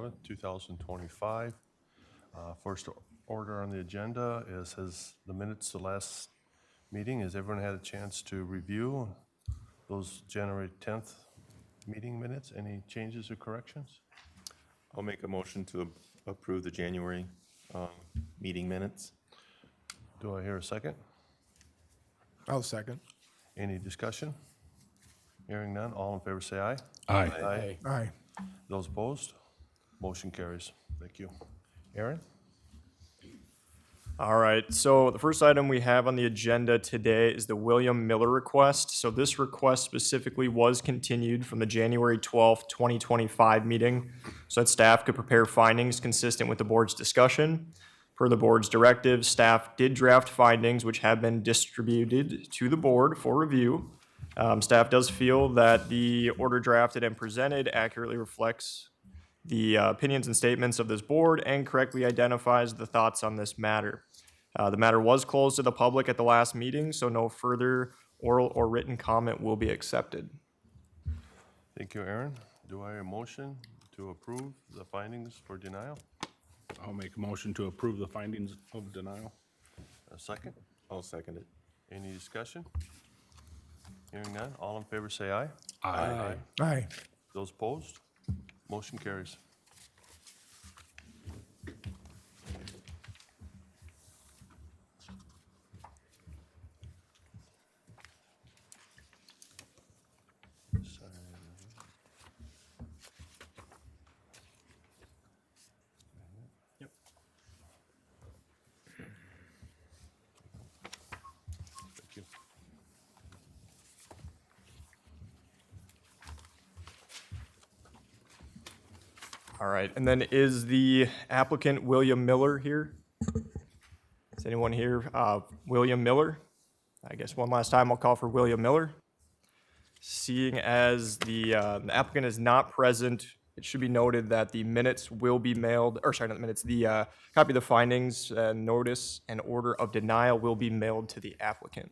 7th, 2025. First order on the agenda has the minutes to last meeting. Has everyone had a chance to review those January 10th meeting minutes? Any changes or corrections? I'll make a motion to approve the January meeting minutes. Do I hear a second? I'll second. Any discussion? Hearing none, all in favor say aye. Aye. Aye. Those opposed? Motion carries. Thank you. Aaron? All right, so the first item we have on the agenda today is the William Miller request. So this request specifically was continued from the January 12th, 2025 meeting so that staff could prepare findings consistent with the board's discussion. Per the board's directive, staff did draft findings which have been distributed to the board for review. Staff does feel that the order drafted and presented accurately reflects the opinions and statements of this board and correctly identifies the thoughts on this matter. The matter was closed to the public at the last meeting, so no further oral or written comment will be accepted. Thank you, Aaron. Do I hear a motion to approve the findings for denial? I'll make a motion to approve the findings of denial. A second? I'll second it. Any discussion? Hearing none, all in favor say aye. Aye. Aye. Those opposed? Motion carries. Thank you. All right, and then is the applicant William Miller here? Is anyone here? William Miller? I guess one last time I'll call for William Miller. Seeing as the applicant is not present, it should be noted that the minutes will be mailed, or sorry, not the minutes, the copy of the findings, notice, and order of denial will be mailed to the applicant.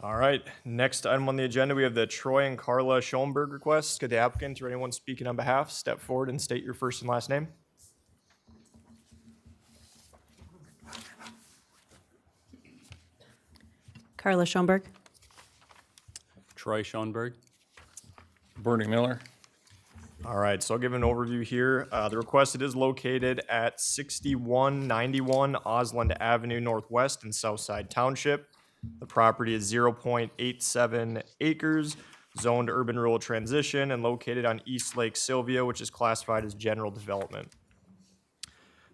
All right, next item on the agenda, we have the Troy and Carla Schoenberg request. Could the applicant or anyone speaking on behalf step forward and state your first and last name? Carla Schoenberg. Troy Schoenberg. Bernie Miller. All right, so I'll give an overview here. The request, it is located at 6191 Osland Avenue Northwest in Southside Township. The property is 0.87 acres, zoned urban rural transition, and located on East Lake Sylvia, which is classified as general development.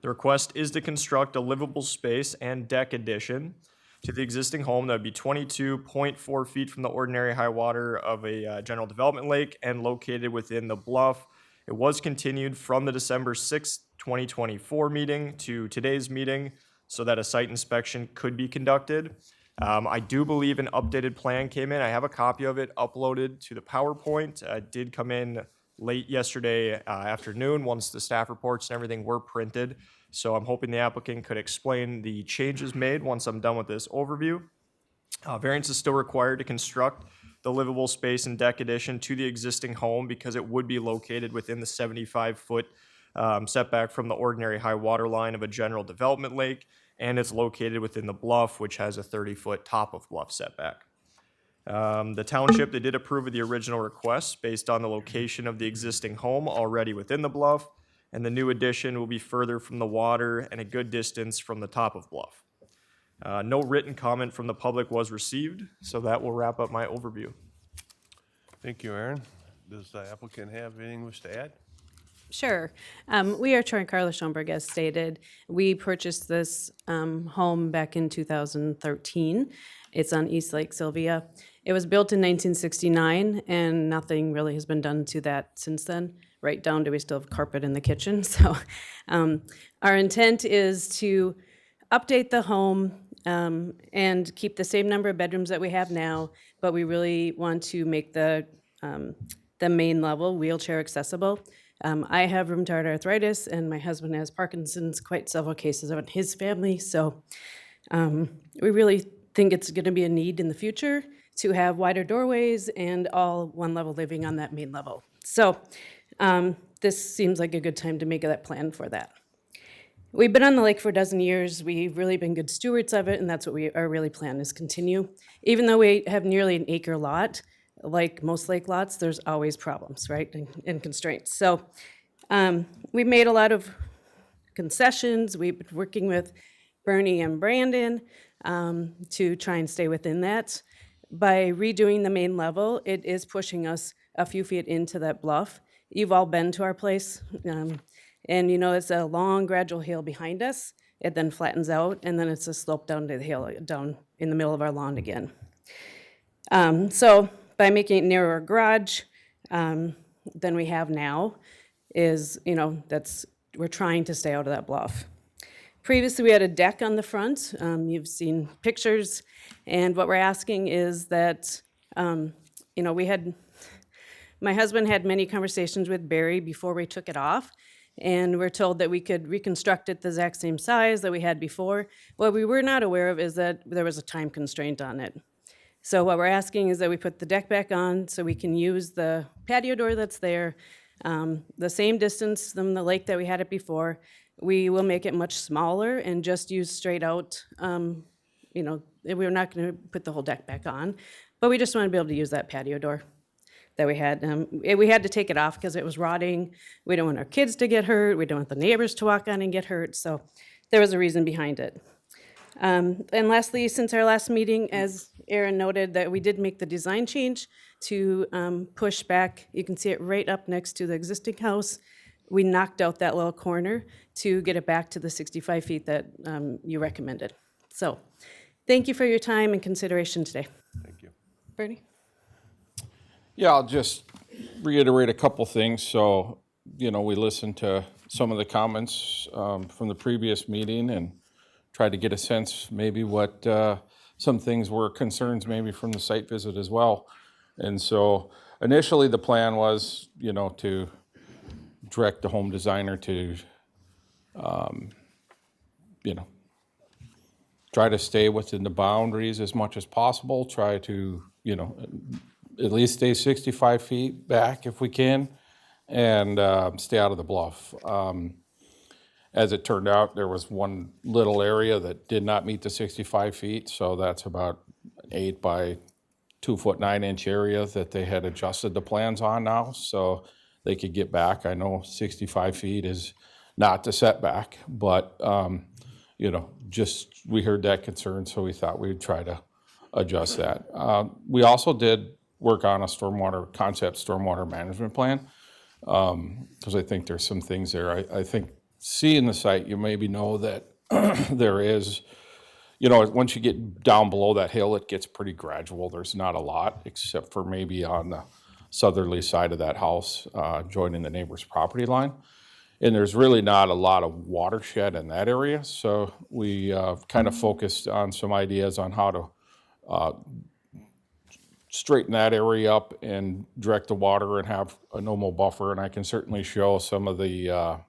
The request is to construct a livable space and deck addition to the existing home that would be 22.4 feet from the ordinary high water of a general development lake and located within the bluff. It was continued from the December 6th, 2024 meeting to today's meeting so that a site inspection could be conducted. I do believe an updated plan came in. I have a copy of it uploaded to the PowerPoint. It did come in late yesterday afternoon once the staff reports and everything were printed. So I'm hoping the applicant could explain the changes made once I'm done with this overview. Variance is still required to construct the livable space and deck addition to the existing home because it would be located within the 75-foot setback from the ordinary high water line of a general development lake, and it's located within the bluff, which has a 30-foot top of bluff setback. The township, they did approve of the original request based on the location of the existing home already within the bluff, and the new addition will be further from the water and a good distance from the top of bluff. No written comment from the public was received, so that will wrap up my overview. Thank you, Aaron. Does the applicant have anything wish to add? Sure. We are Troy and Carla Schoenberg, as stated. We purchased this home back in 2013. It's on East Lake Sylvia. It was built in 1969, and nothing really has been done to that since then. Right down to we still have carpet in the kitchen. So our intent is to update the home and keep the same number of bedrooms that we have now, but we really want to make the main level wheelchair accessible. I have rheumatoid arthritis, and my husband has Parkinson's, quite several cases of it in his family. So we really think it's going to be a need in the future to have wider doorways and all one-level living on that main level. So this seems like a good time to make that plan for that. We've been on the lake for a dozen years. We've really been good stewards of it, and that's what our really plan is continue. Even though we have nearly an acre lot, like most lake lots, there's always problems, right, and constraints. So we've made a lot of concessions. We've been working with Bernie and Brandon to try and stay within that. By redoing the main level, it is pushing us a few feet into that bluff. You've all been to our place, and you know it's a long, gradual hill behind us. It then flattens out, and then it's a slope down to the hill, down in the middle of our lawn again. So by making it narrower garage than we have now, is, you know, we're trying to stay out of that bluff. Previously, we had a deck on the front. You've seen pictures, and what we're asking is that, you know, my husband had many conversations with Barry before we took it off, and we're told that we could reconstruct it the exact same size that we had before. What we were not aware of is that there was a time constraint on it. So what we're asking is that we put the deck back on so we can use the patio door that's there, the same distance from the lake that we had it before. We will make it much smaller and just use straight out, you know, we're not going to put the whole deck back on, but we just want to be able to use that patio door that we had. We had to take it off because it was rotting. We don't want our kids to get hurt. We don't want the neighbors to walk on and get hurt. So there was a reason behind it. And lastly, since our last meeting, as Aaron noted, that we did make the design change to push back. You can see it right up next to the existing house. We knocked out that little corner to get it back to the 65 feet that you recommended. So thank you for your time and consideration today. Thank you. Bernie? Yeah, I'll just reiterate a couple things. So, you know, we listened to some of the comments from the previous meeting and tried to get a sense maybe what some things were concerns maybe from the site visit as well. And so initially the plan was, you know, to direct the home designer to, you know, try to stay within the boundaries as much as possible, try to, you know, at least stay 65 feet back if we can, and stay out of the bluff. As it turned out, there was one little area that did not meet the 65 feet, so that's about an 8 by 2 foot 9 inch area that they had adjusted the plans on now, so they could get back. I know 65 feet is not the setback, but you know, just we heard that concern, so we thought we'd try to adjust that. We also did work on a concept stormwater management plan, because I think there's some things there. I think seeing the site, you maybe know that there is, you know, once you get down below that hill, it gets pretty gradual. There's not a lot, except for maybe on the southerly side of that house, joining the neighbor's property line. And there's really not a lot of watershed in that area. So we kind of focused on some ideas on how to straighten that area up and direct the water and have a normal buffer. And I can certainly show some of the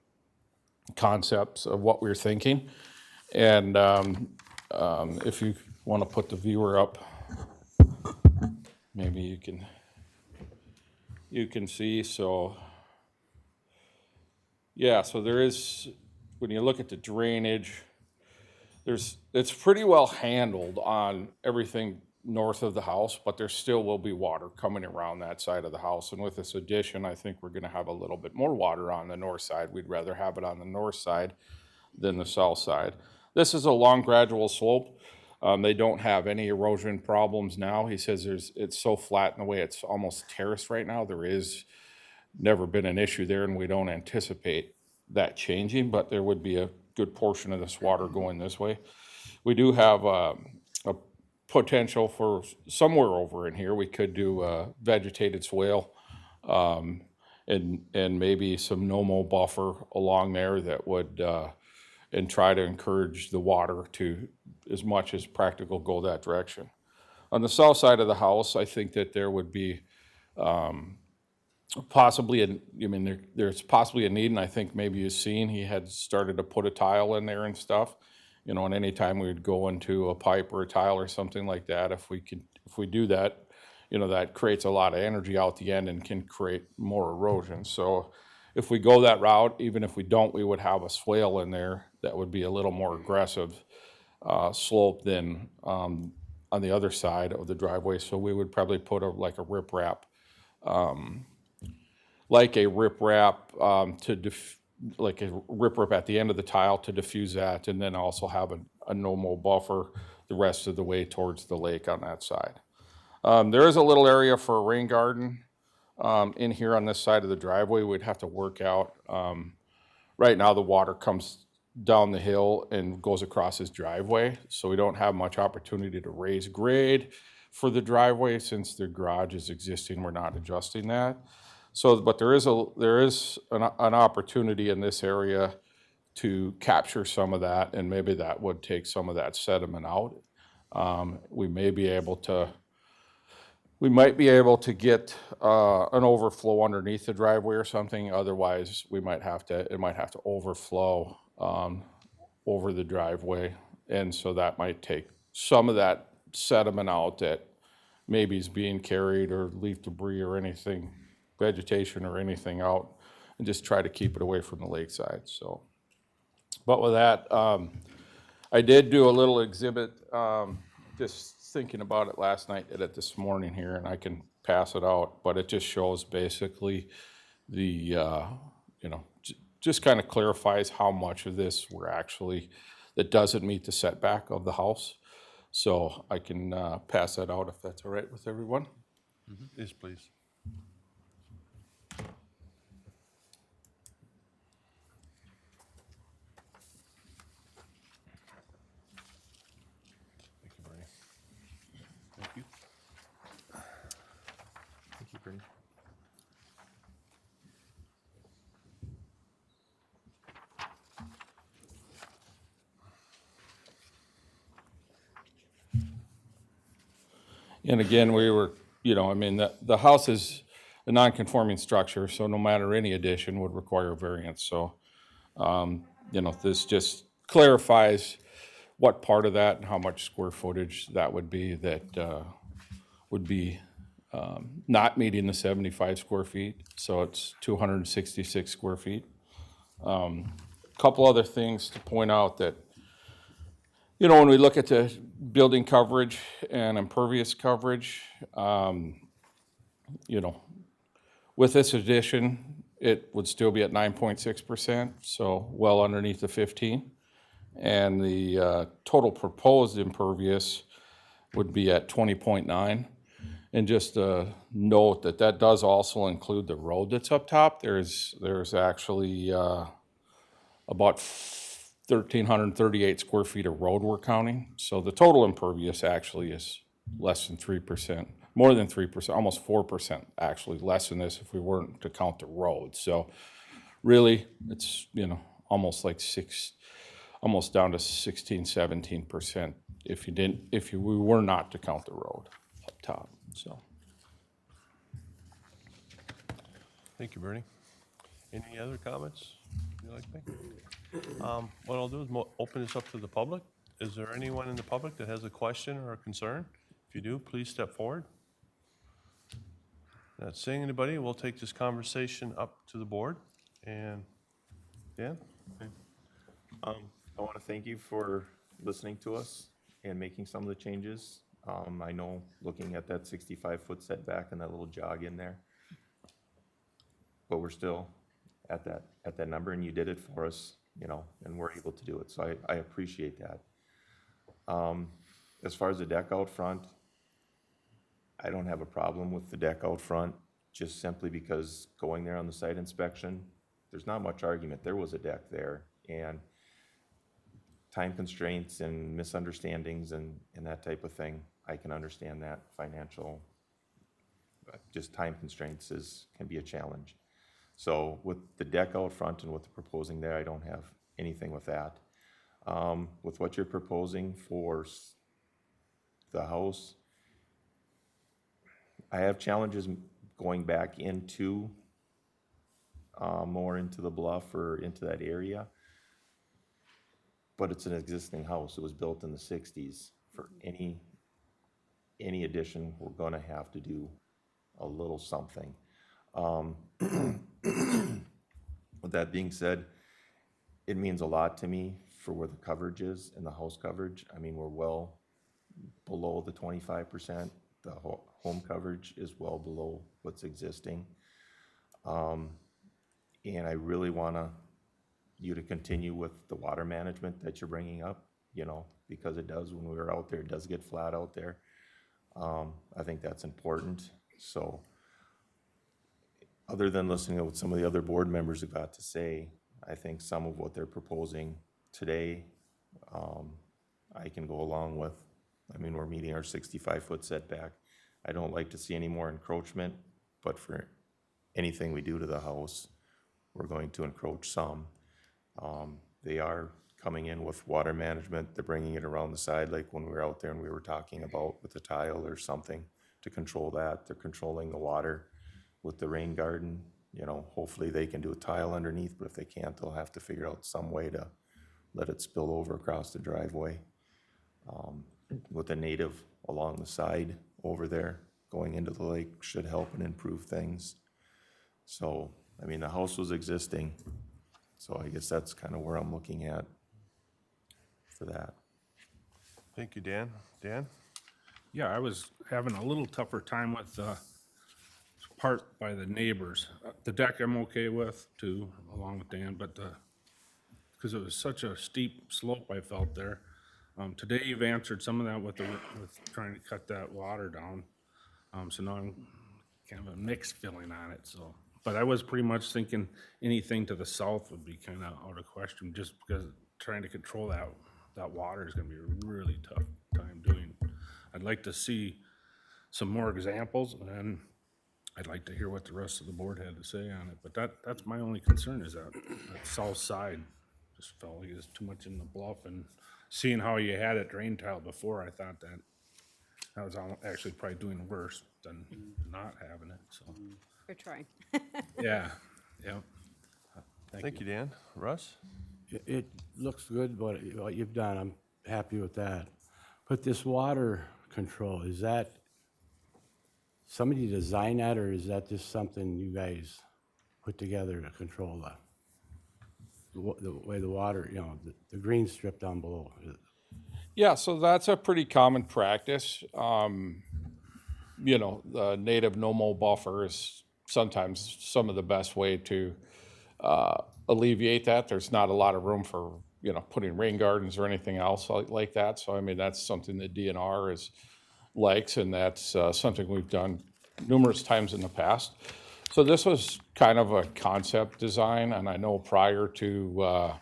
concepts of what we're thinking. And if you want to put the viewer up, maybe you can see. So yeah, so there is, when you look at the drainage, it's pretty well handled on everything north of the house, but there still will be water coming around that side of the house. And with this addition, I think we're gonna have a little bit more water on the north side. We'd rather have it on the north side than the south side. This is a long gradual slope. They don't have any erosion problems now. He says it's so flat in the way it's almost terraced right now. There is never been an issue there, and we don't anticipate that changing, but there would be a good portion of this water going this way. We do have a potential for somewhere over in here. We could do a vegetated swale and maybe some no-mow buffer along there that would and try to encourage the water to, as much as practical, go that direction. On the south side of the house, I think that there would be possibly, there's possibly a need, and I think maybe you've seen, he had started to put a tile in there and stuff. You know, and anytime we would go into a pipe or a tile or something like that, if we do that, you know, that creates a lot of energy out the end and can create more erosion. So if we go that route, even if we don't, we would have a swale in there that would be a little more aggressive slope than on the other side of the driveway. So we would probably put like a riprap at the end of the tile to diffuse that, and then also have a no-mow buffer the rest of the way towards the lake on that side. There is a little area for a rain garden in here on this side of the driveway. We'd have to work out. Right now, the water comes down the hill and goes across his driveway, so we don't have much opportunity to raise grade for the driveway. Since the garage is existing, we're not adjusting that. So, but there is an opportunity in this area to capture some of that, and maybe that would take some of that sediment out. We might be able to get an overflow underneath the driveway or something. Otherwise, it might have to overflow over the driveway, and so that might take some of that sediment out that maybe is being carried, or leaf debris or anything, vegetation or anything out, and just try to keep it away from the lakeside. So, but with that, I did do a little exhibit, just thinking about it last night, did it this morning here, and I can pass it out, but it just shows basically the, just kind of clarifies how much of this that doesn't meet the setback of the house. So I can pass that out if that's all right with everyone. Yes, please. Thank you, Bernie. Thank you. Thank you, Bernie. And again, the house is a non-conforming structure, so no matter any addition would require a variance. So, this just clarifies what part of that and how much square footage that would be not meeting the 75 square feet. So it's 266 square feet. Couple other things to point out that, when we look at the building coverage and impervious coverage, with this addition, it would still be at 9.6%, so well underneath the 15. And the total proposed impervious would be at 20.9. And just a note that does also include the road that's up top. There's actually about 1,338 square feet of road we're counting. So the total impervious actually is less than 3%, more than 3%, almost 4% actually less than this if we weren't to count the road. So really, it's, almost down to 16, 17% if we were not to count the road up top. So. Thank you, Bernie. Any other comments you'd like to make? What I'll do is open this up to the public. Is there anyone in the public that has a question or a concern? If you do, please step forward. Not seeing anybody, we'll take this conversation up to the board. And Dan? I want to thank you for listening to us and making some of the changes. I know looking at that 65-foot setback and that little jog in there, but we're still at that number, and you did it for us, and we're able to do it. So I appreciate that. As far as the deck out front, I don't have a problem with the deck out front, just simply because going there on the site inspection, there's not much argument. There was a deck there, and time constraints and misunderstandings and that type of thing, I can understand that. Financial, just time constraints can be a challenge. So with the deck out front and what they're proposing there, I don't have anything with that. with what you're proposing for the house, I have challenges going back into, more into the bluff or into that area. But it's an existing house. It was built in the sixties. For any addition, we're gonna have to do a little something. With that being said, it means a lot to me for where the coverage is and the house coverage. I mean, we're well below the 25%. The home coverage is well below what's existing. And I really wanna you to continue with the water management that you're bringing up, you know, because it does, when we were out there, it does get flat out there. I think that's important. So other than listening to what some of the other board members have got to say, I think some of what they're proposing today, I can go along with. I mean, we're meeting our 65-foot setback. I don't like to see any more encroachment, but for anything we do to the house, we're going to encroach some. They are coming in with water management. They're bringing it around the side, like when we were out there and we were talking about with the tile or something to control that. They're controlling the water with the rain garden. You know, hopefully they can do a tile underneath, but if they can't, they'll have to figure out some way to let it spill over across the driveway. With a native along the side over there going into the lake should help and improve things. So, I mean, the house was existing, so I guess that's kind of where I'm looking at for that. Thank you, Dan. Dan? Yeah, I was having a little tougher time with the part by the neighbors. The deck I'm okay with too, along with Dan, but because it was such a steep slope I felt there. Today you've answered some of that with trying to cut that water down. So now I'm kind of a mixed feeling on it, so. But I was pretty much thinking anything to the south would be kind of out of question, just because trying to control that water is gonna be a really tough time doing. I'd like to see some more examples, and I'd like to hear what the rest of the board had to say on it. But that's my only concern, is that south side just felt like it was too much in the bluff, and seeing how you had it drain tile before, I thought that was actually probably doing worse than not having it, so. We're trying. Yeah, yeah. Thank you, Dan. Russ? It looks good, what you've done, I'm happy with that. But this water control, is that, somebody design that, or is that just something you guys put together to control the way the water, you know, the green strip down below? Yeah, so that's a pretty common practice. You know, the native no-mow buffer is sometimes some of the best way to alleviate that. There's not a lot of room for, you know, putting rain gardens or anything else like that. So, I mean, that's something that DNR likes, and that's something we've done numerous times in the past. So this was kind of a concept design, and I know prior to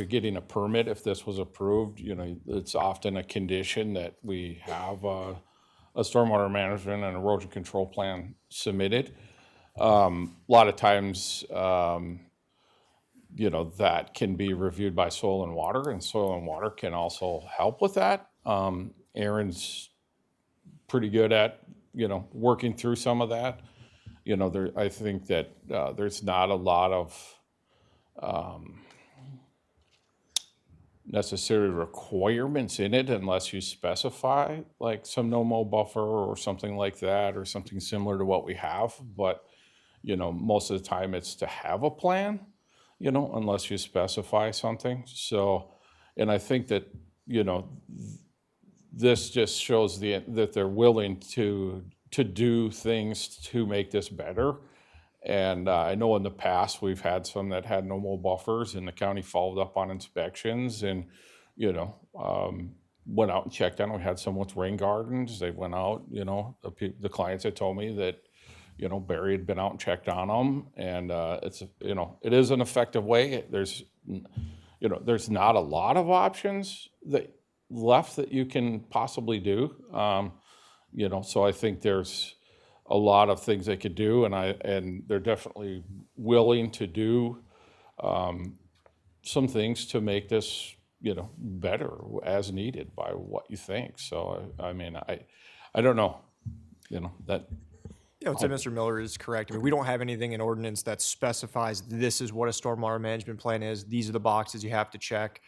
getting a permit, if this was approved, you know, it's often a condition that we have a stormwater management and erosion control plan submitted. A lot of times, you know, that can be reviewed by soil and water can also help with that. Aaron's pretty good at, you know, working through some of that. You know, I think that there's not a lot of necessary requirements in it unless you specify like some no-mow buffer or something like that, or something similar to what we have. But, you know, most of the time it's to have a plan, you know, unless you specify something. So, and I think that, you know, this just shows that they're willing to do things to make this better. And I know in the past, we've had some that had no-mow buffers, and the county followed up on inspections and, you know, went out and checked on. We had some with rain gardens. They went out, you know, the clients had told me that, you know, Barry had been out and checked on them. And it's, you know, it is an effective way. There's, you know, there's not a lot of options left that you can possibly do. You know, so I think there's a lot of things they could do, and they're definitely willing to do some things to make this, better as needed by what you think. So, I mean, I don't know, that, Yeah, I would say Mr. Miller is correct. I mean, we don't have anything in ordinance that specifies this is what a stormwater management plan is. These are the boxes you have to check.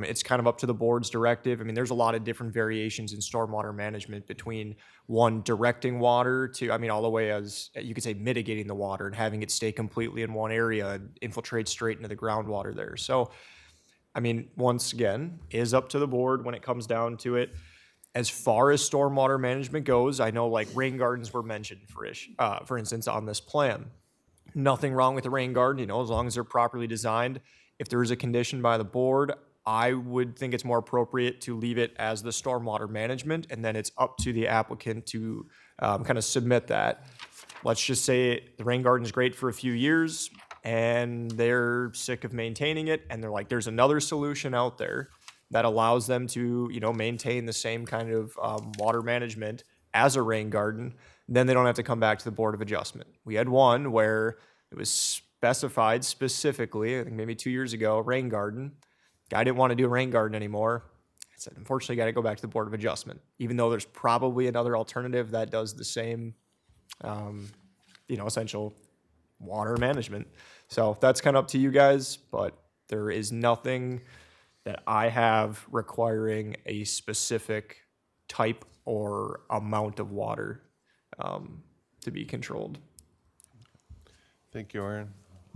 It's kind of up to the board's directive. I mean, there's a lot of different variations in stormwater management between one, directing water to, I mean, all the way as you could say mitigating the water and having it stay completely in one area and infiltrate straight into the groundwater there. So, I mean, once again, is up to the board when it comes down to it. As far as stormwater management goes, I know like rain gardens were mentioned for instance, on this plan. Nothing wrong with a rain garden, as long as they're properly designed. If there is a condition by the board, I would think it's more appropriate to leave it as the stormwater management, and then it's up to the applicant to kind of submit that. Let's just say the rain garden is great for a few years, and they're sick of maintaining it, and they're like, there's another solution out there that allows them to, maintain the same kind of water management as a rain garden, then they don't have to come back to the Board of Adjustment. We had one where it was specified specifically, I think maybe 2 years ago, rain garden. Guy didn't want to do a rain garden anymore. I said, unfortunately, got to go back to the Board of Adjustment, even though there's probably another alternative that does the same, essential water management. So that's kind of up to you guys, but there is nothing that I have requiring a specific type or amount of water to be controlled. Thank you, Aaron.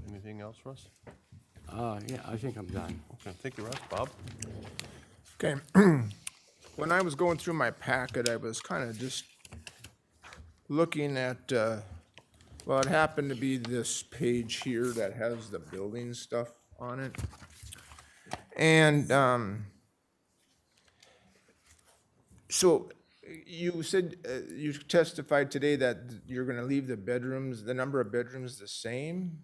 Anything else, Russ? Yeah, I think I'm done. Okay, thank you, Russ. Bob? Okay. When I was going through my packet, I was kind of just looking at, well, it happened to be this page here that has the building stuff on it. And so you said, you testified today that you're going to leave the number of bedrooms the same?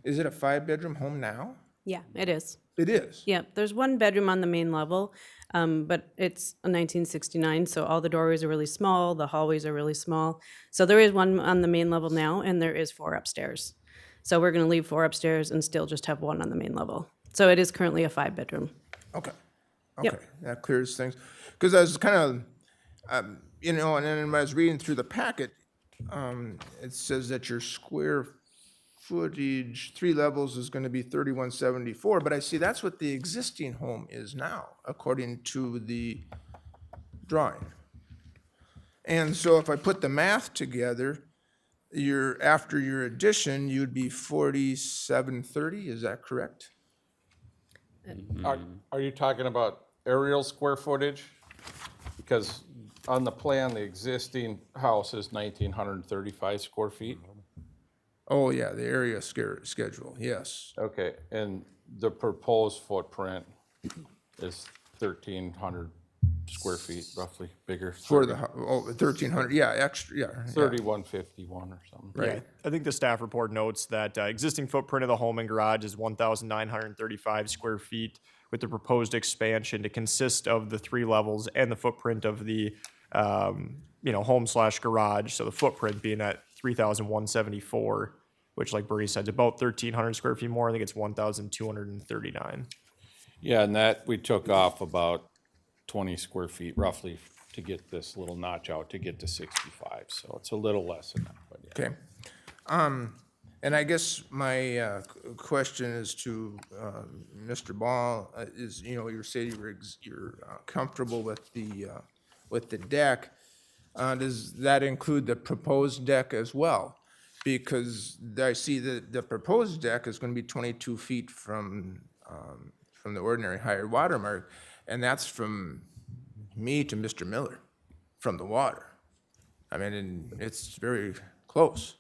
Is it a 5-bedroom home now? Yeah, it is. It is? Yeah, there's one bedroom on the main level, but it's a 1969, so all the doorways are really small, the hallways are really small. So there is one on the main level now, and there is 4 upstairs. So we're going to leave 4 upstairs and still just have 1 on the main level. So it is currently a 5-bedroom. Okay. Yep. Okay, that clears things. Because I was kind of, and then when I was reading through the packet, it says that your square footage, 3 levels, is going to be 3174, but I see that's what the existing home is now, according to the drawing. And so if I put the math together, after your addition, you'd be 4730, is that correct? are you talking about aerial square footage? Because on the plan, the existing house is 1,935 square feet. Oh, yeah, the area schedule, yes. Okay, and the proposed footprint is 1,300 square feet, roughly, bigger. For the, 1,300, yeah, extra, yeah. 3151 or something. Right. I think the staff report notes that existing footprint of the home and garage is 1,935 square feet, with the proposed expansion to consist of the 3 levels and the footprint of the, home/garage. So the footprint being at 3,174, which, like Bernie said, is about 1,300 square feet more. I think it's 1,239. Yeah, and that, we took off about 20 square feet roughly to get this little notch out to get to 65. So it's a little less than that, but yeah. Okay. And I guess my question is to Mr. Ball, is, you say you're comfortable with the deck. Does that include the proposed deck as well? Because I see that the proposed deck is going to be 22 feet from the ordinary higher water mark, and that's from me to Mr. Miller, from the water. I mean, and it's very close.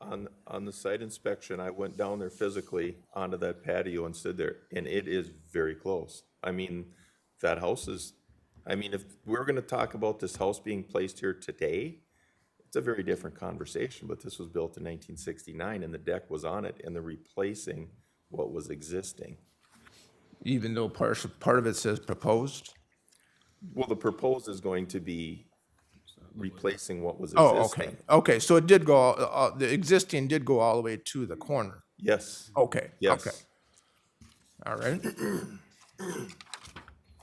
On the site inspection, I went down there physically onto that patio and stood there, and it is very close. I mean, that house is, if we're gonna talk about this house being placed here today, it's a very different conversation, but this was built in 1969, and the deck was on it, and they're replacing what was existing. Even though part of it says proposed? Well, the proposed is going to be replacing what was Oh, existing. okay. Okay, so it did go, the existing did go all the way to the corner. Yes. Okay. Yes. Okay. All right.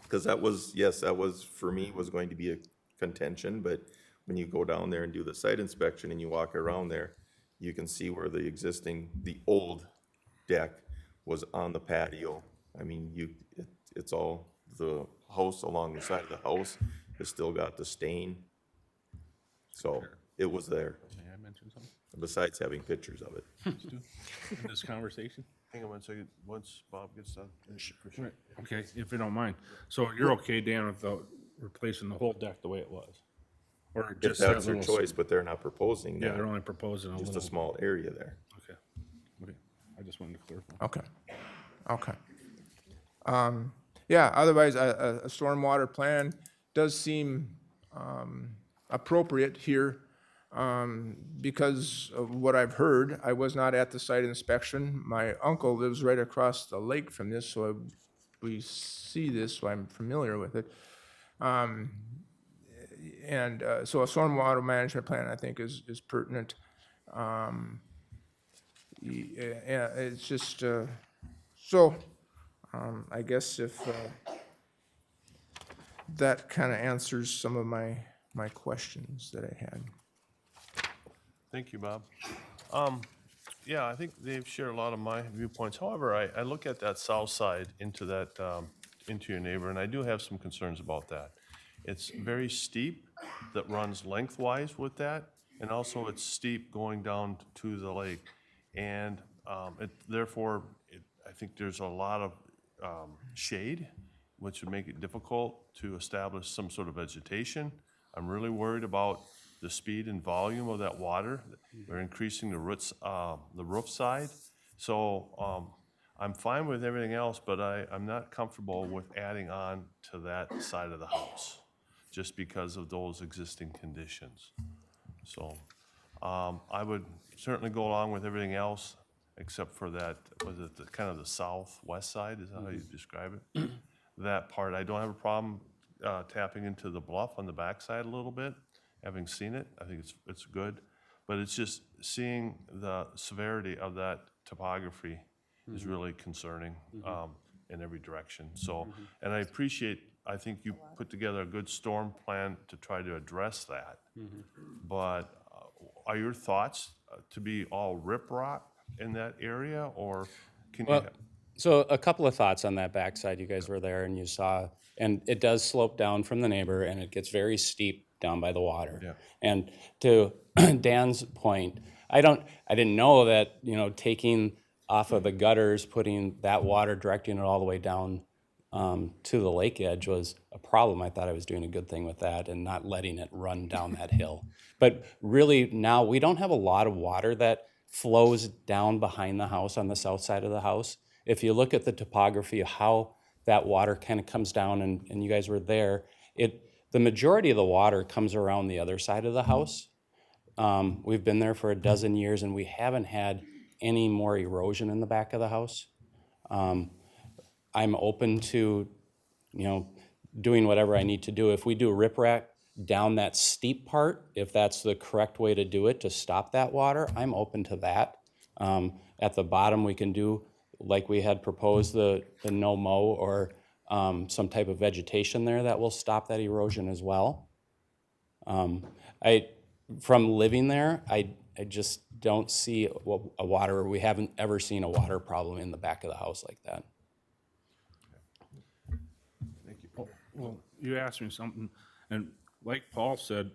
Because that was, yes, that was, for me, was going to be a contention, but when you go down there and do the site inspection and you walk around there, you can see where the old deck was on the patio. I mean, it's all, the house along the side of the house has still got the stain. So it was there, May I mention something besides having pictures of it. in this conversation? Hang on one second, once Bob gets done. For sure. Right, okay, if you don't mind. So you're okay, Dan, with replacing the whole deck the way it was? Or If just that that's their little? choice, but they're not proposing Yeah, they're that, only proposing a just a little. small area there. Okay, okay. I just wanted to clarify. Okay, okay. Yeah, otherwise, a stormwater plan does seem appropriate here because of what I've heard. I was not at the site inspection. My uncle lives right across the lake from this, so we see this, so I'm familiar with it. And so a stormwater management plan, I think, is pertinent. Yeah, it's just, I guess if that kind of answers some of my questions that I had. Thank you, Bob. Yeah, I think they've shared a lot of my viewpoints. However, I look at that south side into that, into your neighbor, and I do have some concerns about that. It's very steep that runs lengthwise with that, and also it's steep going down to the lake. And therefore, I think there's a lot of shade, which would make it difficult to establish some sort of vegetation. I'm really worried about the speed and volume of that water. We're increasing the roof side. So I'm fine with everything else, but I'm not comfortable with adding on to that side of the house, just because of those existing conditions. So I would certainly go along with everything else, except for that, was it kind of the southwest side, is that how you describe it? That part, I don't have a problem tapping into the bluff on the backside a little bit. Having seen it, I think it's good, but it's just seeing the severity of that topography is really concerning in every direction. So, and I appreciate, I think you put together a good storm plan to try to address that. But are your thoughts to be all riprap in that area, or can you? Well, so a couple of thoughts on that backside. You guys were there and you saw, and it does slope down from the neighbor and it gets very steep down by the water. Yeah. And to Dan's point, I didn't know that, taking off of the gutters, putting that water, directing it all the way down to the lake edge was a problem. I thought I was doing a good thing with that and not letting it run down that hill. But really now we don't have a lot of water that flows down behind the house on the south side of the house. If you look at the topography of how that water kind of comes down, and you guys were there, the majority of the water comes around the other side of the house. We've been there for a dozen years and we haven't had any more erosion in the back of the house. I'm open to, doing whatever I need to do. If we do riprap down that steep part, if that's the correct way to do it to stop that water, I'm open to that. At the bottom, we can do, like we had proposed, the no mow or some type of vegetation there that will stop that erosion as well. From living there, I just don't see we haven't ever seen a water problem in the back of the house like that. Well, you asked me something, and like Paul said,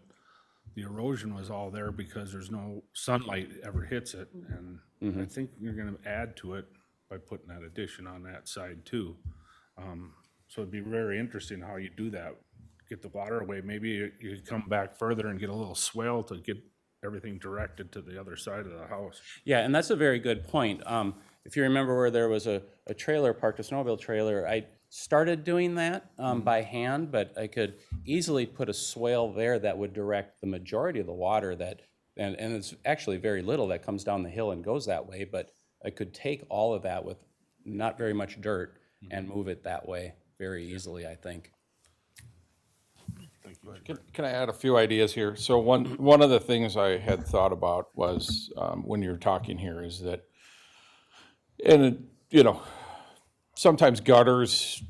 the erosion was all there because there's no sunlight ever hits it, and I think you're gonna add to it by putting that addition on that side too. So it'd be very interesting how you do that, get the water away. Maybe you could come back further and get a little swale to get everything directed to the other side of the house. Yeah, and that's a very good point. If you remember where there was a trailer parked, a snowmobile trailer, I started doing that by hand, but I could easily put a swale there that would direct the majority of the water and it's actually very little that comes down the hill and goes that way, but I could take all of that with not very much dirt and move it that way very easily, I think. Can I add a few ideas here? So one of the things I had thought about was, when you're talking here, is that, and sometimes gutters,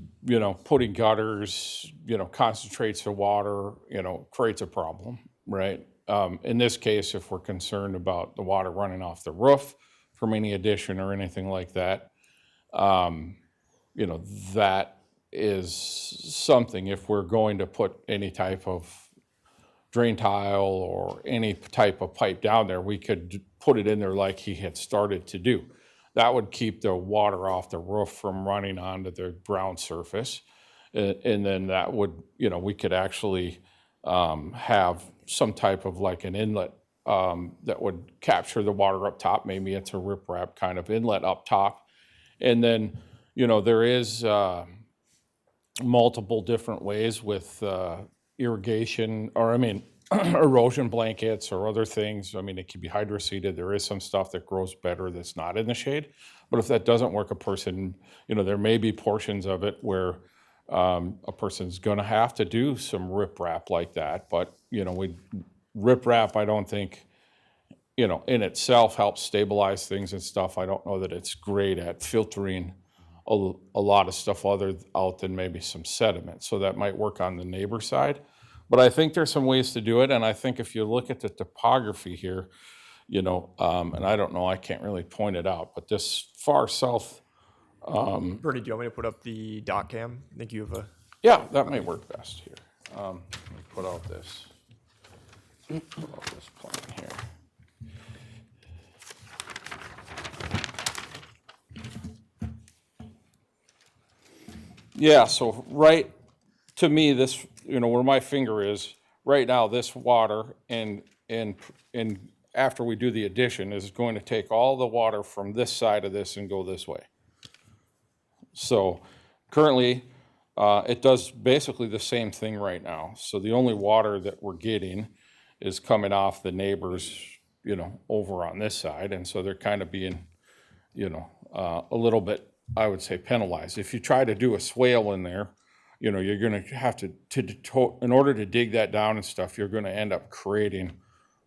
putting gutters, concentrates the water, creates a problem, right? In this case, if we're concerned about the water running off the roof from any addition or anything like that, that is something, if we're going to put any type of drain tile or any type of pipe down there, we could put it in there like he had started to do. That would keep the water off the roof from running onto the ground surface. And then that would, we could actually have some type of like an inlet that would capture the water up top. Maybe it's a riprap kind of inlet up top. And then, there is multiple different ways with irrigation, erosion blankets or other things. It can be hydroseeded. There is some stuff that grows better that's not in the shade. But if that doesn't work, a person, there may be portions of it where a person's going to have to do some riprap like that. But, riprap, I don't think, in itself helps stabilize things and stuff. I don't know that it's great at filtering a lot of stuff other out than maybe some sediment. So that might work on the neighbor side. But I think there's some ways to do it. And I think if you look at the topography here, and I don't know, I can't really point it out, but this far south. Bernie, do you want me to put up the dot cam? I think you have a. Yeah, that may work best here. Let me put out this plan here. Yeah, so right to me, this, where my finger is, right now, this water and after we do the addition is going to take all the water from this side of this and go this way. So currently, it does basically the same thing right now. So the only water that we're getting is coming off the neighbors, over on this side. And so they're kind of being, a little bit, I would say, penalized. If you try to do a swale in there, you're going to have to, in order to dig that down and stuff, you're going to end up creating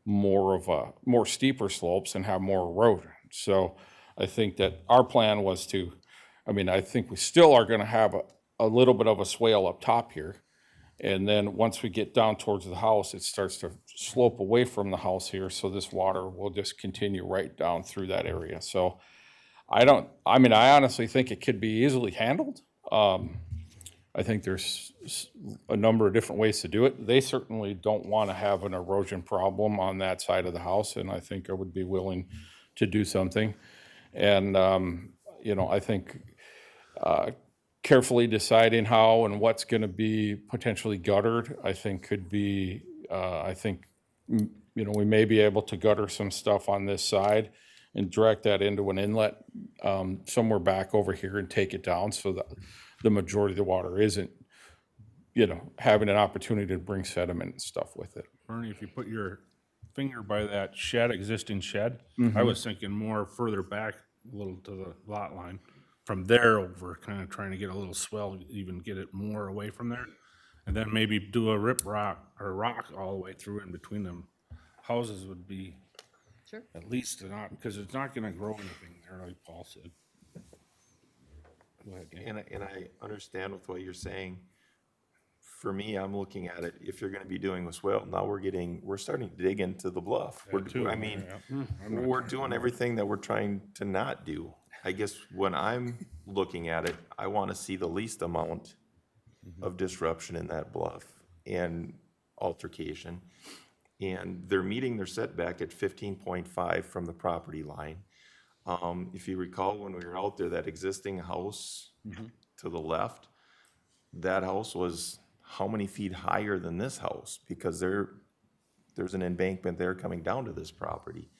more steeper slopes and have more erosion. So I think that our plan was to, I think we still are going to have a little bit of a swale up top here. And then once we get down towards the house, it starts to slope away from the house here. So this water will just continue right down through that area. So I honestly think it could be easily handled. I think there's a number of different ways to do it. They certainly don't want to have an erosion problem on that side of the house, and I think I would be willing to do something. And, I think carefully deciding how and what's going to be potentially guttered, I think could be, we may be able to gutter some stuff on this side and direct that into an inlet somewhere back over here and take it down so that the majority of the water isn't, having an opportunity to bring sediment and stuff with it. Bernie, if you put your finger by that existing shed, I was thinking more further back, a little to the lot line. From there over, kind of trying to get a little swell, even get it more away from there. And then maybe do a rock all the way through in between them. Houses would be Sure. at least not, because it's not gonna grow anything there, like Paul said. Go ahead, Dan. And I understand with what you're saying. For me, I'm looking at it, if you're gonna be doing a swale, now we're starting to dig into the bluff. That too, We're doing everything that we're trying to not do. I guess when I'm looking at it, I wanna see the least amount of disruption in that bluff and altercation. And they're meeting their setback at 15.5 from the property line. If you recall, when we were out there, that existing house to the left, that house was how many feet higher than this house? Because there's an embankment there coming down to this property.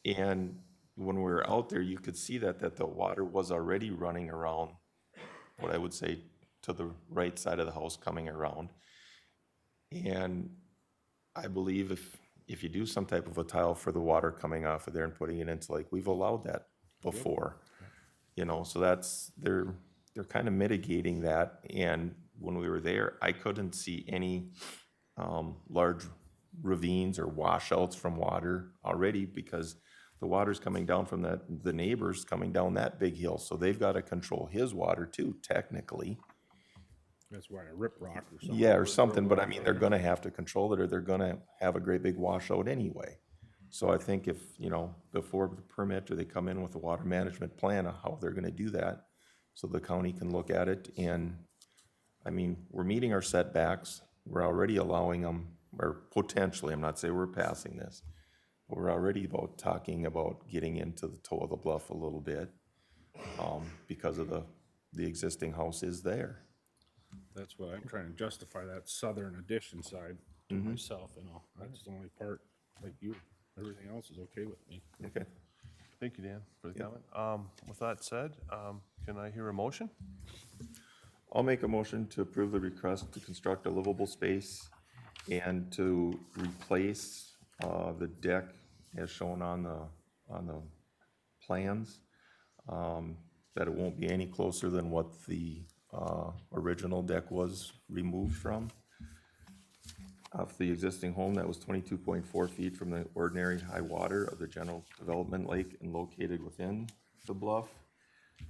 And when we were out there, you could see that the water was already running around, what I would say, to the right side of the house coming around. And I believe if you do some type of a tile for the water coming off of there and putting it into, like, we've allowed that before. So they're kind of mitigating that. And when we were there, I couldn't see any large ravines or washouts from water already, because the water's coming down from the neighbor's coming down that big hill, so they've got to control his water too, technically. That's why a rip rock or something. Yeah, or something, but I mean, they're gonna have to control it, or they're gonna have a great big washout anyway. So I think if, before the permit, or they come in with a water management plan of how they're gonna do that, so the county can look at it, and, I mean, we're meeting our setbacks, we're already allowing them, or potentially, I'm not saying we're passing this, but we're already talking about getting into the toe of the bluff a little bit, because of the existing house is there. That's what I'm trying to justify, that southern addition side to myself, that's the only part, like you, everything else is okay with me. Okay. Thank you, Dan, for the comment. With that said, can I hear a motion? I'll make a motion to approve the request to construct a livable space and to replace the deck as shown on the plans, that it won't be any closer than what the original deck was removed from. Off the existing home that was 22.4 feet from the ordinary high water of the general development lake and located within the bluff.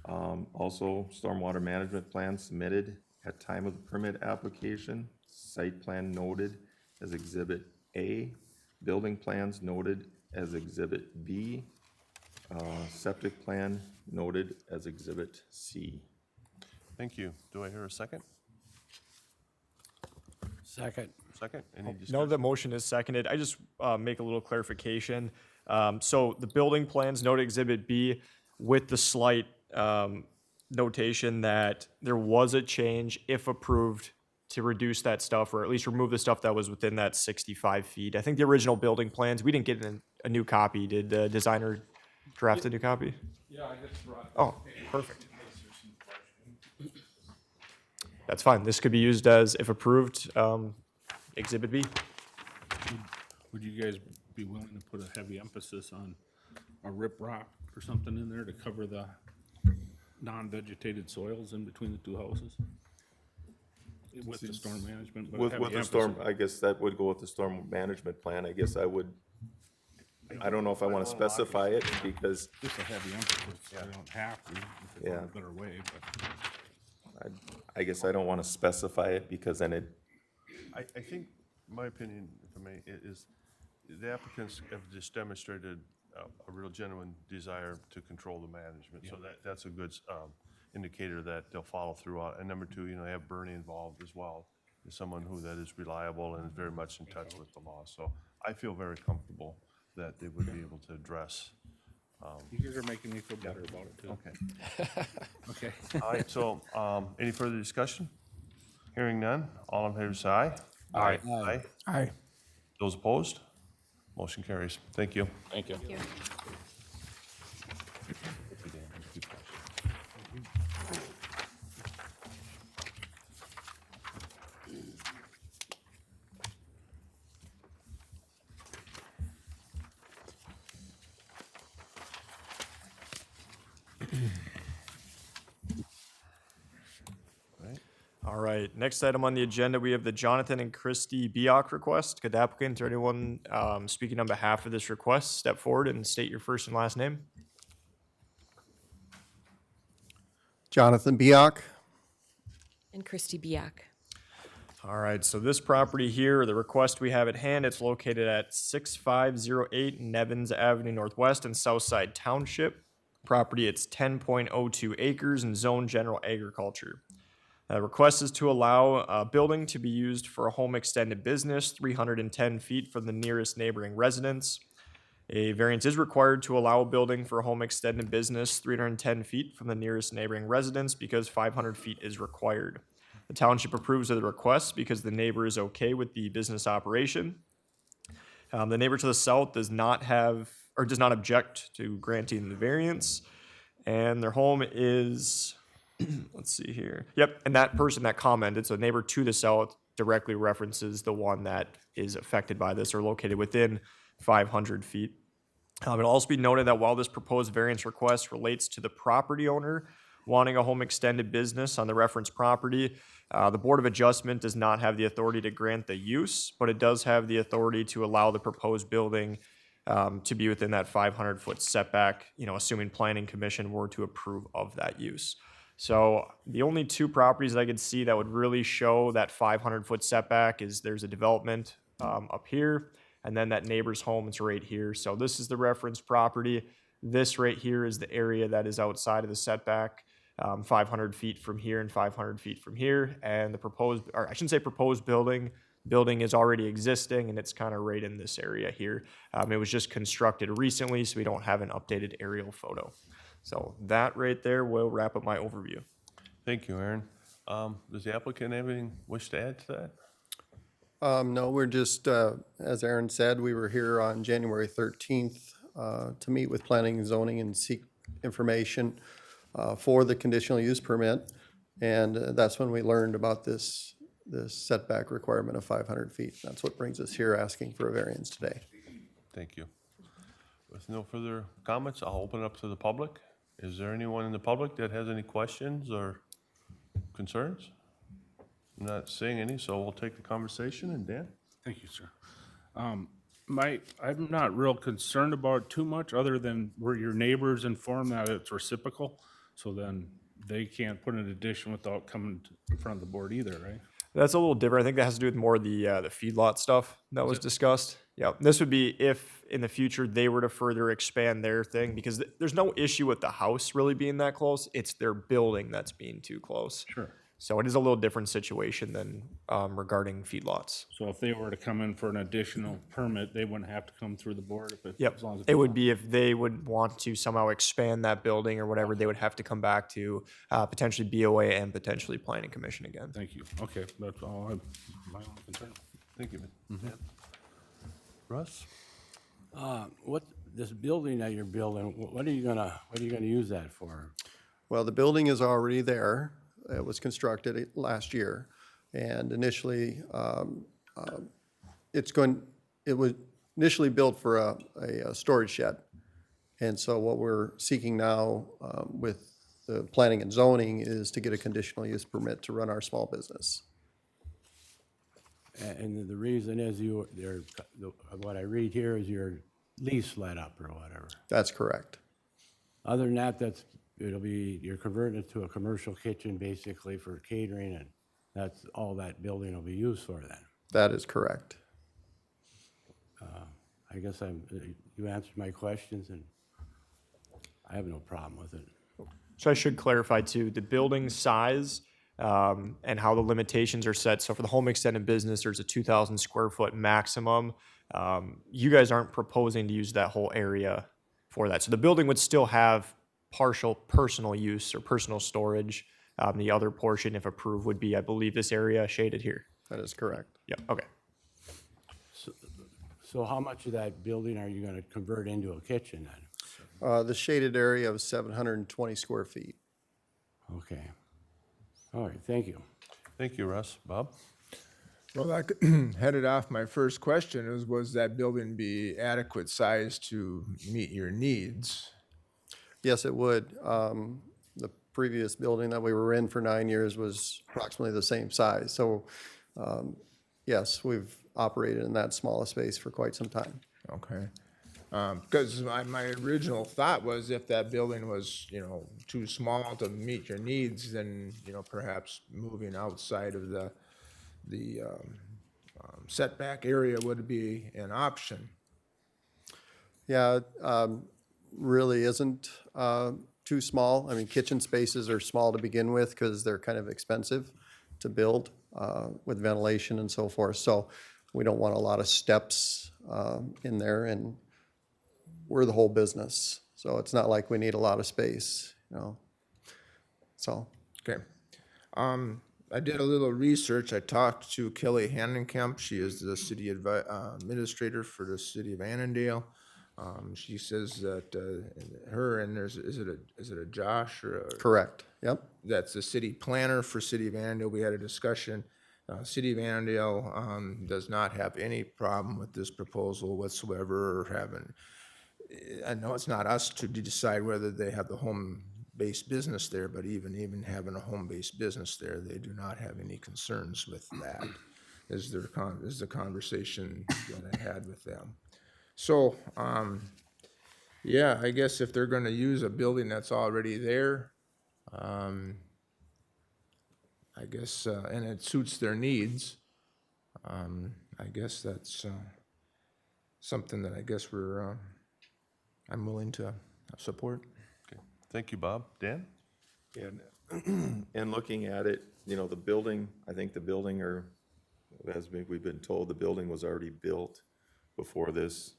Also, stormwater management plan submitted at time of the permit application, site plan noted as Exhibit A, building plans noted as Exhibit B, septic plan noted as Exhibit C. Thank you. Do I hear a second? Second. Second? Any No, discussion? the motion is seconded. I just make a little clarification. So the building plans note Exhibit B with the slight notation that there was a change, if approved, to reduce that stuff, or at least remove the stuff that was within that 65 feet. I think the original building plans, we didn't get a new copy. Did the designer draft a new copy? Yeah, I just brought. Oh, perfect. That's fine. This could be used as, if approved, Exhibit B. Would you guys be willing to put a heavy emphasis on a rip rock or something in there to cover the non-vegetated soils in between the two houses? With the storm management, but a With heavy the storm, emphasis. I guess that would go with the storm management plan. I guess I would, I don't know if I want to specify it because Just a heavy emphasis, I don't have to, if it's Yeah. a better way, but. I guess I don't want to specify it because then it, I think, my opinion, if I may, is the applicants have just demonstrated a real genuine desire to control the management. So that's a good indicator that they'll follow through on. And number two, they have Bernie involved as well, as someone that is reliable and is very much in touch with the law. So I feel very comfortable that they would be able to address. You guys are making me feel better about it too. Okay. Okay. All right, so any further discussion? Hearing none, all in favor say aye. Aye. Aye. Aye. Those opposed? Motion carries. Thank you. Thank you. All right, next item on the agenda, we have the Jonathan and Christy Bioc request. Could the applicant or anyone speaking on behalf of this request step forward and state your first and last name? Jonathan Bioc. And Christy Biak. All right, so this property here, the request we have at hand, it's located at 6508 Nevins Avenue Northwest in Southside Township. Property, it's 10.02 acres and zone general agriculture. Request is to allow a building to be used for a home extended business 310 feet from the nearest neighboring residence. A variance is required to allow a building for a home extended business 310 feet from the nearest neighboring residence because 500 feet is required. The township approves of the request because the neighbor is okay with the business operation. The neighbor to the south does not object to granting the variance, and their home is, let's see here. Yep, and that person that commented, so neighbor to the south directly references the one that is affected by this or located within 500 feet. It'll also be noted that while this proposed variance request relates to the property owner wanting a home extended business on the reference property, the Board of Adjustment does not have the authority to grant the use, but it does have the authority to allow the proposed building to be within that 500-foot setback, you know, assuming planning commission were to approve of that use. So the only two properties I could see that would really show that 500-foot setback is there's a development up here, and then that neighbor's home is right here. So this is the reference property. This right here is the area that is outside of the setback, 500 feet from here and 500 feet from here. And the proposed, or I shouldn't say proposed building is already existing, and it's kind of right in this area here. It was just constructed recently, so we don't have an updated aerial photo. So that right there will wrap up my overview. Thank you, Aaron. Does the applicant have anything wish to add to that? No, we're just, as Aaron said, we were here on January 13th to meet with planning and zoning and seek information for the conditional use permit. And that's when we learned about this setback requirement of 500 feet. That's what brings us here asking for a variance today. Thank you. With no further comments, I'll open it up to the public. Is there anyone in the public that has any questions or concerns? I'm not seeing any, so we'll take the conversation. And Dan? Thank you, sir. I'm not real concerned about it too much, other than were your neighbors informed that it's reciprocal? So then they can't put an addition without coming in front of the board either, right? That's a little different. I think that has to do with more the feedlot stuff that was discussed. Yeah, this would be if in the future they were to further expand their thing, because there's no issue with the house really being that close. It's their building that's being too close. Sure. So it is a little different situation than regarding feedlots. So if they were to come in for an additional permit, they wouldn't have to come through the board if it, Yep. as long as It would be if they would want to somehow expand that building or whatever, they would have to come back to potentially BOA and potentially Planning Commission again. Thank you. Okay, that's all my only concern. Thank you. Dan. Russ? What, this building that you're building, what are you gonna use that for? Well, the building is already there. It was constructed last year. And initially, it was initially built for a storage shed. And so what we're seeking now with the planning and zoning is to get a conditional use permit to run our small business. And the reason is what I read here is your lease let up or whatever. That's correct. Other than that, you're converting it to a commercial kitchen basically for catering, and that's all that building will be used for then. That is correct. I guess you answered my questions, and I have no problem with it. So I should clarify too, the building size and how the limitations are set. So for the home extended business, there's a 2,000 square foot maximum. You guys aren't proposing to use that whole area for that. So the building would still have partial personal use or personal storage. The other portion, if approved, would be, I believe, this area shaded here. That is correct. Yeah, okay. So how much of that building are you gonna convert into a kitchen then? The shaded area of 720 square feet. Okay. All right, thank you. Thank you, Russ. Bob? Well, that headed off my first question was that building be adequate size to meet your needs? Yes, it would. The previous building that we were in for 9 years was approximately the same size. So, yes, we've operated in that small space for quite some time. Okay. Because my original thought was if that building was, too small to meet your needs, then, perhaps moving outside of the setback area would be an option. Yeah, really isn't too small. I mean, kitchen spaces are small to begin with because they're kind of expensive to build with ventilation and so forth. So we don't want a lot of steps in there, and we're the whole business. So it's not like we need a lot of space, So, Okay. I did a little research. I talked to Kelly Handenkamp. She is the city administrator for the city of Annandale. She says that her and is it a Josh or a? correct, yep. That's the city planner for city of Annandale. We had a discussion. City of Annandale does not have any problem with this proposal whatsoever, or having. I know it's not us to decide whether they have the home-based business there, but even having a home-based business there, they do not have any concerns with that. Is the conversation that I had with them. So, yeah, I guess if they're gonna use a building that's already there, I guess, and it suits their needs, I guess that's, something that I guess I'm willing to support. Okay. Thank you, Bob. Dan? And looking at it, the building, I think the building we've been told, the building was already built before this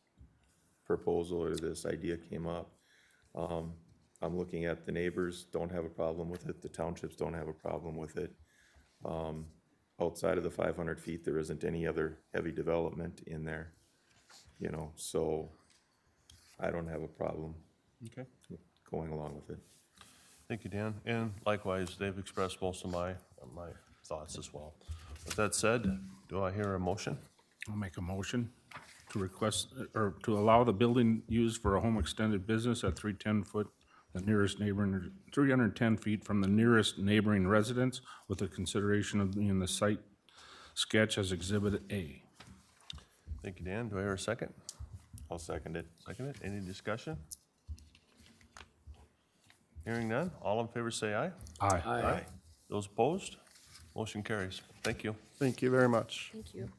proposal or this idea came up. I'm looking at the neighbors don't have a problem with it, the townships don't have a problem with it. Outside of the 500 feet, there isn't any other heavy development in there, so I don't have a problem Okay. going along with it. Thank you, Dan. And likewise, they've expressed most of my thoughts as well. With that said, do I hear a motion? I'll make a motion to request, or to allow the building used for a home extended business at 310 foot, the nearest neighboring, 310 feet from the nearest neighboring residence, with the consideration of being the site sketch as Exhibit A. Thank you, Dan. Do I hear a second? I'll second it. Second it. Any discussion? Hearing none. All in favor say aye. Aye. Aye. Those opposed? Motion carries. Thank you. Thank you very much. Thank you.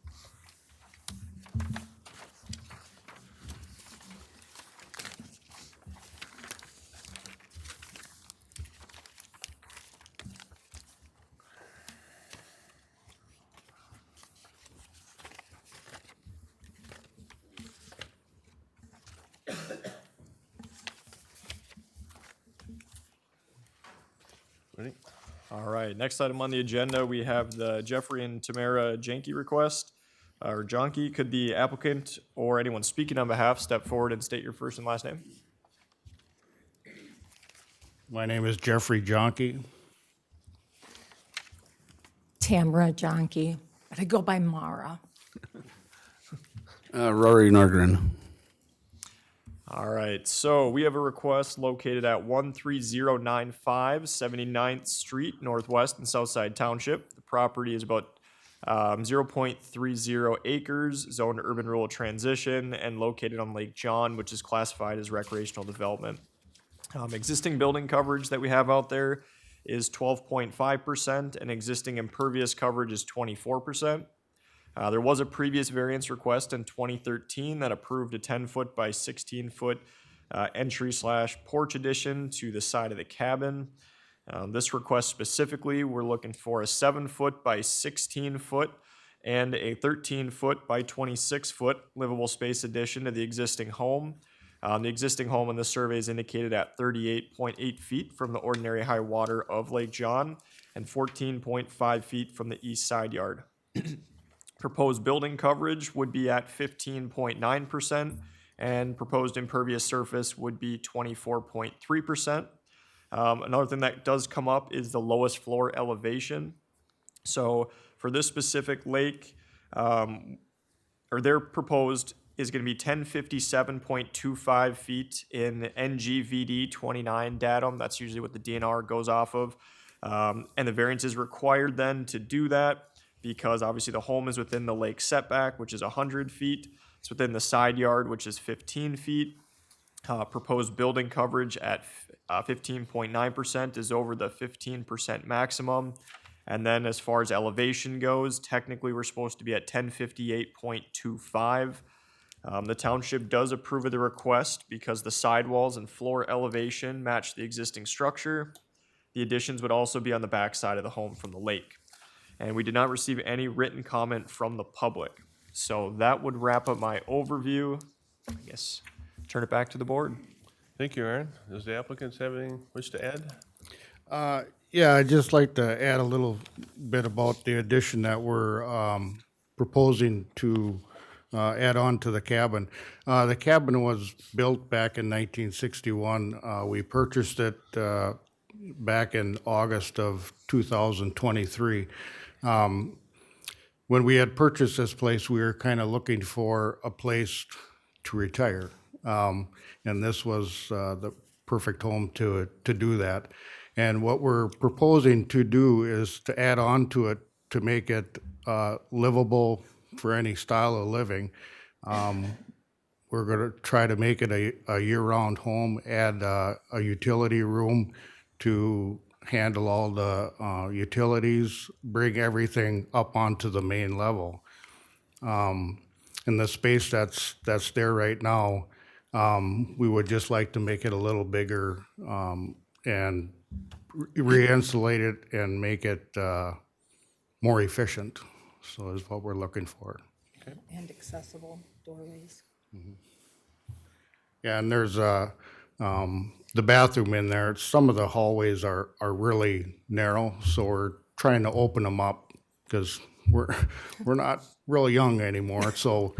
Ready? All right, next item on the agenda, we have the Jeffrey and Tamara Janke request, or Jonke. Could the applicant or anyone speaking on behalf step forward and state your first and last name? My name is Jeffrey Jonke. Tamara Jonke, but I go by Mara. Rory Nordgren. All right, so we have a request located at 13095 79th Street, Northwest and Southside Township. The property is about 0.30 acres, zoned urban rural transition, and located on Lake John, which is classified as recreational development. Existing building coverage that we have out there is 12.5%, and existing impervious coverage is 24%. There was a previous variance request in 2013 that approved a 10-foot by 16-foot entry/porch addition to the side of the cabin. This request specifically, we're looking for a 7-foot by 16-foot and a 13-foot by 26-foot livable space addition to the existing home. The existing home in this survey is indicated at 38.8 feet from the ordinary high water of Lake John and 14.5 feet from the east side yard. Proposed building coverage would be at 15.9%, and proposed impervious surface would be 24.3%. Another thing that does come up is the lowest floor elevation. So for this specific lake, or their proposed is going to be 1057.25 feet in NGVD 29 datum. That's usually what the DNR goes off of. And the variance is required then to do that, because obviously the home is within the lake setback, which is 100 feet. It's within the side yard, which is 15 feet. Proposed building coverage at 15.9% is over the 15% maximum. And then as far as elevation goes, technically we're supposed to be at 1058.25. The township does approve of the request because the sidewalls and floor elevation match the existing structure. The additions would also be on the back side of the home from the lake. And we did not receive any written comment from the public. So that would wrap up my overview. I guess turn it back to the board. Thank you, Aaron. Does the applicants have anything wish to add? Yeah, I'd just like to add a little bit about the addition that we're proposing to add on to the cabin. The cabin was built back in 1961. We purchased it back in August of 2023. When we had purchased this place, we were kind of looking for a place to retire. And this was the perfect home to do that. And what we're proposing to do is to add on to it to make it livable for any style of living. we're gonna try to make it a year-round home, add a utility room to handle all the utilities, bring everything up onto the main level. And the space that's there right now, we would just like to make it a little bigger, and re-insulate it and make it more efficient. So is what we're looking for. And accessible doorways. Yeah, and there's the bathroom in there. Some of the hallways are really narrow, so we're trying to open them up because we're not really young anymore. So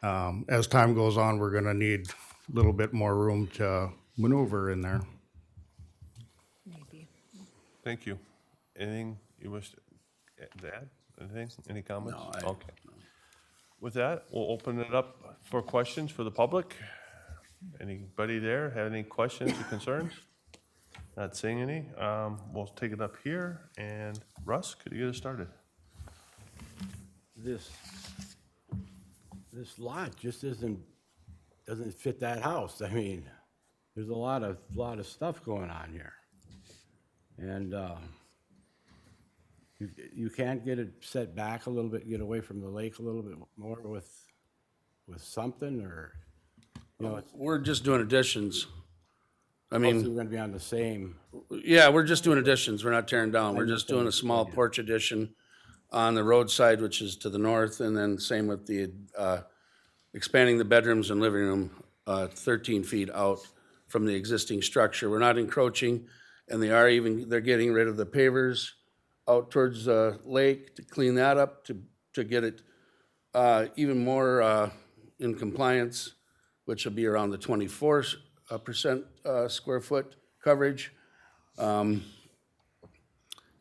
as time goes on, we're gonna need a little bit more room to maneuver in there. Maybe. Thank you. Anything you wish to add? Anything? Any comments? No. Okay. With that, we'll open it up for questions for the public. Anybody there have any questions or concerns? Not seeing any. We'll take it up here. And Russ, could you get us started? This lot just doesn't fit that house. I mean, there's a lot of stuff going on here. And you can't get it set back a little bit, get away from the lake a little bit more with something, or, you know, it's We're just doing additions. I mostly mean, we're gonna be on the same. yeah, we're just doing additions. We're not tearing down. We're just doing a small porch addition on the roadside, which is to the north, and then same with the, expanding the bedrooms and living room, 13 feet out from the existing structure. We're not encroaching, and they're getting rid of the pavers out towards the lake to clean that up, to get it, even more, in compliance, which will be around the 24% square foot coverage. And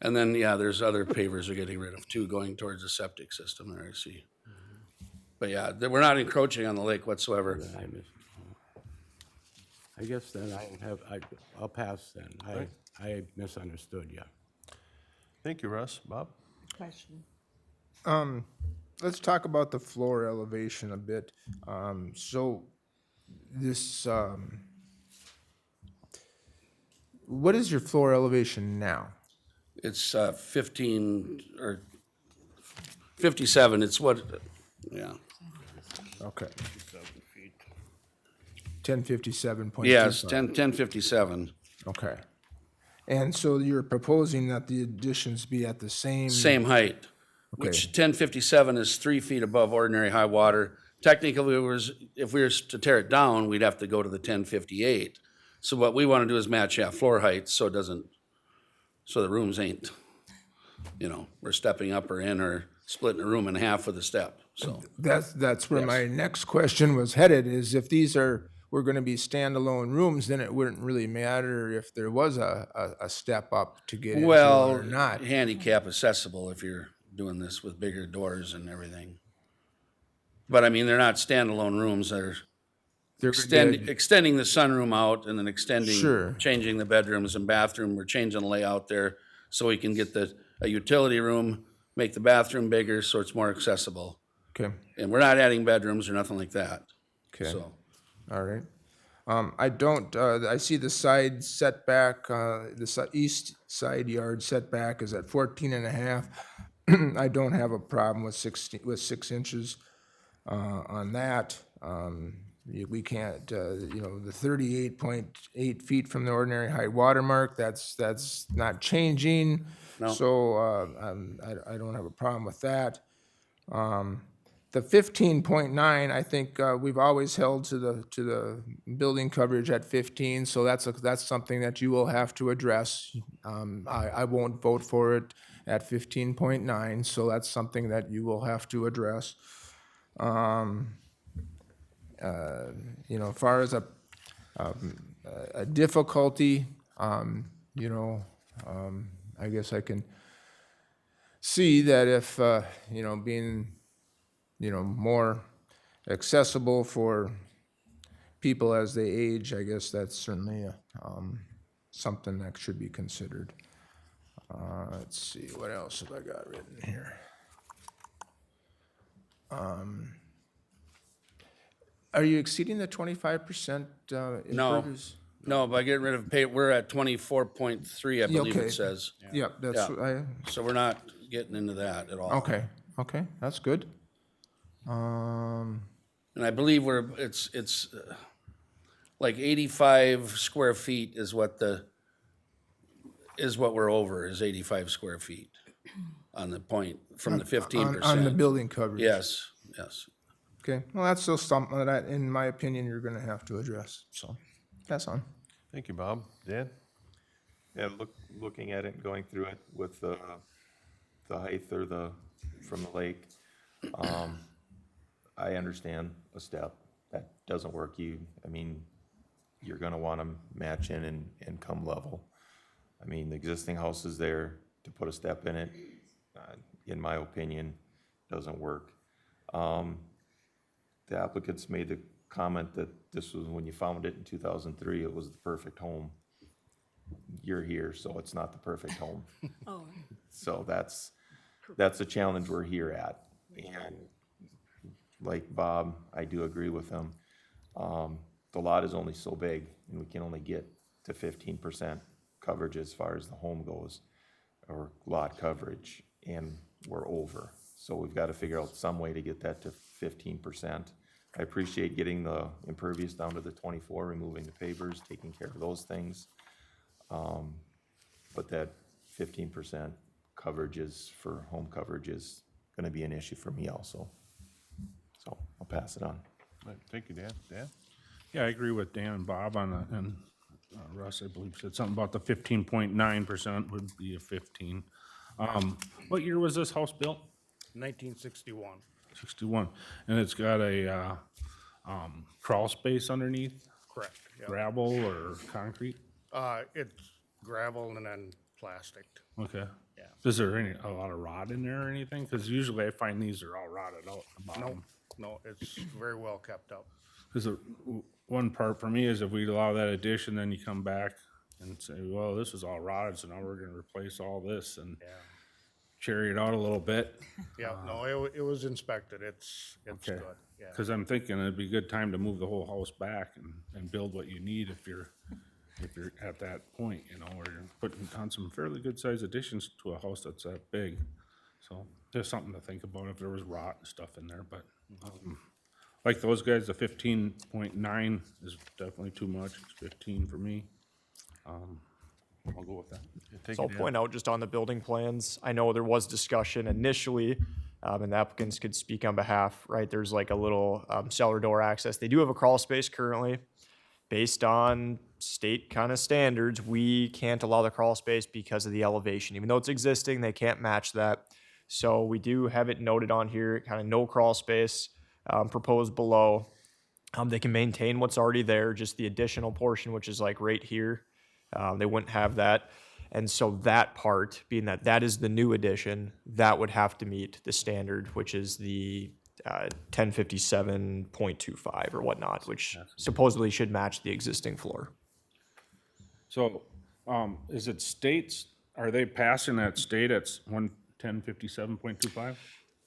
then, yeah, there's other pavers they're getting rid of too, going towards the septic system there, I see. But yeah, we're not encroaching on the lake whatsoever. I guess then I'll pass then. I misunderstood you. Thank you, Russ. Bob? Question. Let's talk about the floor elevation a bit. So this, what is your floor elevation now? It's 15 or 57, it's what, yeah. Okay. 1057.25. Yes, 1057, Okay. And so you're proposing that the additions be at the same? same height, which 1057 is 3 feet above ordinary high water. Technically, if we were to tear it down, we'd have to go to the 1058. So what we want to do is match, floor height, so it doesn't, so the rooms ain't, we're stepping up or in or splitting a room in half with a step, so. That's where my next question was headed, is if these were gonna be standalone rooms, then it wouldn't really matter if there was a step up to get into it Well, or not. handicap accessible if you're doing this with bigger doors and everything. But I mean, they're not standalone rooms, they're extending the sunroom out and then extending, Sure. changing the bedrooms and bathroom. We're changing the layout there so we can get a utility room, make the bathroom bigger so it's more accessible. Okay, And we're not adding bedrooms or nothing like that. okay, So, all right. I see the side setback, east side yard setback is at 14 and a half. I don't have a problem with 6 inches on that. We can't, the 38.8 feet from the ordinary high water mark, that's not changing. No. So I don't have a problem with that. The 15.9, I think we've always held to the building coverage at 15, so that's something that you will have to address. I won't vote for it at 15.9, so that's something that you will have to address. As far as a difficulty, I guess I can see that if, being, more accessible for people as they age, I guess that's certainly something that should be considered. Let's see, what else have I got written here? Are you exceeding the 25% impervious? No, by getting rid of we're at 24.3, I believe okay. it says. Yep, that's, Yeah. what I, So we're not getting into that at all. okay, that's good. And I believe it's like 85 square feet is what we're over, is 85 square feet on the point, from the 15%. On the building coverage. Yes. Okay, well, that's still something that, in my opinion, you're gonna have to address, so, that's on. Thank you, Bob. Dan? Yeah, looking at it and going through it with the height or from the lake, I understand a step. That doesn't work. You're gonna wanna match in and come level. The existing house is there. To put a step in it, in my opinion, doesn't work. The applicants made the comment that this was, when you found it in 2003, it was the perfect home. You're here, so it's not the perfect home. So that's a challenge we're here at. And like Bob, I do agree with him. The lot is only so big, and we can only get to 15% coverage as far as the home goes, or lot coverage, and we're over. So we've got to figure out some way to get that to 15%. I appreciate getting the impervious down to the 24, removing the pavers, taking care of those things. But that 15% coverage for home coverage is going to be an issue for me also. So I'll pass it on. All right, thank you, Dan. Dan? Yeah, I agree with Dan and Bob on that, and Russ, I believe, said something about the 15.9% would be a 15. What year was this house built? 1961. 61, and it's got a crawl space underneath, Correct. Yeah. gravel or concrete? It's gravel and then plastic. Okay. Yeah. Is there a lot of rot in there or anything? Because usually I find these are all rotted out at the bottom. No, it's very well kept up. Because one part for me is if we allow that addition, then you come back and say, well, this is all rotted, so now we're gonna replace all this and cherry it out a little bit. Yeah, no, it was inspected. It's Okay. good. Yeah. Because I'm thinking it'd be a good time to move the whole house back and build what you need if you're at that point, where you're putting on some fairly good sized additions to a house that's that big. So there's something to think about if there was rot and stuff in there, but, like those guys, the 15.9 is definitely too much. It's 15 for me. I'll go with that. Thank So you, I'll Dan. point out just on the building plans, I know there was discussion initially, and the applicants could speak on behalf, right? There's like a little cellar door access. They do have a crawl space currently. Based on state kind of standards, we can't allow the crawl space because of the elevation. Even though it's existing, they can't match that. So we do have it noted on here, kind of no crawl space proposed below. They can maintain what's already there, just the additional portion, which is like right here. They wouldn't have that. And so that part, being that is the new addition, that would have to meet the standard, which is the 1057.25 or whatnot, which supposedly should match the existing floor. So, is it states, are they passing that state at 1057.25?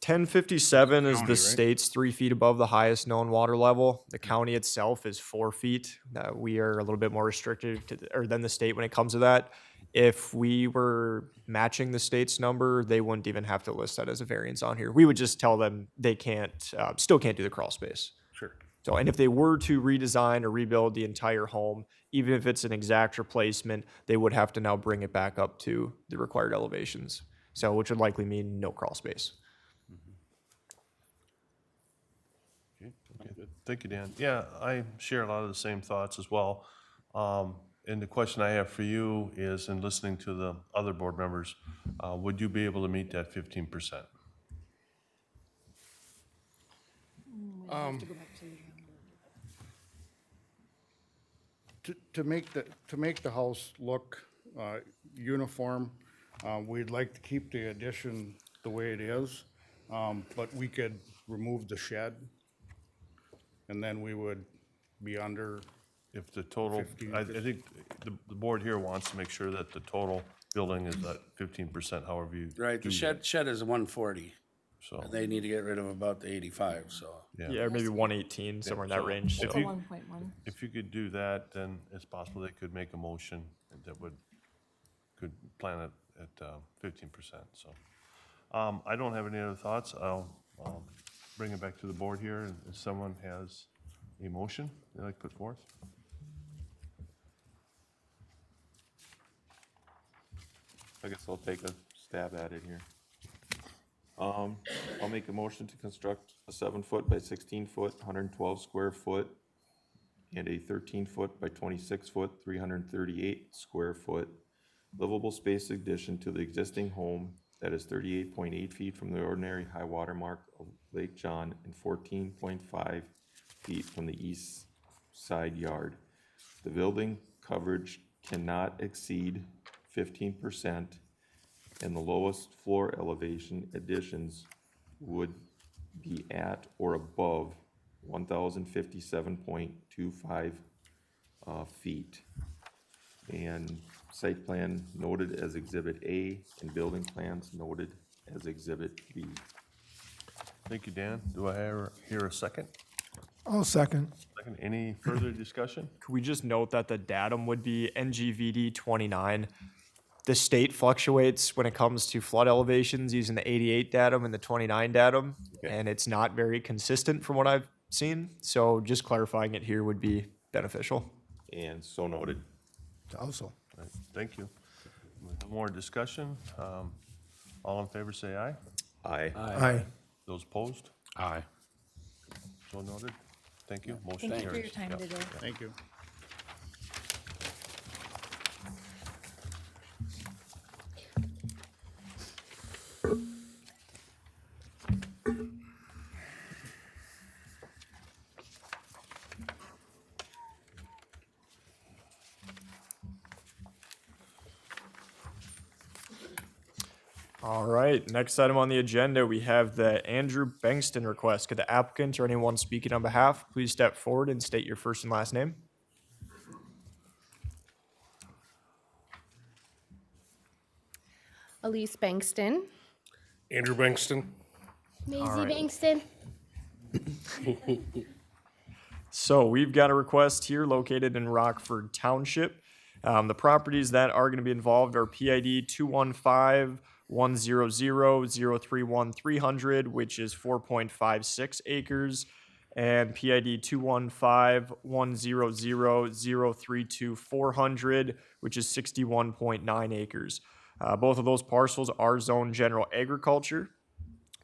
1057 is County, the right? state's 3 feet above the highest known water level. The county itself is 4 feet. We are a little bit more restricted than the state when it comes to that. If we were matching the state's number, they wouldn't even have to list that as a variance on here. We would just tell them they still can't do the crawl space. Sure. So, and if they were to redesign or rebuild the entire home, even if it's an exact replacement, they would have to now bring it back up to the required elevations. So, which would likely mean no crawl space. Okay, thank you, Dan. Yeah, I share a lot of the same thoughts as well. And the question I have for you is, in listening to the other board members, would you be able to meet that 15%? To make the house look uniform, we'd like to keep the addition the way it is, but we could remove the shed, and then we would be under. If the total, 15%. I think the board here wants to make sure that the total building is at 15%, however you. Right, the do shed is 140. so, They need to get rid of about the 85, so. Yeah, or maybe 118, somewhere in that so range. if So you- 1.1. If you could do that, then it's possible they could make a motion that could plan it at 15%, so. I don't have any other thoughts. I'll bring it back to the board here, and if someone has a motion they'd like to put forth. I guess I'll take a stab at it here. I'll make a motion to construct a 7-foot by 16-foot, 112 square foot, and a 13-foot by 26-foot, 338 square foot livable space addition to the existing home that is 38.8 feet from the ordinary high water mark of Lake John and 14.5 feet from the east side yard. The building coverage cannot exceed 15%, and the lowest floor elevation additions would be at or above 1,057.25 feet. And site plan noted as Exhibit A and building plans noted as Exhibit B. Thank you, Dan. Do I hear a second? I'll second. Second, any further discussion? could we just note that the datum would be NGVD 29? The state fluctuates when it comes to flood elevations using the 88 datum and the 29 datum, and it's not very consistent from what I've seen. So just clarifying it here would be beneficial. And so noted. Also. All right, thank you. No more discussion. All in favor, say aye. Aye. Aye. Those opposed? Aye. So noted. Thank you. Motion Thank you for your carries. time Yeah. today. Thank you. All right, next item on the agenda, we have the Andrew Bengston request. Could the applicant or anyone speaking on behalf please step forward and state your first and last name? Elise Bankston. Andrew Bankston? Maisie Bankston. So we've got a request here located in Rockford Township. The properties that are going to be involved are PID 215-100-031-300, which is 4.56 acres, and PID 215-100-032-400, which is 61.9 acres. Both of those parcels are zoned general agriculture.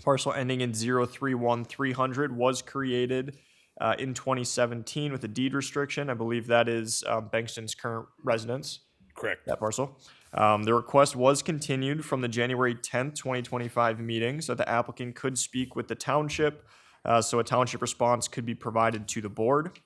Parcel ending in 031-300 was created in 2017 with a deed restriction. I believe that is Bankston's current residence, Correct. that parcel. The request was continued from the January 10th, 2025 meeting, so the applicant could speak with the township, so a township response could be provided to the board.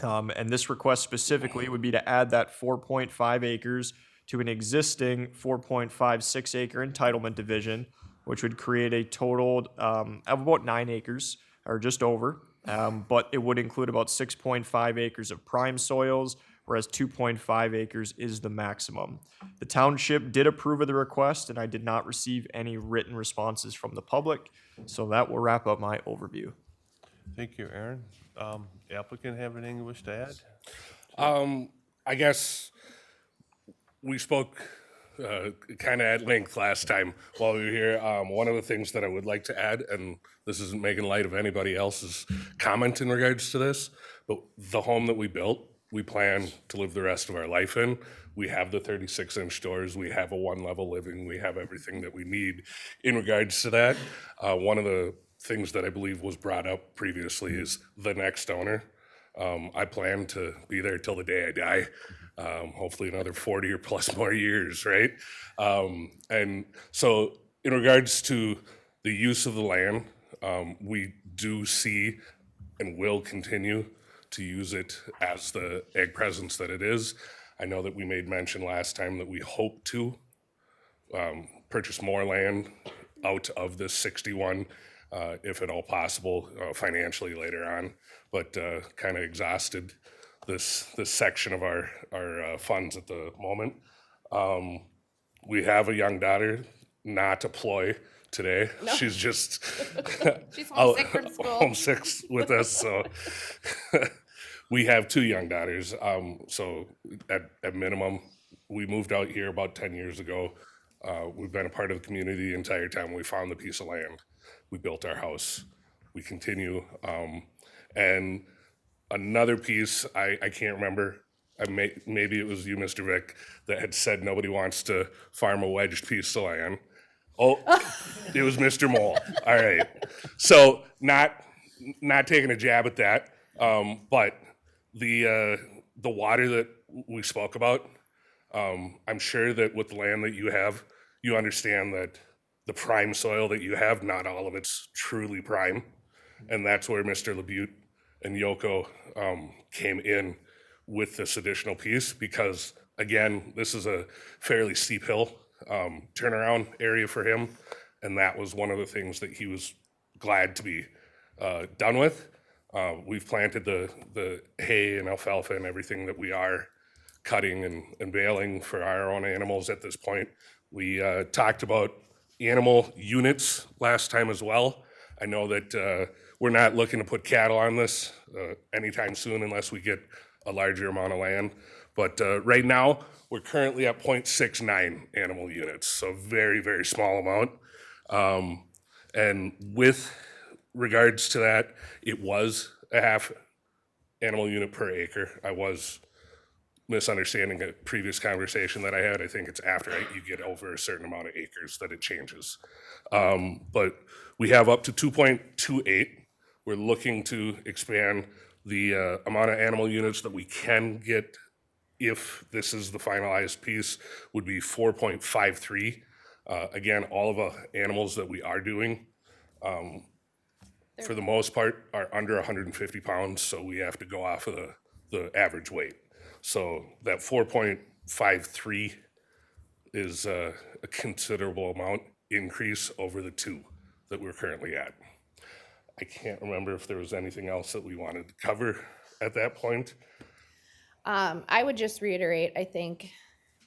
And this request specifically would be to add that 4.5 acres to an existing 4.56 acre entitlement division, which would create a total of about 9 acres, or just over. But it would include about 6.5 acres of prime soils, whereas 2.5 acres is the maximum. The township did approve of the request, and I did not receive any written responses from the public, so that will wrap up my overview. Thank you, Aaron. Applicant have anything you wish to add? I guess we spoke kind of at length last time while we were here. One of the things that I would like to add, and this isn't making light of anybody else's comment in regards to this, but the home that we built, we plan to live the rest of our life in. We have the 36-inch doors. We have a one-level living. We have everything that we need in regards to that. One of the things that I believe was brought up previously is the next owner. I plan to be there till the day I die. Hopefully another 40 or plus more years, right? And so in regards to the use of the land, we do see and will continue to use it as the ag presence that it is. I know that we made mention last time that we hope to purchase more land out of this 61, if at all possible, financially later on, but kind of exhausted this section of our funds at the moment. We have a young daughter, not a ploy today. She's just She's homesick from school. homesick with us. So we have 2 young daughters. So at minimum, we moved out here about 10 years ago. We've been a part of the community the entire time. We found the piece of land. We built our house. We continue. And another piece, I can't remember. Maybe it was you, Mr. Vick, that had said nobody wants to farm a wedged piece of land. Oh, it was Mr. Mole. All right. So not taking a jab at that, but the water that we spoke about, I'm sure that with the land that you have, you understand that the prime soil that you have, not all of it's truly prime. And that's where Mr. LeBute and Yoko came in with this additional piece because, again, this is a fairly steep hill turnaround area for him. And that was one of the things that he was glad to be done with. We've planted the hay and alfalfa and everything that we are cutting and baling for our own animals at this point. We talked about animal units last time as well. I know that we're not looking to put cattle on this anytime soon unless we get a larger amount of land. But right now, we're currently at 0.69 animal units, so very, very small amount. And with regards to that, it was a half animal unit per acre. I was misunderstanding a previous conversation that I had. I think it's after you get over a certain amount of acres that it changes. But we have up to 2.28. We're looking to expand the amount of animal units that we can get if this is the finalized piece would be 4.53. Again, all of the animals that we are doing, for the most part, are under 150 pounds, so we have to go off of the average weight. So that 4.53 is a considerable amount increase over the 2 that we're currently at. I can't remember if there was anything else that we wanted to cover at that point. I would just reiterate, I think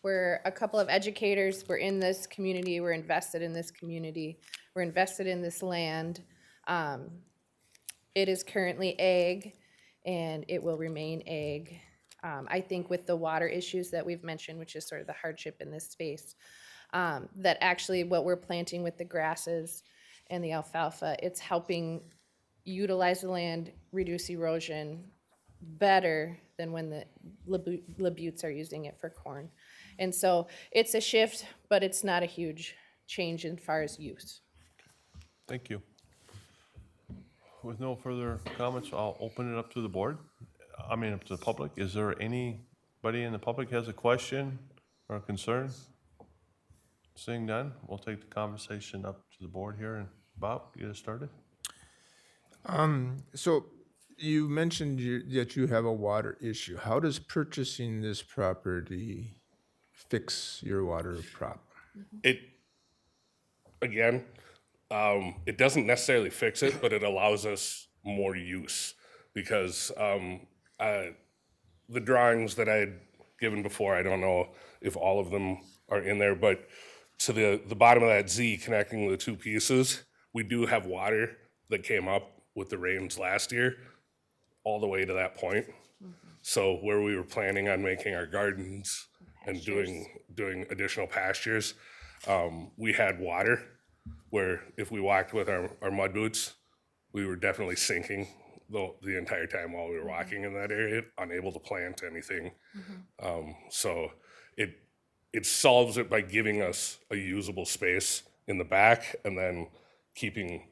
we're a couple of educators, we're in this community, we're invested in this community, we're invested in this land. It is currently ag, and it will remain ag. I think with the water issues that we've mentioned, which is sort of the hardship in this space, that actually what we're planting with the grasses and the alfalfa, it's helping utilize the land, reduce erosion better than when the LeButes are using it for corn. And so it's a shift, but it's not a huge change as far as use. Thank you. With no further comments, I'll open it up to the board. I mean, up to the public. Is there anybody in the public has a question or a concern? Seeing none, we'll take the conversation up to the board here. And Bob, get us started. So you mentioned that you have a water issue. How does purchasing this property fix your water problem? It doesn't necessarily fix it, but it allows us more use because the drawings that I had given before, I don't know if all of them are in there, but to the bottom of that Z connecting the 2 pieces, we do have water that came up with the rains last year all the way to that point. So where we were planning on making our gardens and doing additional pastures, we had water where if we walked with our mud boots, we were definitely sinking the entire time while we were walking in that area, unable to plant anything. So it solves it by giving us a usable space in the back and then keeping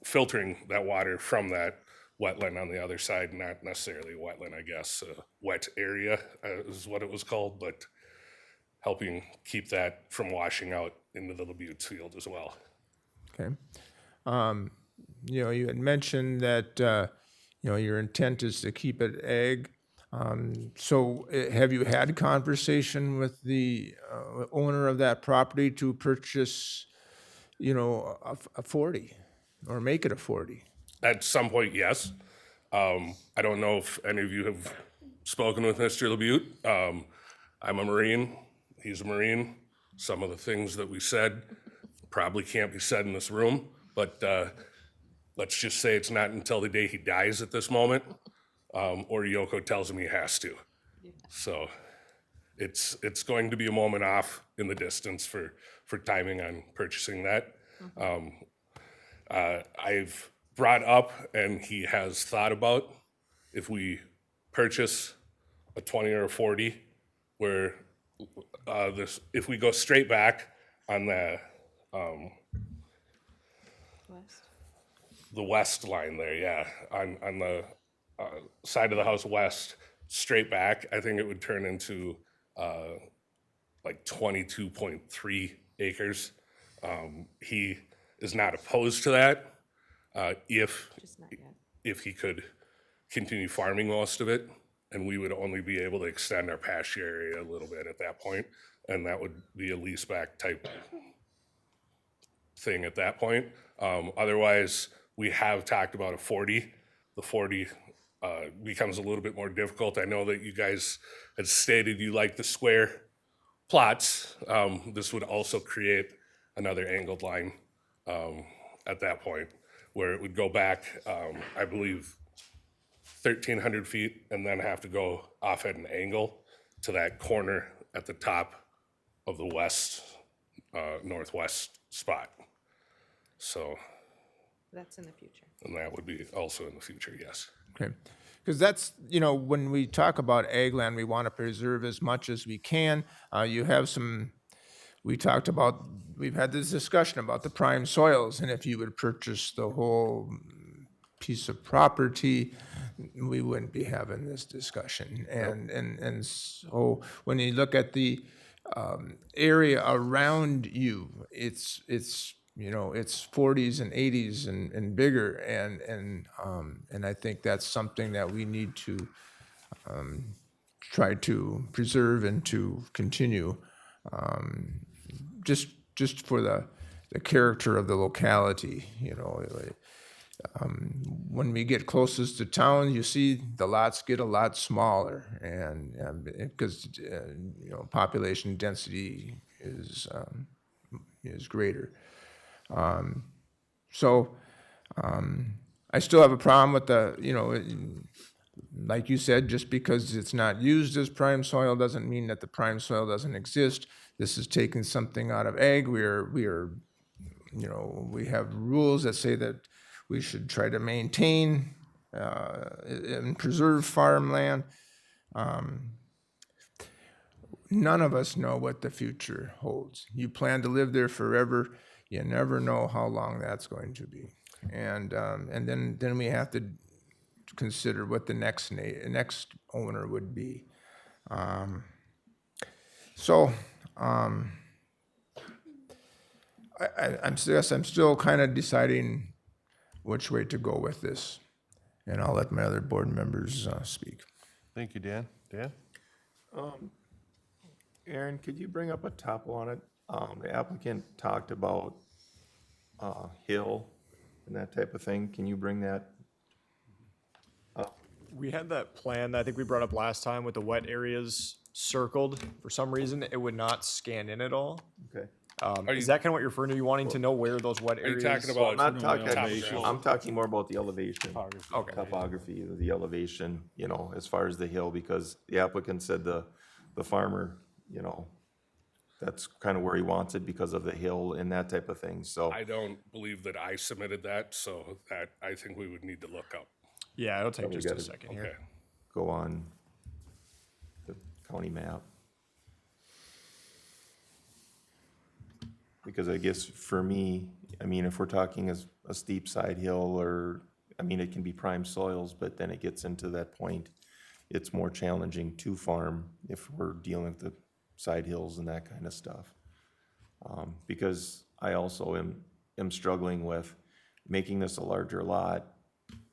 filtering that water from that wetland on the other side, not necessarily a wetland, I guess, a wet area is what it was called, but helping keep that from washing out into the LeBute field as well. Okay. You had mentioned that, your intent is to keep it ag. So have you had conversation with the owner of that property to purchase, a 40 or make it a 40? At some point, yes. I don't know if any of you have spoken with Mr. LeBute. I'm a Marine. He's a Marine. Some of the things that we said probably can't be said in this room, but let's just say it's not until the day he dies at this moment, or Yoko tells him he has to. So it's going to be a moment off in the distance for timing on purchasing that. I've brought up, and he has thought about, if we purchase a 20 or a 40, where if we go straight back on the west line there, yeah, on the side of the house west, straight back, I think it would turn into like 22.3 acres. He is not opposed to that if he could continue farming most of it, and we would only be able to extend our pasture area a little bit at that point, and that would be a lease back type thing at that point. Otherwise, we have talked about a 40. The 40 becomes a little bit more difficult. I know that you guys had stated you like the square plots. This would also create another angled line at that point, where it would go back, I believe, 1,300 feet, and then have to go off at an angle to that corner at the top of the west, northwest spot. So, That's in the future. and that would be also in the future, yes. Okay, because that's, when we talk about ag land, we want to preserve as much as we can. You have we've had this discussion about the prime soils, and if you would purchase the whole piece of property, we wouldn't be having this discussion. And so when you look at the area around you, it's 40s and 80s and bigger, and I think that's something that we need to try to preserve and to continue, just for the character of the locality. When we get closest to town, you see the lots get a lot smaller, and because population density is greater. So I still have a problem with like you said, just because it's not used as prime soil doesn't mean that the prime soil doesn't exist. This is taking something out of ag. We have rules that say that we should try to maintain and preserve farmland. None of us know what the future holds. You plan to live there forever. You never know how long that's going to be, and then we have to consider what the next owner would be. I'm still kind of deciding which way to go with this, and I'll let my other board members speak. Thank you, Dan. Dan? Aaron, could you bring up a topo on it? The applicant talked about hill and that type of thing. Can you bring that up? We had that plan that I think we brought up last time with the wet areas circled. For some reason, it would not scan in at all. Okay. Is that kind of what you're referring to? You wanting to know where those wet Are you areas? talking about? I'm not talking, elevation. I'm talking more about the elevation. Okay. Topography, the elevation, as far as the hill, because the applicant said the farmer, that's kind of where he wants it because of the hill and that type of thing, so. I don't believe that I submitted that, so that I think we would need to look up. Yeah, it'll take We just a gotta- second Okay. here. Go on the county map. Because I guess for me, if we're talking as a steep side hill or, it can be prime soils, but then it gets into that point, it's more challenging to farm if we're dealing with the side hills and that kind of stuff. Because I also am struggling with making this a larger lot,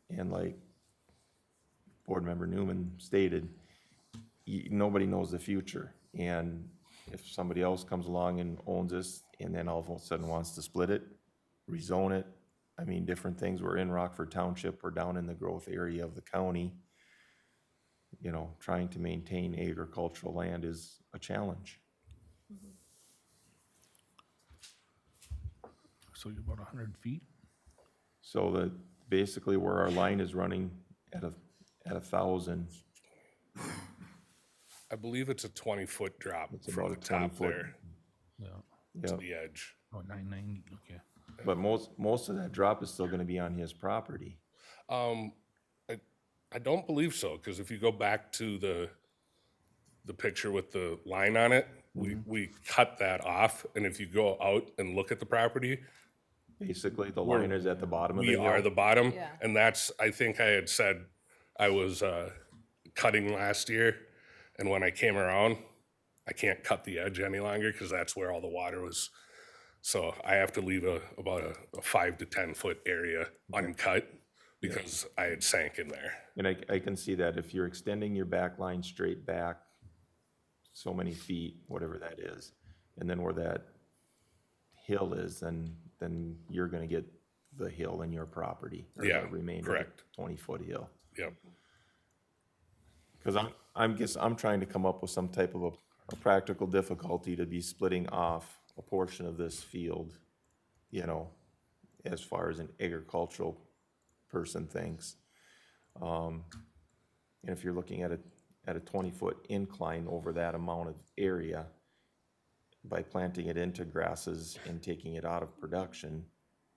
and like Board Member Newman stated, nobody knows the future. And if somebody else comes along and owns this and then all of a sudden wants to split it, rezone it, different things. We're in Rockford Township, we're down in the growth area of the county. Trying to maintain agricultural land is a challenge. So you're about 100 feet? So that basically where our line is running at 1,000, I believe it's a 20-foot drop from about the a 20 top foot. there Yeah, to the edge. Oh, 990, okay. but most of that drop is still gonna be on his property. I don't believe so, because if you go back to the picture with the line on it, we cut that off, and if you go out and look at the property, Basically, the line is at the bottom of the we hill. are the bottom, Yeah. and that's, I think I had said I was cutting last year, and when I came around, I can't cut the edge any longer, because that's where all the water was. So I have to leave about a 5 to 10 foot area uncut, because I had sank in there. And I can see that if you're extending your back line straight back so many feet, whatever that is, and then where that hill is, then you're gonna get the hill in your property. Or the Yeah, remainder of the correct. 20-foot hill. Yep. Because I'm trying to come up with some type of a practical difficulty to be splitting off a portion of this field, you know, as far as an agricultural person thinks. And if you're looking at a 20-foot incline over that amount of area, by planting it into grasses and taking it out of production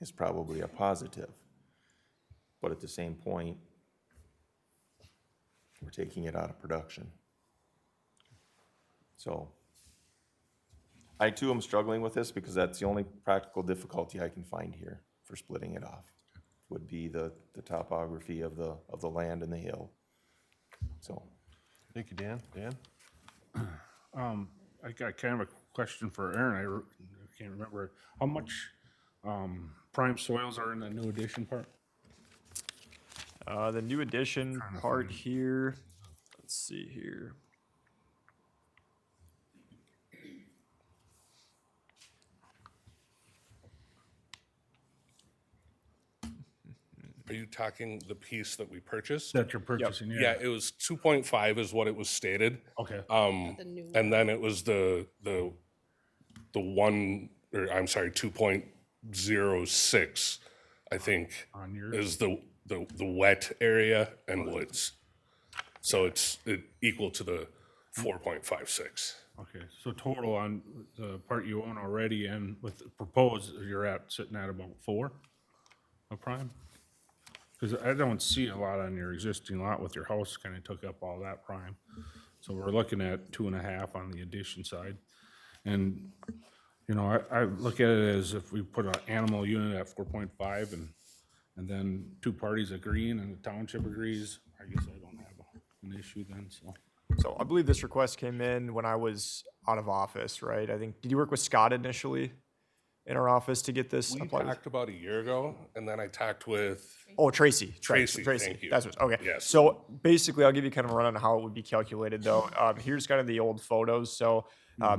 is probably a positive. But at the same point, we're taking it out of production. So I too am struggling with this because that's the only practical difficulty I can find here for splitting it off, would be the topography of the land and the hill. So, Thank you, Dan. Dan? I got kind of a question for Aaron. I can't remember. How much prime soils are in the new addition part? The new addition part here, let's see here. Are you talking the piece that we purchased? That you're purchasing, Yeah, it was 2.5 is what it was stated. Okay. The new And then it was the one, or I'm sorry, 2.06, I think, On yours? is the wet area and woods. So it's equal to the 4.56. Okay, so total on the part you own already and with the proposed, you're sitting at about 4 of prime? Because I don't see a lot on your existing lot with your house kind of took up all that prime. So we're looking at 2.5 on the addition side. And, you know, I look at it as if we put an animal unit at 4.5 and then two parties agreeing and the township agrees, I guess I don't have an issue then, so. So I believe this request came in when I was out of office, right? I think, did you work with Scott initially in our office to get this We applied? talked about a year ago, and then I talked with, Oh, Tracy. Tracy, thank you. That's what, okay. Yes. So basically, I'll give you kind of a run on how it would be calculated though. Here's kind of the old photos. So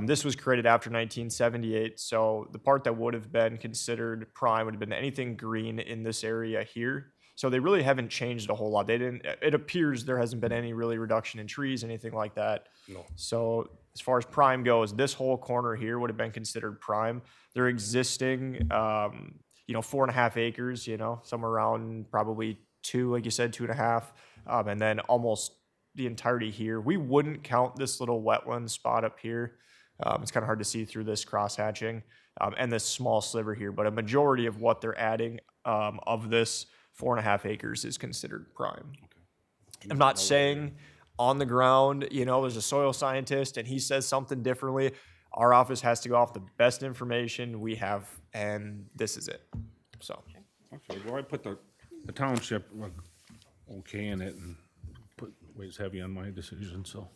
this was created after 1978. So the part that would have been considered prime would have been anything green in this area here. So they really haven't changed a whole lot. It appears there hasn't been any really reduction in trees, anything like that. No. So as far as prime goes, this whole corner here would have been considered prime. They're existing, 4.5 acres, somewhere around probably 2, like you said, 2.5, and then almost the entirety here. We wouldn't count this little wetland spot up here. It's kind of hard to see through this cross hatching, and this small sliver here, but a majority of what they're adding of this 4.5 acres is considered prime. I'm not saying on the ground, there's a soil scientist and he says something differently. Our office has to go off the best information we have, and this is it. So, Okay, well, I put the township okay in it and weighs heavy on my decision, so.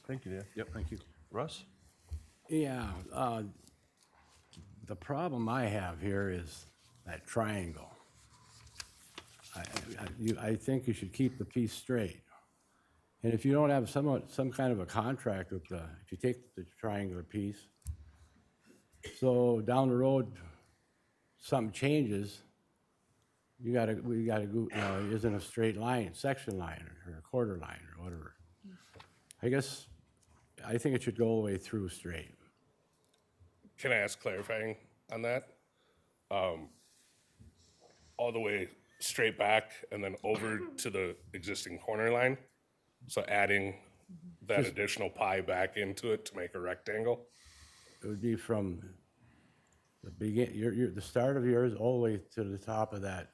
Thank you, Dan. Yep, thank you. Russ? Yeah, the problem I have here is that triangle. I think you should keep the piece straight. And if you don't have some kind of a contract with if you take the triangular piece, so down the road, something changes, we gotta go, it isn't a straight line, section line or a quarter line or whatever. I think it should go all the way through straight. Can I ask clarifying on that? all the way straight back and then over to the existing corner line. So adding that additional pie back into it to make a rectangle. It would be from the the start of yours all the way to the top of that.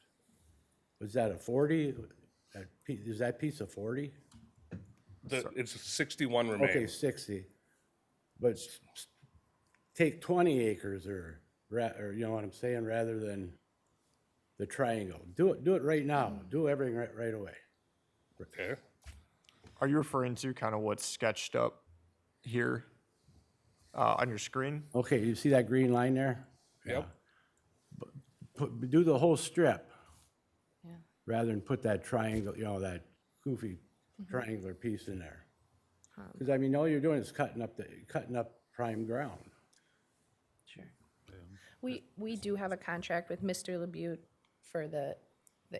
Was that a 40? Is that piece a 40? It's 61 remain. Okay, 60. But take 20 acres or you know what I'm saying, rather than the triangle. Do it right now. Do everything right away. Okay. Are you referring to kind of what's sketched up here on your screen? Okay, you see that green line there? Yep. Do the whole strip. Yeah. Rather than put that triangle, you know, that goofy triangular piece in there. Because I mean, all you're doing is cutting up prime ground. Sure. We do have a contract with Mr. Labute for the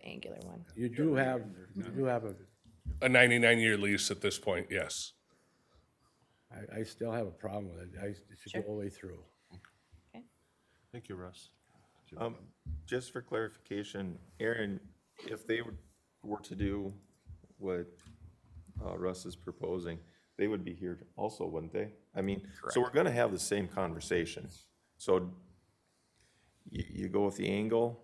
angular one. You do have A 99-year lease at this point, yes. I still have a problem with it. It should go all the way through. Okay. Thank you, Russ. Just for clarification, Aaron, if they were to do what Russ is proposing, they would be here also, wouldn't they? I mean, so we're gonna have the same conversation. So you go with the angle,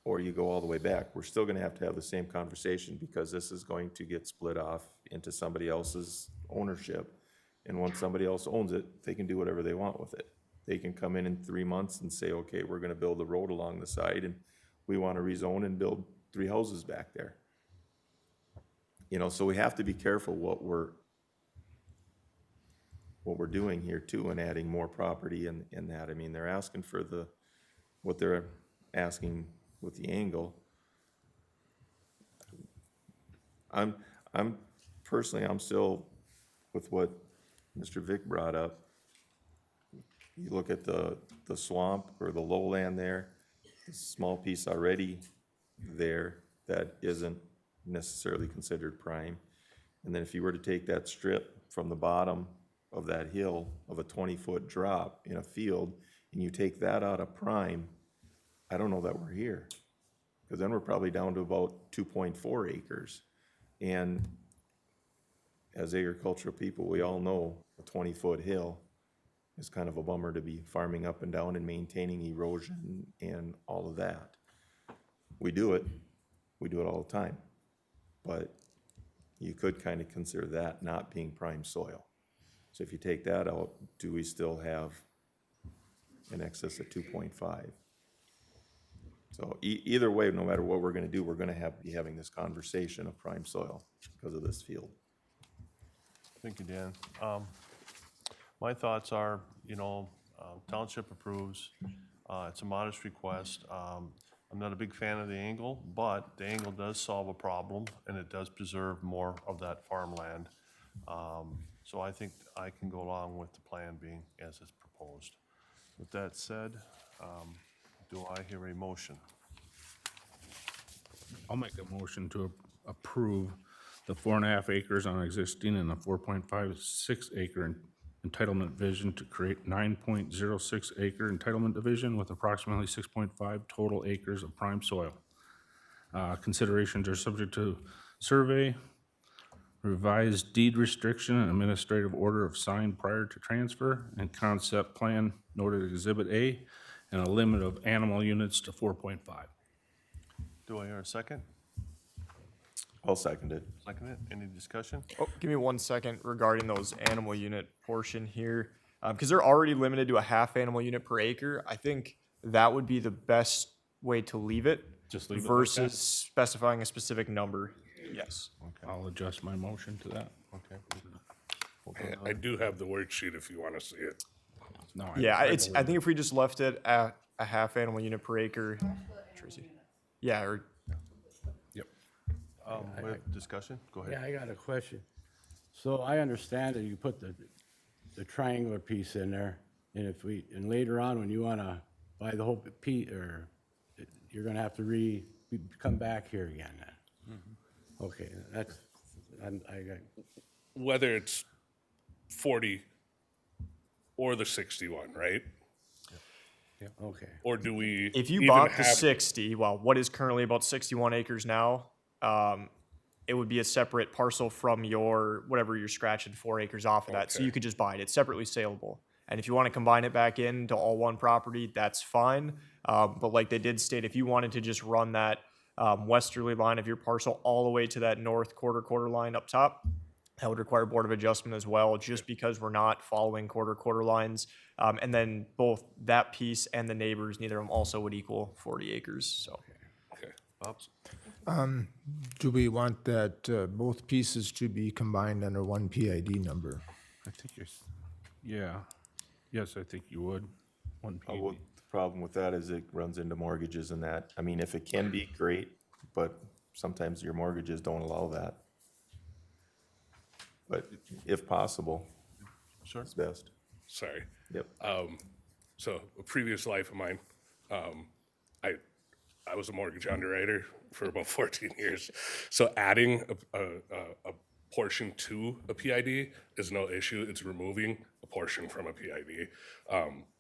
or you go all the way back. We're still gonna have to have the same conversation because this is going to get split off into somebody else's ownership. And once somebody else owns it, they can do whatever they want with it. They can come in 3 months and say, okay, we're gonna build a road along the side and we wanna rezone and build 3 houses back there. You know, so we have to be careful what we're doing here too, and adding more property in that. I mean, they're asking for what they're asking with the angle. I'm personally, I'm still with what Mr. Vick brought up. You look at the swamp or the lowland there, a small piece already there that isn't necessarily considered prime. And then if you were to take that strip from the bottom of that hill of a 20-foot drop in a field, and you take that out of prime, I don't know that we're here. Because then we're probably down to about 2.4 acres. And as agricultural people, we all know a 20-foot hill is kind of a bummer to be farming up and down and maintaining erosion and all of that. We do it all the time. But you could kind of consider that not being prime soil. So if you take that out, do we still have in excess of 2.5? So either way, no matter what we're gonna do, we're gonna be having this conversation of prime soil because of this field. Thank you, Dan. My thoughts are, township approves. It's a modest request. I'm not a big fan of the angle, but the angle does solve a problem, and it does preserve more of that farmland. So I think I can go along with the plan being as it's proposed. With that said, do I hear a motion? I'll make a motion to approve the 4.5 acres on existing and a 4.56 acre entitlement division to create 9.06 acre entitlement division with approximately 6.5 total acres of prime soil. Considerations are subject to survey, revised deed restriction and administrative order of sign prior to transfer, and concept plan noted Exhibit A, and a limit of animal units to 4.5. Do I hear a second? I'll second it. Second it? Any discussion? Oh, give me 1 second regarding those animal unit portion here. Because they're already limited to a half animal unit per acre. I think that would be the best way to leave it. Just leave it like that? versus specifying a specific number. Yes. I'll adjust my motion to that. Okay. I do have the worksheet if you want to see it. No, Yeah, I think if we just left it at a half animal unit per acre. Tracy. Yeah, or We have discussion? Go ahead. Yeah, I got a question. So I understand that you put the triangular piece in there, and and later on, when you wanna buy the whole piece, or you're gonna have to come back here again then? Okay, I got, Whether it's 40 or the 61, right? Okay. Or do we? If you even bought the have- 60, well, what is currently about 61 acres now, it would be a separate parcel from your, whatever you're scratching 4 acres off of that. So Okay. you could just buy it. It's separately saleable. And if you want to combine it back into all one property, that's fine. But like they did state, if you wanted to just run that westerly line of your parcel all the way to that north quarter line up top, that would require Board of Adjustment as well, just because we're not following quarter lines. And then both that piece and the neighbors, neither of them also would equal 40 acres, so. Okay. Bob's? Do we want that, both pieces to be combined under one PID number? I think yeah. Yes, I think you would. One Well, PUD. the problem with that is it runs into mortgages and that. I mean, if it can be, great, but sometimes your mortgages don't allow that. But if possible, Sure. it's best. Sorry. Yep. So a previous life of mine, I was a mortgage underwriter for about 14 years. So adding a portion to a PID is no issue. It's removing a portion from a PID.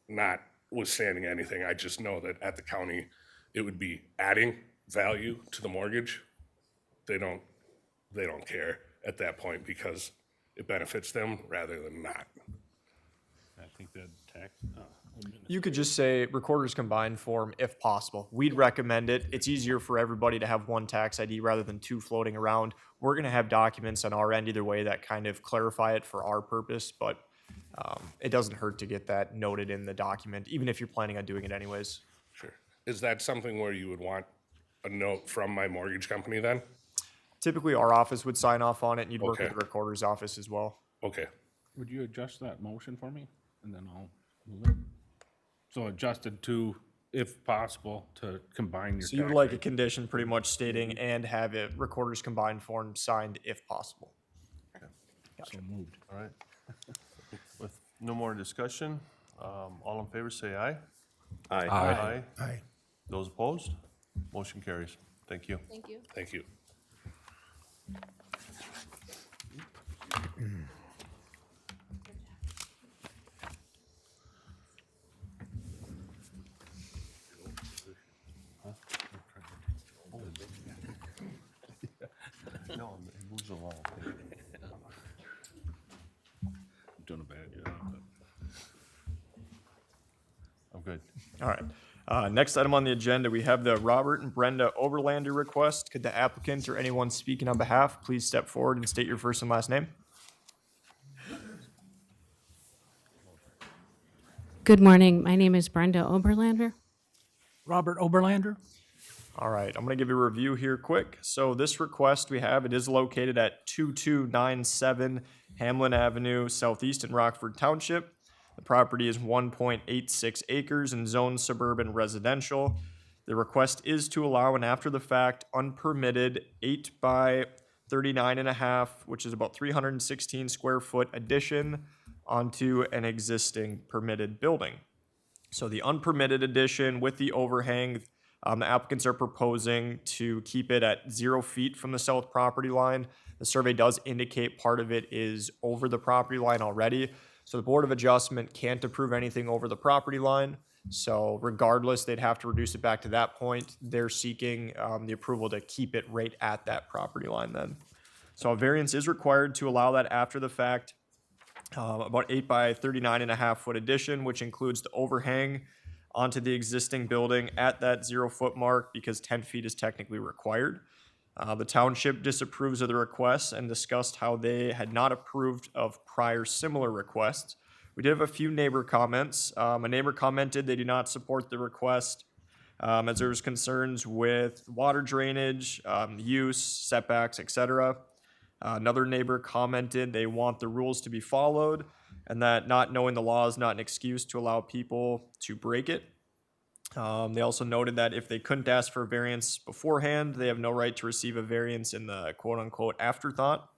Notwithstanding anything, I just know that at the county, it would be adding value to the mortgage. They don't care at that point because it benefits them rather than not. I think that tax, You could just say recorders combined form if possible. We'd recommend it. It's easier for everybody to have one tax ID rather than two floating around. We're gonna have documents on our end either way that kind of clarify it for our purpose, but it doesn't hurt to get that noted in the document, even if you're planning on doing it anyways. Sure. Is that something where you would want a note from my mortgage company then? Typically, our office would sign off on it, and you'd work with Okay. the recorder's office as well. Okay. would you adjust that motion for me? And then I'll move it. So adjusted to, if possible, to combine your. So you would tax like a rate. condition pretty much stating and have it recorder's combined form signed if possible. So moved. All right. With no more discussion, all in favor say aye. Aye. Aye. Aye. Those opposed? Motion carries. Thank you. Thank you. Thank you. No, it moves along. Doing a bad job, but. I'm good. All right. Next item on the agenda, we have the Robert and Brenda Oberlander request. Could the applicant or anyone speaking on behalf please step forward and state your first and last name? Good morning. My name is Brenda Oberlander. Robert Oberlander? All right, I'm gonna give you a review here quick. So this request we have, it is located at 2297 Hamlin Avenue, Southeast in Rockford Township. The property is 1.86 acres and zoned suburban residential. The request is to allow an after-the-fact unpermitted 8 by 39.5, which is about 316 square foot addition onto an existing permitted building. So the unpermitted addition with the overhang, the applicants are proposing to keep it at 0 feet from the south property line. The survey does indicate part of it is over the property line already. So the Board of Adjustment can't approve anything over the property line. So regardless, they'd have to reduce it back to that point. They're seeking the approval to keep it right at that property line then. So a variance is required to allow that after the fact. About 8 by 39.5 foot addition, which includes the overhang onto the existing building at that 0 foot mark because 10 feet is technically required. The township disapproves of the requests and discussed how they had not approved of prior similar requests. We did have a few neighbor comments. A neighbor commented they do not support the request as there was concerns with water drainage, use, setbacks, etc. Another neighbor commented they want the rules to be followed and that not knowing the law is not an excuse to allow people to break it. They also noted that if they couldn't ask for a variance beforehand, they have no right to receive a variance in the quote-unquote afterthought.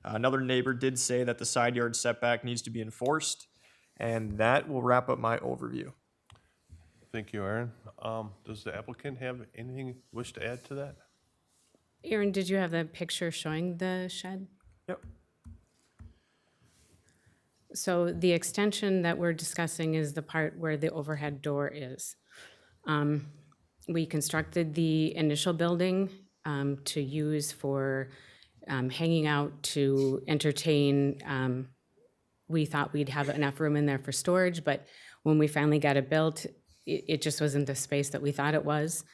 Another neighbor did say that the side yard setback needs to be enforced, and that will wrap up my overview. Thank you, Aaron. Does the applicant have anything wish to add to that? Aaron, did you have the picture showing the shed? Yep. So the extension that we're discussing is the part where the overhead door is. We constructed the initial building to use for hanging out, to entertain. We thought we'd have enough room in there for storage, but when we finally got it built, it just wasn't the space that we thought it was.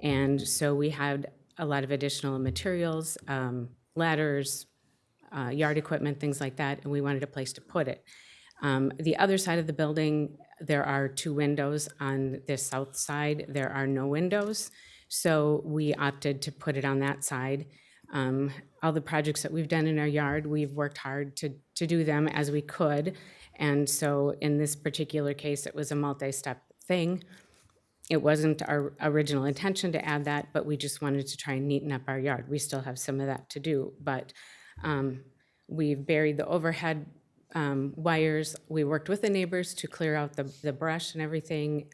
And so we had a lot of additional materials, ladders, yard equipment, things like that, and we wanted a place to put it. The other side of the building, there are 2 windows. On the south side, there are no windows, so we opted to put it on that side. All the projects that we've done in our yard, we've worked hard to do them as we could, and so in this particular case, it was a multi-step thing. It wasn't our original intention to add that, but we just wanted to try and neaten up our yard. We still have some of that to do, but we've buried the overhead wires. We worked with the neighbors to clear out the brush and everything.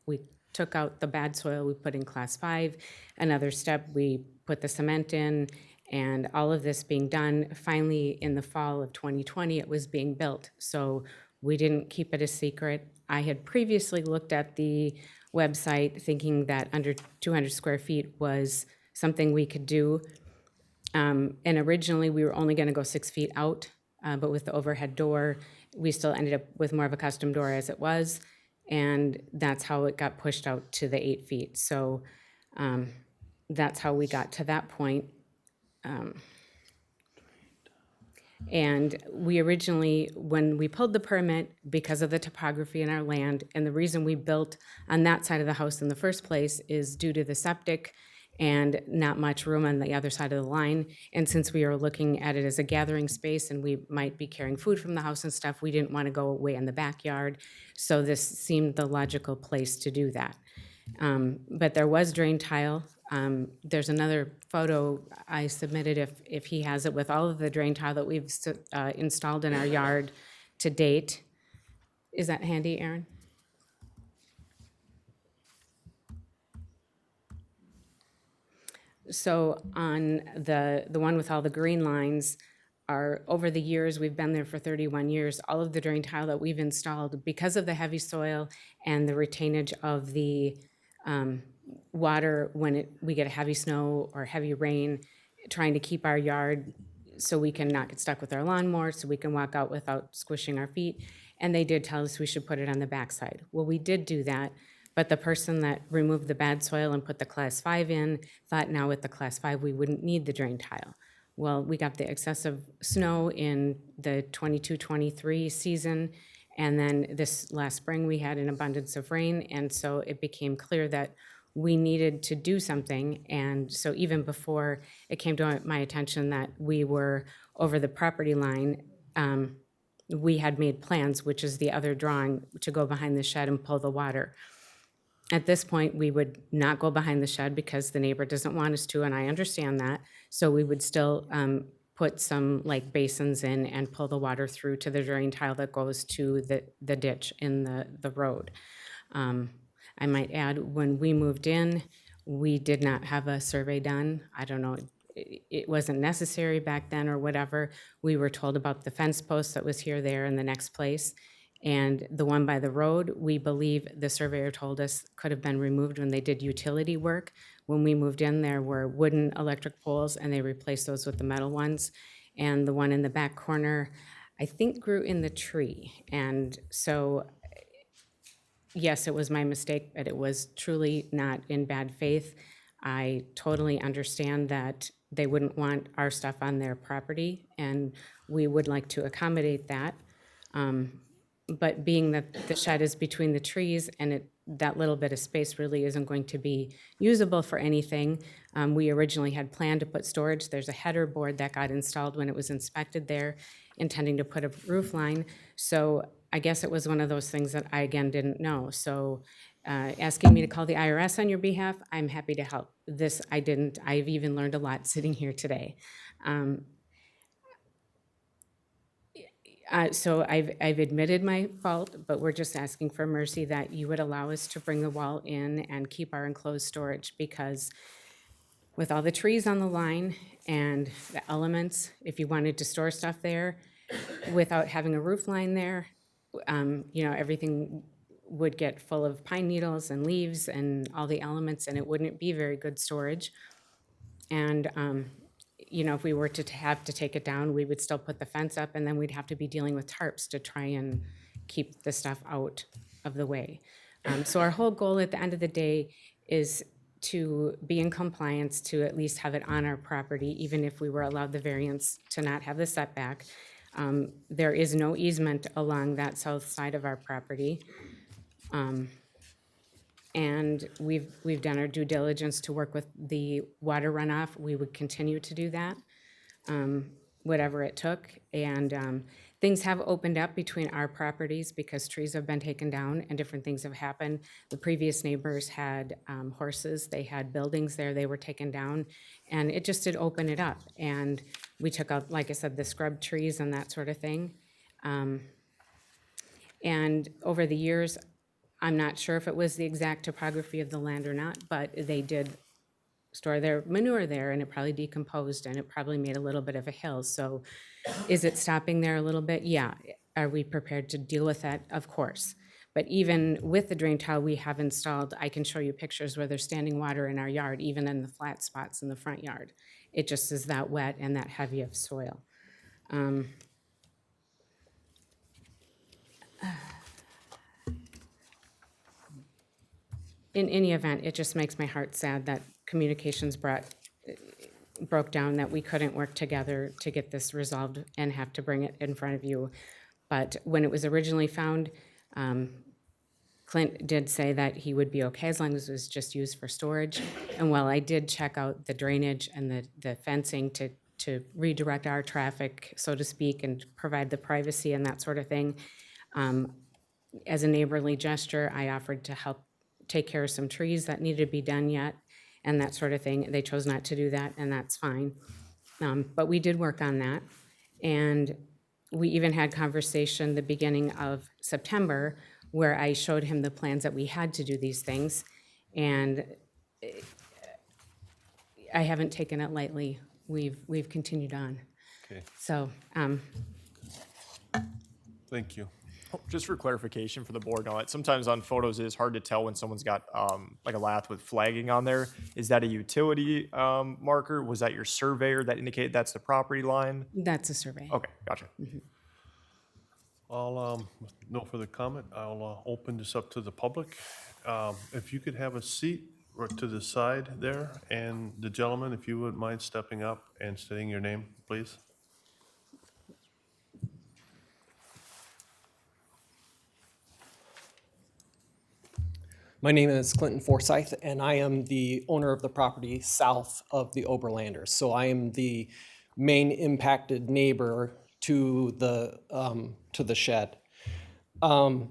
We took out the bad soil, we put in class 5. Another step, we put the cement in, and all of this being done, finally in the fall of 2020, it was being built. So we didn't keep it a secret. I had previously looked at the website thinking that under 200 square feet was something we could do. And originally, we were only gonna go 6 feet out, but with the overhead door, we still ended up with more of a custom door as it was, and that's how it got pushed out to the 8 feet. So that's how we got to that point. And we originally, when we pulled the permit, because of the topography in our land, and the reason we built on that side of the house in the first place is due to the septic and not much room on the other side of the line. And since we were looking at it as a gathering space and we might be carrying food from the house and stuff, we didn't want to go away in the backyard. So this seemed the logical place to do that. But there was drain tile. There's another photo I submitted if he has it with all of the drain tile that we've installed in our yard to date. Is that handy, Aaron? So on the one with all the green lines, are over the years, we've been there for 31 years, all of the drain tile that we've installed, because of the heavy soil and the retainage of the water when we get a heavy snow or heavy rain, trying to keep our yard so we can not get stuck with our lawnmower, so we can walk out without squishing our feet. And they did tell us we should put it on the backside. Well, we did do that, but the person that removed the bad soil and put the class 5 in thought now with the class 5 we wouldn't need the drain tile. Well, we got the excessive snow in the 22-23 season, and then this last spring we had an abundance of rain, and so it became clear that we needed to do something. And so even before it came to my attention that we were over the property line, we had made plans, which is the other drawing, to go behind the shed and pull the water. At this point, we would not go behind the shed because the neighbor doesn't want us to, and I understand that. So we would still put some like basins in and pull the water through to the drain tile that goes to the ditch in the road. I might add, when we moved in, we did not have a survey done. I don't know, it wasn't necessary back then or whatever. We were told about the fence post that was here, there, and the next place. And the one by the road, we believe the surveyor told us could have been removed when they did utility work. When we moved in, there were wooden electric poles, and they replaced those with the metal ones. And the one in the back corner, I think, grew in the tree. And so, yes, it was my mistake, but it was truly not in bad faith. I totally understand that they wouldn't want our stuff on their property, and we would like to accommodate that. But being that the shed is between the trees and that little bit of space really isn't going to be usable for anything, we originally had planned to put storage. There's a header board that got installed when it was inspected there, intending to put a roof line. So I guess it was one of those things that I, again, didn't know. So asking me to call the IRS on your behalf, I'm happy to help. This I didn't. I've even learned a lot sitting here today. So I've admitted my fault, but we're just asking for mercy that you would allow us to bring the wall in and keep our enclosed storage, because with all the trees on the line and the elements, if you wanted to store stuff there, without having a roof line there, everything would get full of pine needles and leaves and all the elements, and it wouldn't be very good storage. And, if we were to have to take it down, we would still put the fence up, and then we'd have to be dealing with tarps to try and keep the stuff out of the way. So our whole goal at the end of the day is to be in compliance, to at least have it on our property, even if we were allowed the variance to not have the setback. There is no easement along that south side of our property. And we've done our due diligence to work with the water runoff. We would continue to do that, whatever it took. And things have opened up between our properties because trees have been taken down and different things have happened. The previous neighbors had horses, they had buildings there, they were taken down, and it just did open it up. And we took out, like I said, the scrub trees and that sort of thing. And over the years, I'm not sure if it was the exact topography of the land or not, but they did store their manure there, and it probably decomposed, and it probably made a little bit of a hill. So is it stopping there a little bit? Yeah. Are we prepared to deal with that? Of course. But even with the drain tile we have installed, I can show you pictures where there's standing water in our yard, even in the flat spots in the front yard. It just is that wet and that heavy of soil. In any event, it just makes my heart sad that communications broke down, that we couldn't work together to get this resolved and have to bring it in front of you. But when it was originally found, Clint did say that he would be okay as long as it was just used for storage. And while I did check out the drainage and the fencing to redirect our traffic, so to speak, and provide the privacy and that sort of thing, as a neighborly gesture, I offered to help take care of some trees that needed to be done yet and that sort of thing. They chose not to do that, and that's fine. But we did work on that. And we even had conversation the beginning of September where I showed him the plans that we had to do these things. And I haven't taken it lightly. We've continued on. Okay, So, thank you. Just for clarification for the board, now, sometimes on photos it is hard to tell when someone's got like a lath with flagging on there. Is that a utility marker? Was that your surveyor that indicated that's the property line? that's a survey. Okay, gotcha. I'll, no further comment. I'll open this up to the public. If you could have a seat right to the side there, and the gentleman, if you wouldn't mind stepping up and stating your name, please. My name is Clinton Forsyth, and I am the owner of the property south of the Oberlanders. So I am the main impacted neighbor to the shed. I'll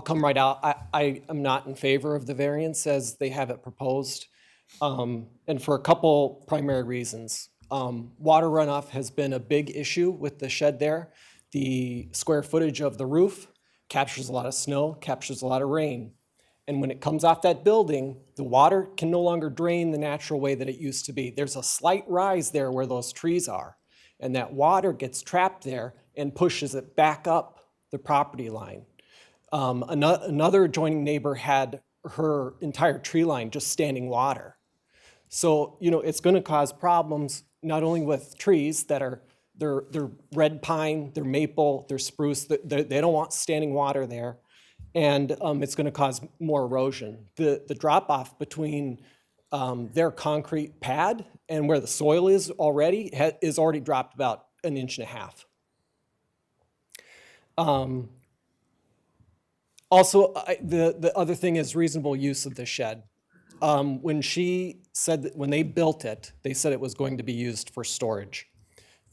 come right out. I am not in favor of the variance as they have it proposed, and for a couple primary reasons. Water runoff has been a big issue with the shed there. The square footage of the roof captures a lot of snow, captures a lot of rain. And when it comes off that building, the water can no longer drain the natural way that it used to be. There's a slight rise there where those trees are, and that water gets trapped there and pushes it back up the property line. Another adjoining neighbor had her entire tree line just standing water. So, it's gonna cause problems not only with trees that are they're red pine, they're maple, they're spruce. They don't want standing water there, and it's going to cause more erosion. The drop off between their concrete pad and where the soil is already dropped about 1.5 inches. Also, the other thing is reasonable use of the shed. When she said that when they built it, they said it was going to be used for storage.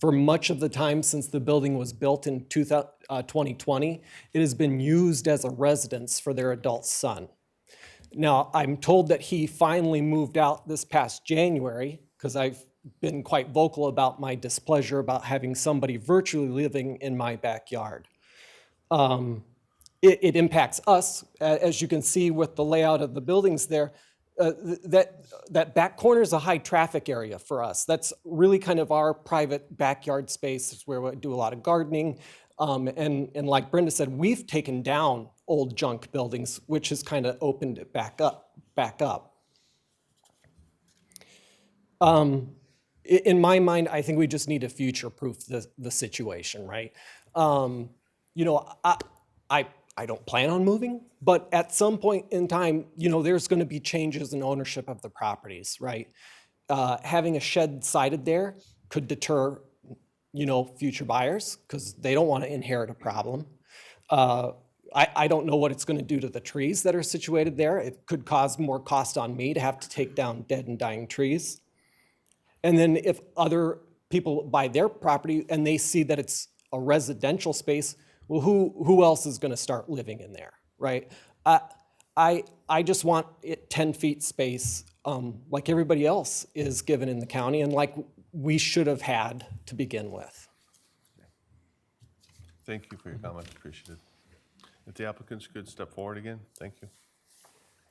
For much of the time since the building was built in 2020, it has been used as a residence for their adult son. Now, I'm told that he finally moved out this past January, because I've been quite vocal about my displeasure about having somebody virtually living in my backyard. It impacts us, as you can see with the layout of the buildings there. that back corner is a high traffic area for us. That's really kind of our private backyard space. It's where we do a lot of gardening. And like Brenda said, we've taken down old junk buildings, which has kind of opened it back up. In my mind, I think we just need to future-proof the situation, right? You know, I don't plan on moving, but at some point in time, you know, there's going to be changes in ownership of the properties, right? Having a shed sited there could deter, you know, future buyers because they don't want to inherit a problem. I don't know what it's going to do to the trees that are situated there. It could cause more cost on me to have to take down dead and dying trees. And then if other people buy their property and they see that it's a residential space, well, who else is going to start living in there, right? I just want it 10 feet space like everybody else is given in the county and like we should have had to begin with. Thank you for your comments, appreciate it. If the applicants could step forward again, thank you.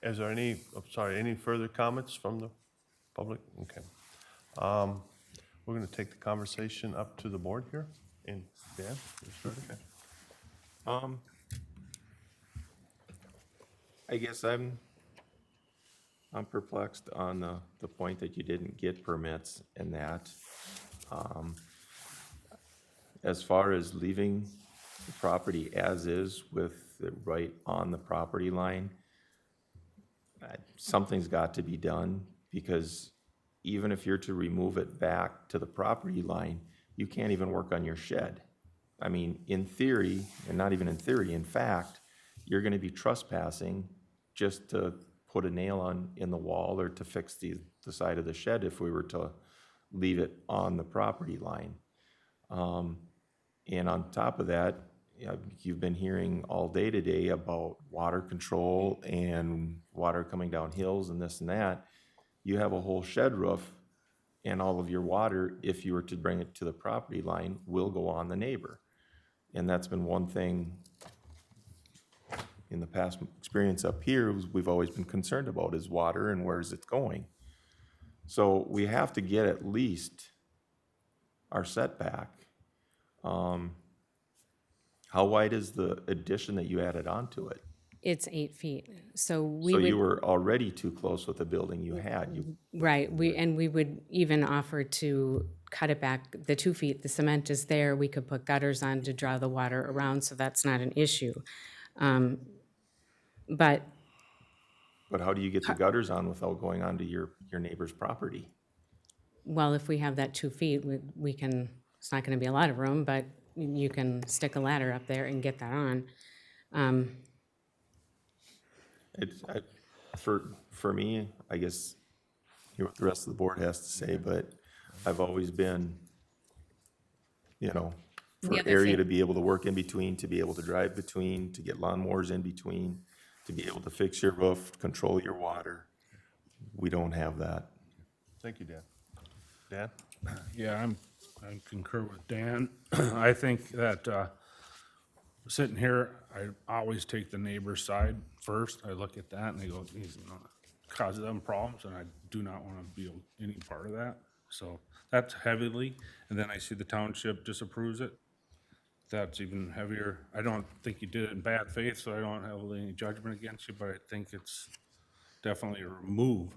Is there any, any further comments from the public? Okay. We're going to take the conversation up to the board here. And Dan, you start again. I guess I'm perplexed on the point that you didn't get permits and that. As far as leaving the property as is with it right on the property line, something's got to be done because even if you're to remove it back to the property line, you can't even work on your shed. I mean, in theory, and not even in theory, in fact, you're gonna be trespassing just to put a nail in the wall or to fix the side of the shed if we were to leave it on the property line. And on top of that, you've been hearing all day today about water control and water coming down hills and this and that. You have a whole shed roof and all of your water, if you were to bring it to the property line, will go on the neighbor. And that's been one thing in the past experience up here we've always been concerned about is water and where's it going. So we have to get at least our setback. How wide is the addition that you added onto it? It's 8 feet. So So you were already too close with the building you had. Right, we would even offer to cut it back, the 2 feet, the cement is there, we could put gutters on to draw the water around, so that's not an issue. But how do you get the gutters on without going onto your neighbor's property? well, if we have that 2 feet, we can, it's not gonna be a lot of room, but you can stick a ladder up there and get that on. For me, I guess, hear what the rest of the board has to say, but I've always been, for other area thing- to be able to work in between, to be able to drive between, to get lawnmowers in between, to be able to fix your roof, control your water. We don't have that. Thank you, Dan. Dan? Yeah, I concur with Dan. I think that, sitting here, I always take the neighbor's side first. I look at that and I go, he's gonna cause them problems and I do not wanna be any part of that. So that's heavily, and then I see the township disapproves it. That's even heavier. I don't think you did it in bad faith, so I don't have any judgment against you, but I think it's definitely remove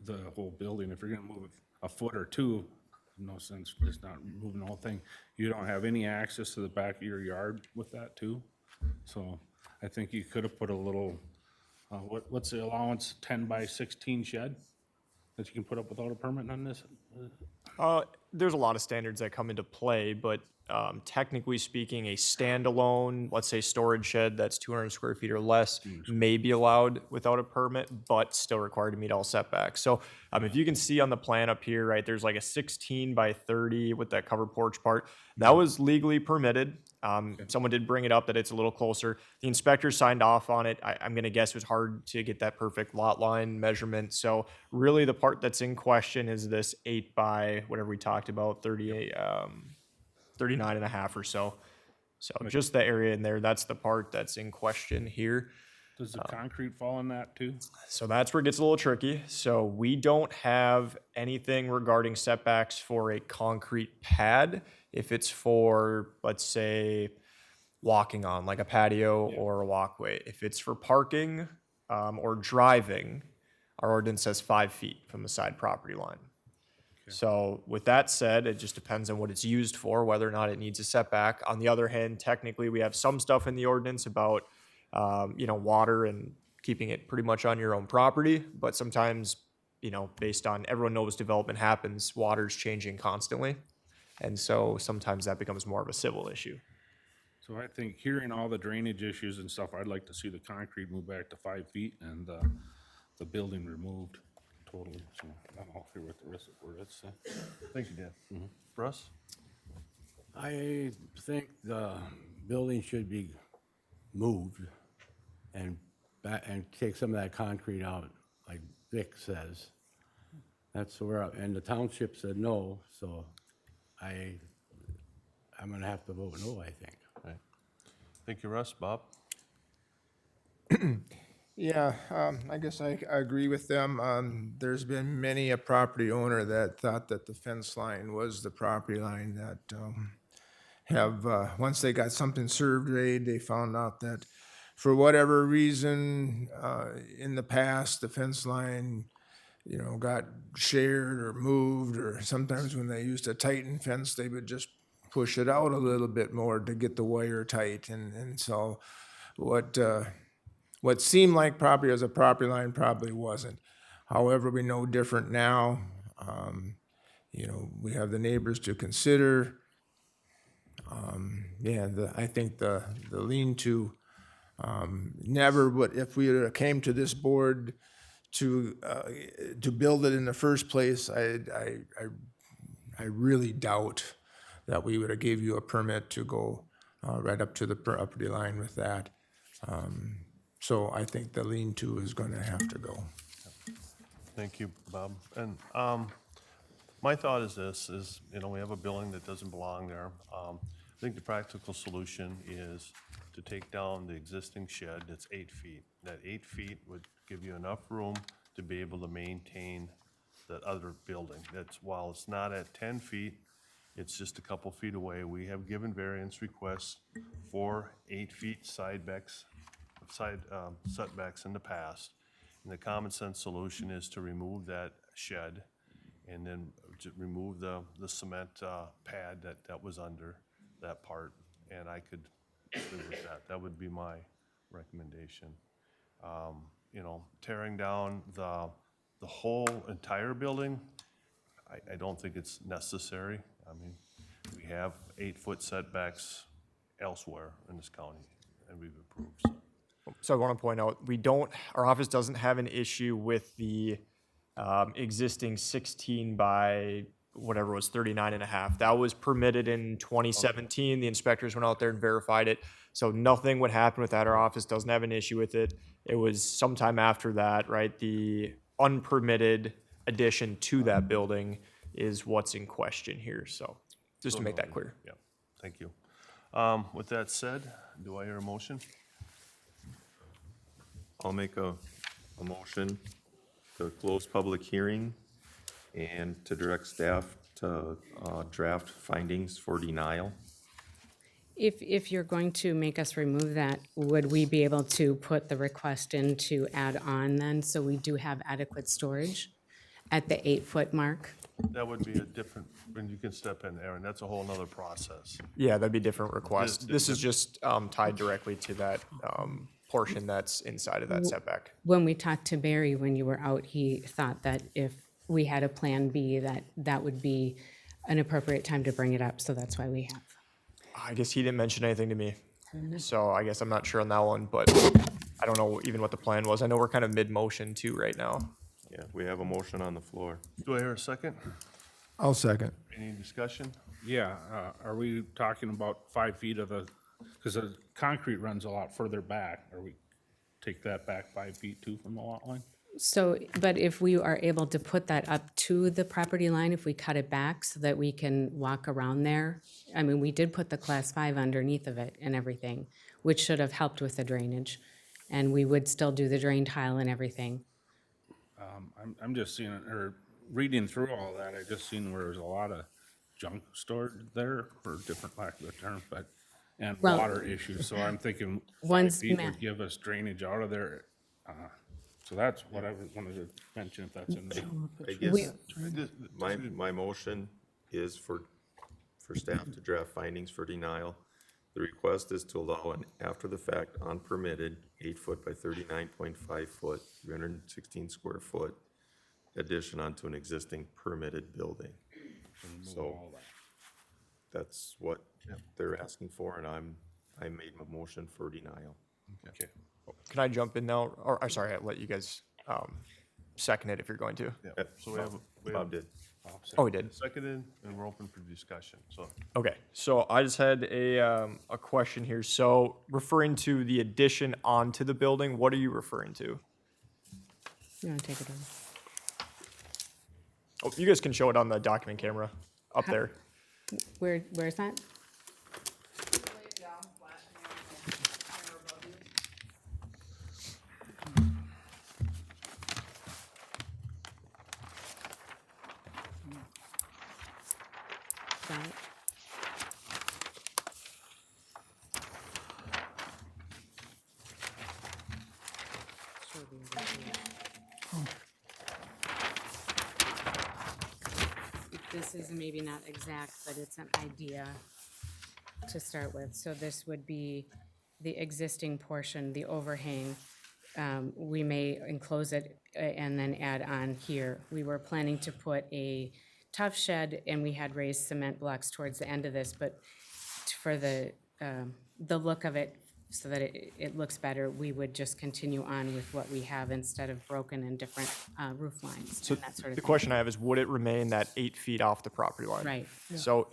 the whole building. If you're gonna move it a foot or two, no sense just not moving the whole thing. You don't have any access to the back of your yard with that too. So I think you could have put a little, what's the allowance, 10 by 16 shed that you can put up without a permit on this? There's a lot of standards that come into play, but technically speaking, a standalone, let's say storage shed that's 200 square feet or less may be allowed without a permit, but still required to meet all setbacks. So if you can see on the plan up here, right, there's like a 16 by 30 with that covered porch part. That was legally permitted. Someone did bring it up that it's a little closer. The inspector signed off on it. I'm going to guess it was hard to get that perfect lot line measurement. So really the part that's in question is this 8 by whatever we talked about, 38, 39 and a half or so. So just the area in there, that's the part that's in question here. Does the concrete fall in that too? So that's where it gets a little tricky. So we don't have anything regarding setbacks for a concrete pad. If it's for, let's say, walking on, like a patio or a walkway. If it's for parking or driving, our ordinance says 5 feet from the side property line. So with that said, it just depends on what it's used for, whether or not it needs a setback. On the other hand, technically, we have some stuff in the ordinance about, water and keeping it pretty much on your own property. But sometimes, based on, everyone knows development happens, water's changing constantly. And so sometimes that becomes more of a civil issue. So I think hearing all the drainage issues and stuff, I'd like to see the concrete move back to 5 feet and the building removed totally. So I'm all here with the rest of the words. Thank you, Dan. Russ? I think the building should be moved and take some of that concrete out, like Vic says. That's where, and the township said no, so I'm gonna have to vote no, I think. Right. Thank you, Russ. Bob? Yeah, I guess I agree with them. There's been many a property owner that thought that the fence line was the property line that once they got something surveyed, they found out that for whatever reason, in the past, the fence line, got shared or moved, or sometimes when they used a tighten fence, they would just push it out a little bit more to get the wire tight. And so what seemed like property as a property line probably wasn't. However, we know different now. We have the neighbors to consider. I think the lean-to never would, if we came to this board to build it in the first place, I really doubt that we would have gave you a permit to go right up to the property line with that. So I think the lean-to is going to have to go. Thank you, Bob. And my thought is this, we have a building that doesn't belong there. I think the practical solution is to take down the existing shed that's 8 feet. That 8 feet would give you enough room to be able to maintain the other building. While it's not at 10 feet, it's just a couple feet away. We have given variance requests for 8 feet setbacks in the past. And the common sense solution is to remove that shed and then to remove the cement pad that was under that part. And I could live with that. That would be my recommendation. Tearing down the whole entire building, I don't think it's necessary. I mean, we have 8-foot setbacks elsewhere in this county, and we've approved. So I want to point out, our office doesn't have an issue with the existing 16 by whatever it was, 39 and a half. That was permitted in 2017. The inspectors went out there and verified it. So nothing would happen with that. Our office doesn't have an issue with it. It was sometime after that, right? The unpermitted addition to that building is what's in question here. So just to make that clear. Yeah, thank you. With that said, do I hear a motion? I'll make a motion to close public hearing and to direct staff to draft findings for denial. If you're going to make us remove that, would we be able to put the request in to add on then, so we do have adequate storage at the 8-foot mark? That would be a different, when you can step in, Aaron, that's a whole nother process. Yeah, that'd be a different request. This is just tied directly to that portion that's inside of that setback. When we talked to Barry when you were out, he thought that if we had a Plan B, that would be an appropriate time to bring it up, so that's why we have. I guess he didn't mention anything to me. So I guess I'm not sure on that one, but I don't know even what the plan was. I know we're kind of mid-motion too right now. Yeah, we have a motion on the floor. Do I hear a second? I'll second. Any discussion? Yeah, are we talking about 5 feet of because the concrete runs a lot further back. Are we take that back 5 feet too from the lot line? So, but if we are able to put that up to the property line, if we cut it back so that we can walk around there, I mean, we did put the class 5 underneath of it and everything, which should have helped with the drainage. and we would still do the drain tile and everything. I'm just seeing, or reading through all that, I just seen where there's a lot of junk stored there, for different lack of a term, and Well, water issues, so I'm thinking 5 Once feet ma- would give us drainage out of there. So that's what I wanted to mention, if that's in there. I guess my motion is for staff to draft findings for denial. The request is to allow an after-the-fact unpermitted 8-foot by 39.5-foot, 316 square foot addition onto an existing permitted building. So that's what they're asking for, and I made a motion for denial. Okay. Can I jump in now? Or, I'm sorry, I'll let you guys second it if you're going to. Yeah. So we have, Bob did. Oh, we did? seconded, and we're open for discussion, so. Okay, so I just had a question here. So referring to the addition onto the building, what are you referring to? You want to take it over? Oh, you guys can show it on the document camera up there. Where's that? Got it. This is maybe not exact, but it's an idea to start with. So this would be the existing portion, the overhang. We may enclose it and then add on here. We were planning to put a tough shed, and we had raised cement blocks towards the end of this, but for the look of it, so that it looks better, we would just continue on with what we have instead of broken and different roof lines So and that sort of the thing. question I have is, would it remain that 8 feet off the property line? Right. So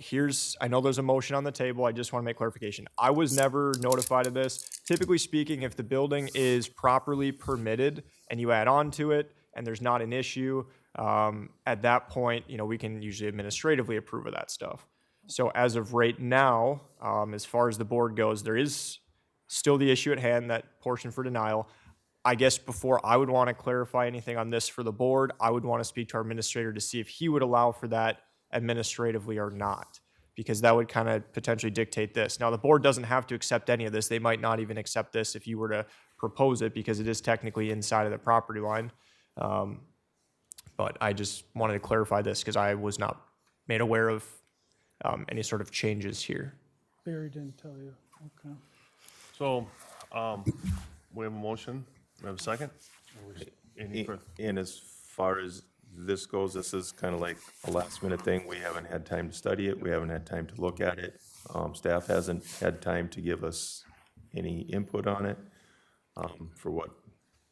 I know there's a motion on the table, I just want to make clarification. I was never notified of this. Typically speaking, if the building is properly permitted and you add on to it and there's not an issue, at that point, we can usually administratively approve of that stuff. So as of right now, as far as the board goes, there is still the issue at hand, that portion for denial. I guess before I would want to clarify anything on this for the board, I would want to speak to our administrator to see if he would allow for that administratively or not, because that would kind of potentially dictate this. Now, the board doesn't have to accept any of this. They might not even accept this if you were to propose it, because it is technically inside of the property line. But I just wanted to clarify this because I was not made aware of any sort of changes here. Barry didn't tell you, okay. So, we have a motion, we have a second? Any further? And as far as this goes, this is kind of like a last minute thing. We haven't had time to study it. We haven't had time to look at it. Staff hasn't had time to give us any input on it. For what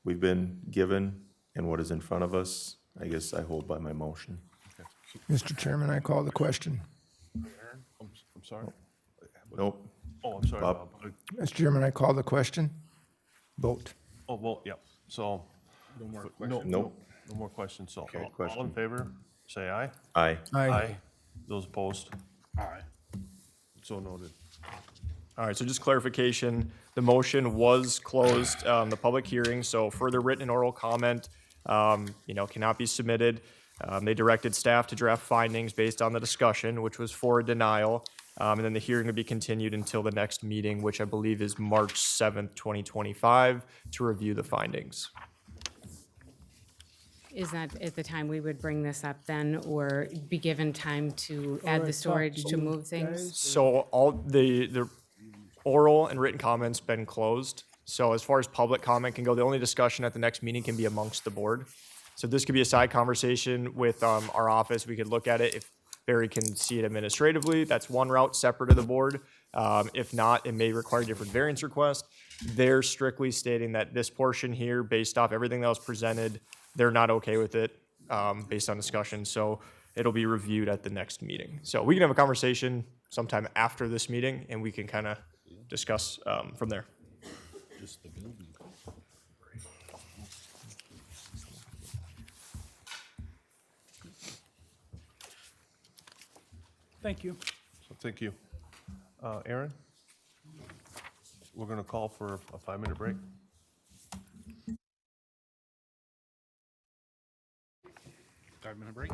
we've been given and what is in front of us, I guess I hold by my motion. Mr. Chairman, I call the question. I'm sorry? Nope. Oh, I'm sorry, Bob. Bob. Mr. Chairman, I call the question. Vote. Oh, well, yeah, so. No more No, Nope. no more questions, so Okay, all in question. favor, say aye. Aye. Those opposed, Aye. so noted. All right, so just clarification, the motion was closed, the public hearing, so further written and oral comment, cannot be submitted. They directed staff to draft findings based on the discussion, which was for a denial. And then the hearing would be continued until the next meeting, which I believe is March 7th, 2025, to review the findings. Is that at the time we would bring this up then, or be given time to add the storage to move things? So all the oral and written comments been closed. So as far as public comment can go, the only discussion at the next meeting can be amongst the board. So this could be a side conversation with our office. We could look at it. If Barry can see it administratively, that's one route separate of the board. If not, it may require a different variance request. They're strictly stating that this portion here, based off everything that was presented, they're not okay with it based on discussion. So it'll be reviewed at the next meeting. So we can have a conversation sometime after this meeting, and we can kind of discuss from there. Just the building. Thank you. So thank you. Aaron? We're gonna call for a 5-minute break. 5-minute break.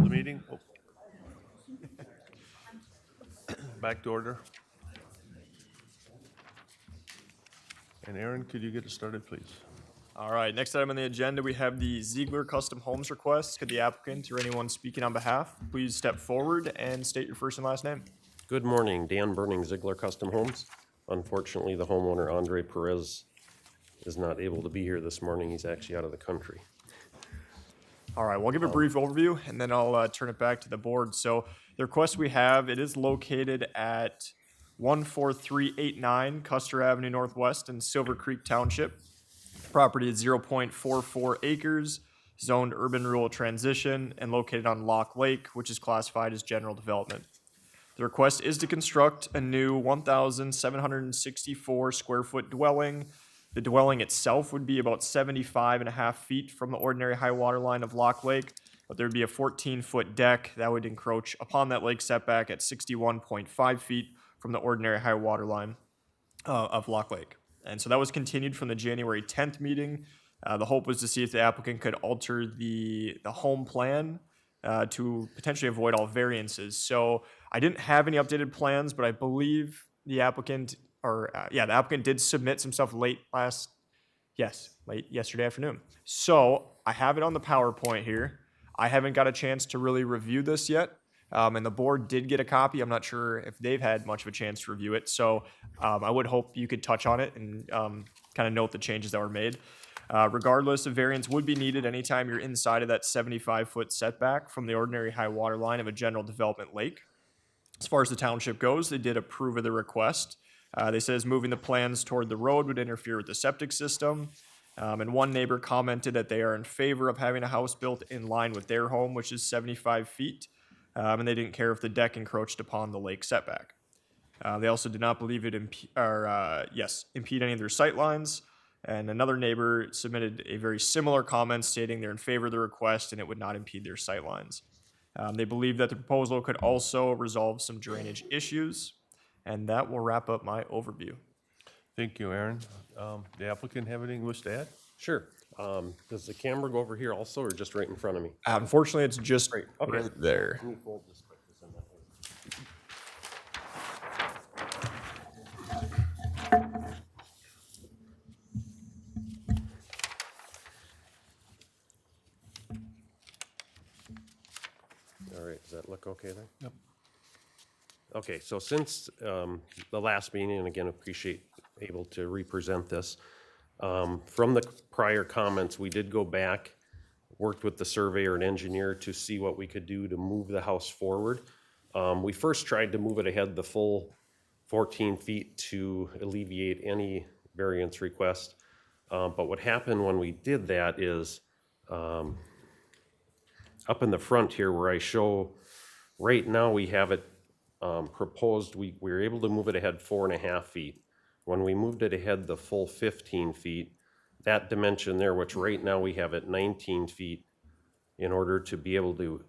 the meeting. Oh. Back to order. And Aaron, could you get us started, please? All right, next item on the agenda, we have the Ziegler Custom Homes request. Could the applicant or anyone speaking on behalf please step forward and state your first and last name? Good morning, Dan Burning, Ziegler Custom Homes. Unfortunately, the homeowner, Andre Perez, is not able to be here this morning. He's actually out of the country. All right, we'll give a brief overview and then I'll turn it back to the board. So the request we have, it is located at 14389 Custer Avenue Northwest in Silver Creek Township. Property is 0.44 acres, zoned urban rural transition, and located on Lock Lake, which is classified as general development. The request is to construct a new 1,764 square foot dwelling. The dwelling itself would be about 75.5 feet from the ordinary high water line of Lock Lake, but there'd be a 14-foot deck that would encroach upon that lake setback at 61.5 feet from the ordinary high water line of Lock Lake. And so that was continued from the January 10th meeting. The hope was to see if the applicant could alter the home plan to potentially avoid all variances. So I didn't have any updated plans, but I believe the applicant, the applicant did submit some stuff late yesterday afternoon. So I have it on the PowerPoint here. I haven't got a chance to really review this yet. And the board did get a copy. I'm not sure if they've had much of a chance to review it. So I would hope you could touch on it and kind of note the changes that were made. Regardless, a variance would be needed anytime you're inside of that 75-foot setback from the ordinary high water line of a general development lake. As far as the township goes, they did approve of the request. They says moving the plans toward the road would interfere with the septic system. And one neighbor commented that they are in favor of having a house built in line with their home, which is 75 feet. And they didn't care if the deck encroached upon the lake setback. They also did not believe it impede any of their sight lines. And another neighbor submitted a very similar comment stating they're in favor of the request and it would not impede their sight lines. They believe that the proposal could also resolve some drainage issues. And that will wrap up my overview. Thank you, Aaron. The applicant have anything wish to add? Sure. Does the camera go over here also, or just right in front of me? Unfortunately, it's just Okay. right there. Let me fold this quick, 'cause I'm not- All right, does that look okay there? Yep. Okay, so since the last meeting, and again, appreciate able to represent this, from the prior comments, we did go back, worked with the surveyor and engineer to see what we could do to move the house forward. We first tried to move it ahead the full 14 feet to alleviate any variance request. But what happened when we did that is, up in the front here where I show, right now we have it proposed, we were able to move it ahead 4.5 feet. When we moved it ahead the full 15 feet, that dimension there, which right now we have at 19 feet, in order to be able to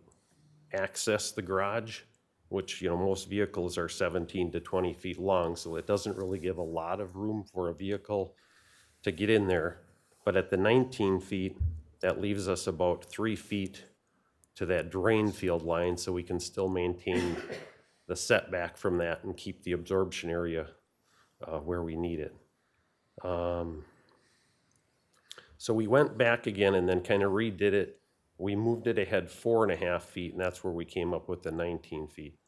access the garage, which, you know, most vehicles are 17 to 20 feet long, so it doesn't really give a lot of room for a vehicle to get in there. But at the 19 feet, that leaves us about 3 feet to that drain field line, so we can still maintain the setback from that and keep the absorption area where we need it. So we went back again and then kind of redid it. We moved it ahead 4.5 feet, and that's where we came up with the 19 feet.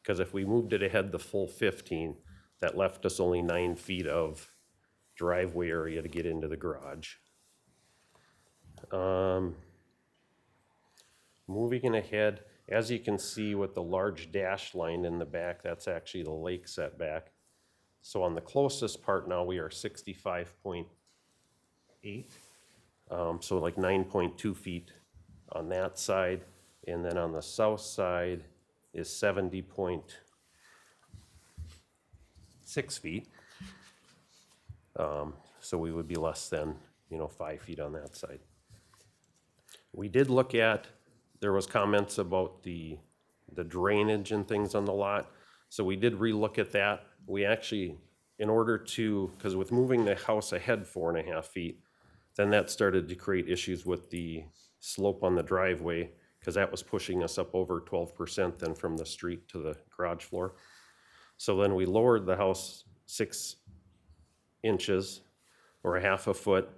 Because if we moved it ahead the full 15, that left us only 9 feet of driveway area to get into the garage. Moving ahead, as you can see with the large dash line in the back, that's actually the lake setback. So on the closest part now, we are 65.8. So like 9.2 feet on that side. And then on the south side is 70.6 feet. So we would be less than, 5 feet on that side. We did look at, there was comments about the drainage and things on the lot. So we did relook at that. We actually, in order to, because with moving the house ahead 4.5 feet, then that started to create issues with the slope on the driveway, because that was pushing us up over 12% then from the street to the garage floor. So then we lowered the house 6 inches or a half a foot,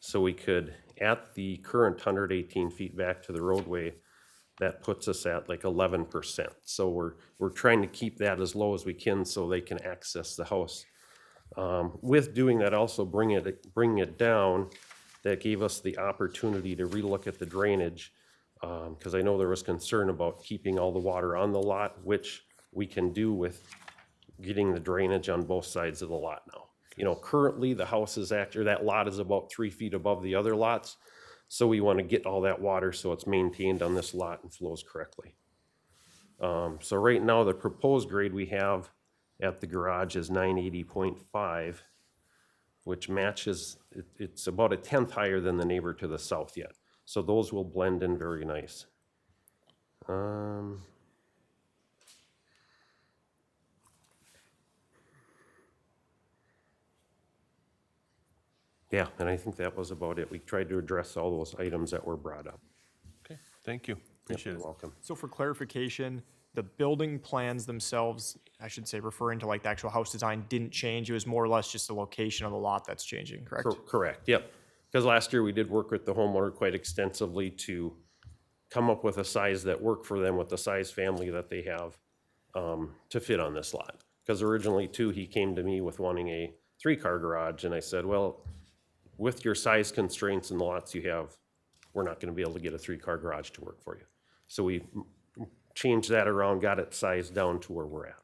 so we could, at the current 118 feet back to the roadway, that puts us at like 11%. So we're trying to keep that as low as we can so they can access the house. With doing that, also bringing it down, that gave us the opportunity to relook at the drainage, because I know there was concern about keeping all the water on the lot, which we can do with getting the drainage on both sides of the lot now. You know, currently the house is actually, that lot is about 3 feet above the other lots. So we want to get all that water so it's maintained on this lot and flows correctly. So right now, the proposed grade we have at the garage is 980.5, which matches, it's about 1/10 higher than the neighbor to the south yet. So those will blend in very nice. Yeah, and I think that was about it. We tried to address all those items that were brought up. Okay, thank you. Appreciate You're it. welcome. So for clarification, the building plans themselves, I should say, referring to like the actual house design, didn't change. It was more or less just the location of the lot that's changing, correct? Correct, yep. Because last year we did work with the homeowner quite extensively to come up with a size that worked for them with the size family that they have to fit on this lot. Because originally too, he came to me with wanting a 3-car garage, and I said, well, with your size constraints and the lots you have, we're not gonna be able to get a 3-car garage to work for you. So we changed that around, got it sized down to where we're at.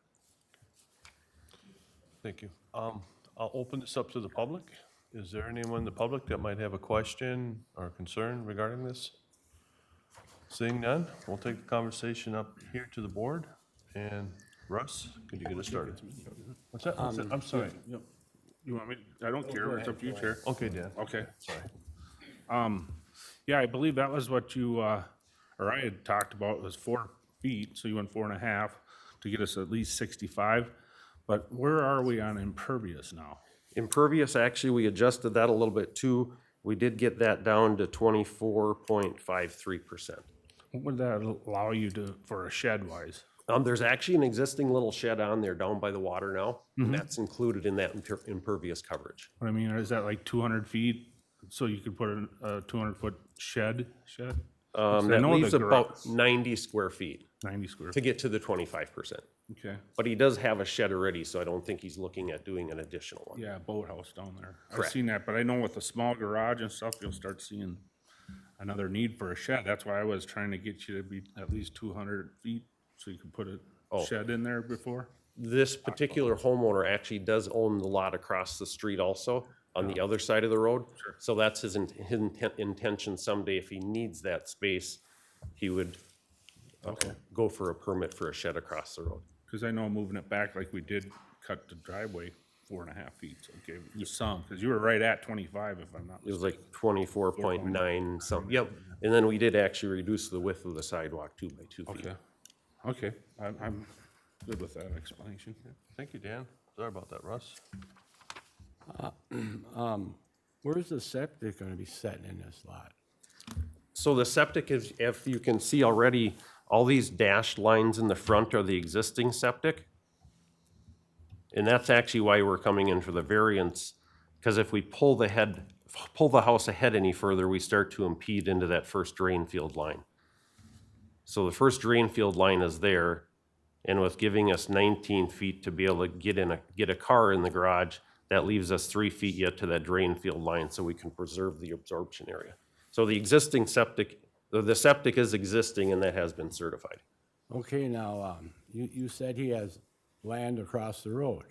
Thank you. I'll open this up to the public. Is there anyone in the public that might have a question or concern regarding this? Seeing none, we'll take the conversation up here to the board. And Russ, could you get us started? What's that? I'm sorry. Yep. You want me, I don't care, it's up to you, Chair. Okay, Dan. Okay. Sorry. Yeah, I believe that was what you, or I had talked about, was 4 feet, so you went 4.5 to get us at least 65. But where are we on impervious now? Impervious, actually, we adjusted that a little bit too. We did get that down to 24.53%. What would that allow you to, for a shed wise? There's actually an existing little shed on there down by the water now, and that's included in that impervious coverage. What I mean, is that like 200 feet, so you could put a 200-foot shed? That leaves about 90 square feet 90 square to feet. get to the 25%. Okay. But he does have a shed already, so I don't think he's looking at doing an additional one. Yeah, boathouse down there. I've Correct. seen that, but I know with the small garage and stuff, you'll start seeing another need for a shed. That's why I was trying to get you to be at least 200 feet, so you could put a shed in there before. This particular homeowner actually does own the lot across the street also, on the other side of the road. So that's his intention someday, if he needs that space, he would go for a permit for a shed across the road. Because I know moving it back like we did, cut the driveway 4.5 feet, so it gave you some, because you were right at 25 if I'm not It was mistaken. like 24.9 something, yep. And then we did actually reduce the width of the sidewalk too by 2 feet. Okay, I'm good with that explanation. Thank you, Dan. Sorry about that, Russ. Where's the septic gonna be setting in this lot? So the septic is, if you can see already, all these dashed lines in the front are the existing septic. And that's actually why we're coming in for the variance, because if we pull the house ahead any further, we start to impede into that first drain field line. So the first drain field line is there, and with giving us 19 feet to be able to get a car in the garage, that leaves us 3 feet yet to that drain field line, so we can preserve the absorption area. So the existing septic, the septic is existing, and that has been certified. Okay, now, you said he has land across the road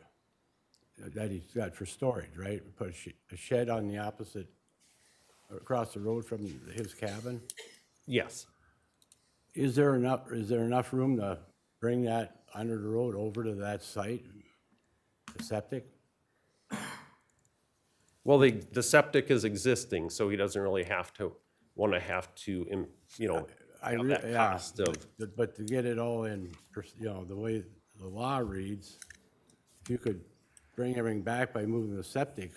that he's got for storage, right? Put a shed on the opposite, across the road from his cabin? Yes. Is there enough room to bring that under the road over to that site, the septic? Well, the septic is existing, so he doesn't really have to have that cost of. But to get it all in, the way the law reads, if you could bring everything back by moving the septic,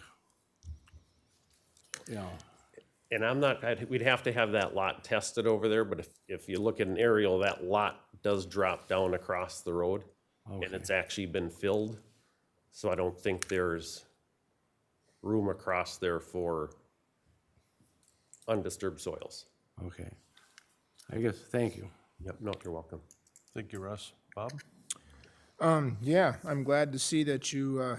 And we'd have to have that lot tested over there, but if you look at an aerial, that lot does drop down across the road. And it's actually been filled, so I don't think there's room across there for undisturbed soils. Okay. I guess, thank you. Yep, no, you're welcome. Thank you, Russ. Bob? Yeah, I'm glad to see that you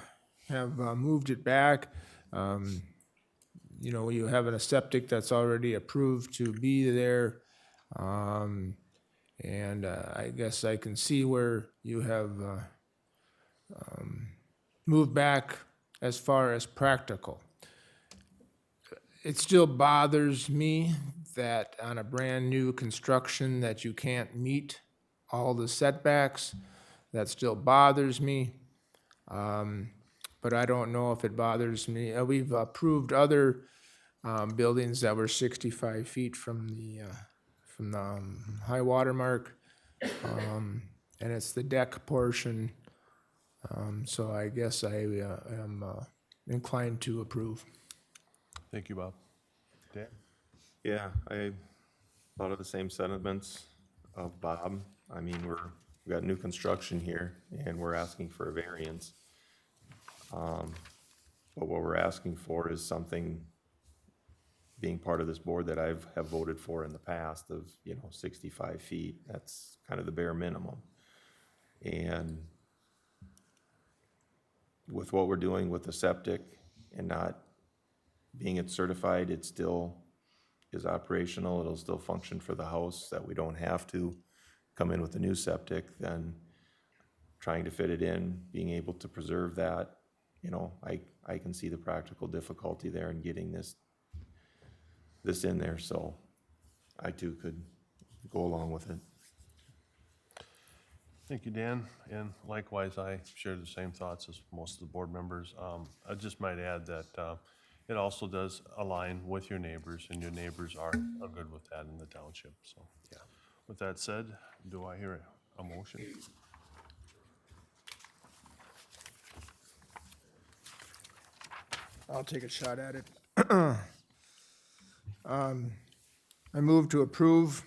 have moved it back. You know, you have a septic that's already approved to be there. And I guess I can see where you have moved back as far as practical. It still bothers me that on a brand-new construction that you can't meet all the setbacks. That still bothers me. But I don't know if it bothers me. We've approved other buildings that were 65 feet from the high water mark. And it's the deck portion. So I guess I am inclined to approve. Thank you, Bob. Dan? Yeah, I thought of the same sentiments of Bob. I mean, we've got new construction here, and we're asking for a variance. But what we're asking for is something, being part of this board, that have voted for in the past of, 65 feet. That's kind of the bare minimum. And with what we're doing with the septic and not being it certified, it still is operational. It'll still function for the house, that we don't have to come in with a new septic. Then trying to fit it in, being able to preserve that, I can see the practical difficulty there in getting this in there. So I too could go along with it. Thank you, Dan. And likewise, I share the same thoughts as most of the board members. I just might add that it also does align with your neighbors, and your neighbors are good with that in the township. So, yeah. With that said, do I hear a motion? I'll take a shot at it. I move to approve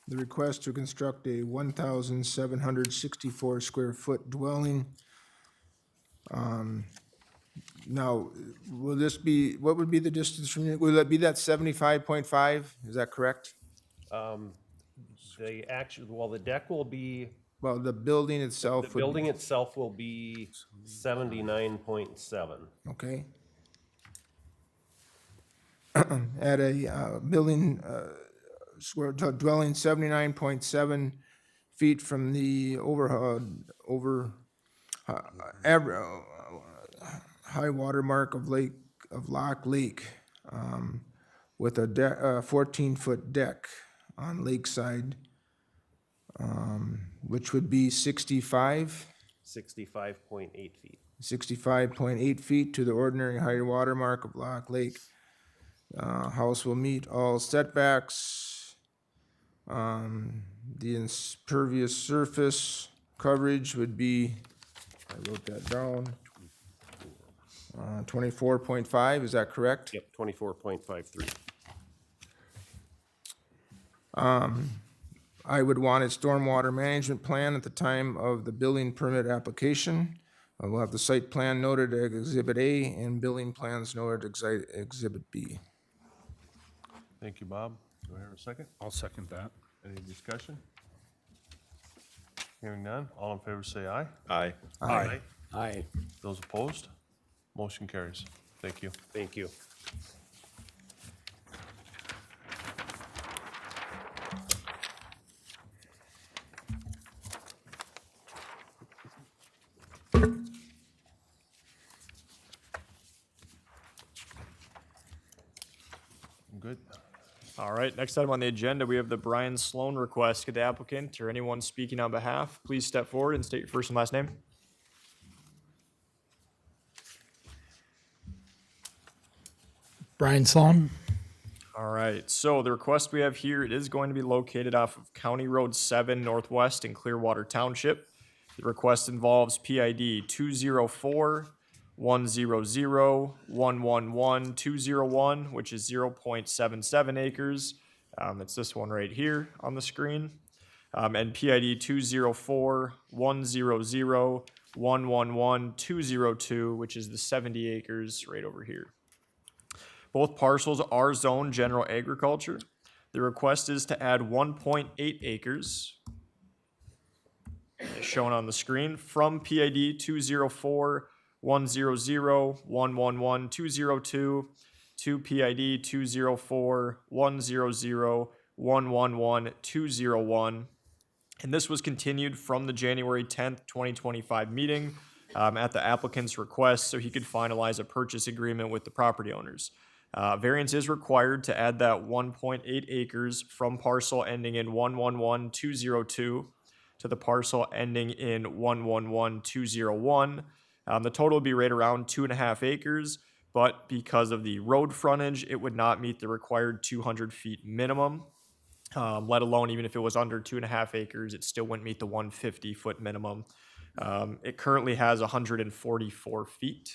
the request to construct a 1,764 square foot dwelling. Now, will this be, what would be the distance from, will that be that 75.5? Is that correct? The deck will be, Well, the building itself the would. building itself will be 79.7. Okay. At a building, square dwelling 79.7 feet from the high water mark of Lock Lake, with a 14-foot deck on lakeside, which would be 65.8 feet. 65.8 feet to the ordinary high water mark of Lock Lake. House will meet all setbacks. The impervious surface coverage would be, I wrote that down, 24.5, is that correct? Yep, 24.53. I would want a stormwater management plan at the time of the building permit application. We'll have the site plan noted as Exhibit A and building plans noted as Exhibit B. Thank you, Bob. Do I hear a second? I'll second that. Any discussion? Hearing none, all in favor say aye. Aye. Aye. Aye. Those opposed? Motion carries. Thank you. Thank you. Good. All right, next item on the agenda, we have the Brian Sloan request. Could the applicant or anyone speaking on behalf please step forward and state your first and last name? Brian Sloan. All right, so the request we have here, it is going to be located off of County Road 7 Northwest in Clearwater Township. The request involves PID 204 100111201, which is 0.77 acres. It's this one right here on the screen. And PID 2041001111202, which is the 70 acres right over here. Both parcels are zoned general agriculture. The request is to add 1.8 acres, as shown on the screen, from PID 2041001111202 to PID 2041001111201. And this was continued from the January 10th, 2025 meeting at the applicant's request so he could finalize a purchase agreement with the property owners. Variance is required to add that 1.8 acres from parcel ending in 111202 to the parcel ending in 111201. The total would be right around 2.5 acres, but because of the road frontage, it would not meet the required 200 feet minimum. Let alone even if it was under 2.5 acres, it still wouldn't meet the 150-foot minimum. It currently has 144 feet.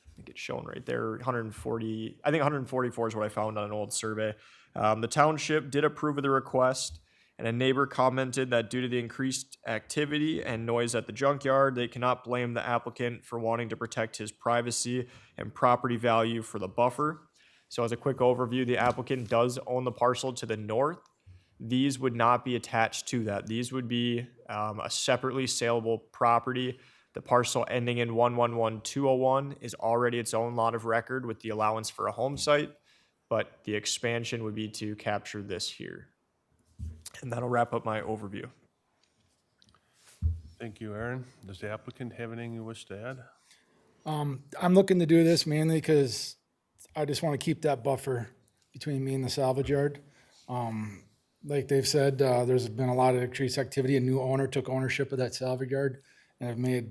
I think it's shown right there, 140, I think 144 is what I found on an old survey. The township did approve of the request, and a neighbor commented that due to the increased activity and noise at the junkyard, they cannot blame the applicant for wanting to protect his privacy and property value for the buffer. So as a quick overview, the applicant does own the parcel to the north. These would not be attached to that. These would be a separately saleable property. The parcel ending in 111201 is already its own lot of record with the allowance for a home site, but the expansion would be to capture this here. And that'll wrap up my overview. Thank you, Aaron. Does the applicant have anything you wish to add? I'm looking to do this mainly because I just want to keep that buffer between me and the salvage yard. Like they've said, there's been a lot of increased activity. A new owner took ownership of that salvage yard and have made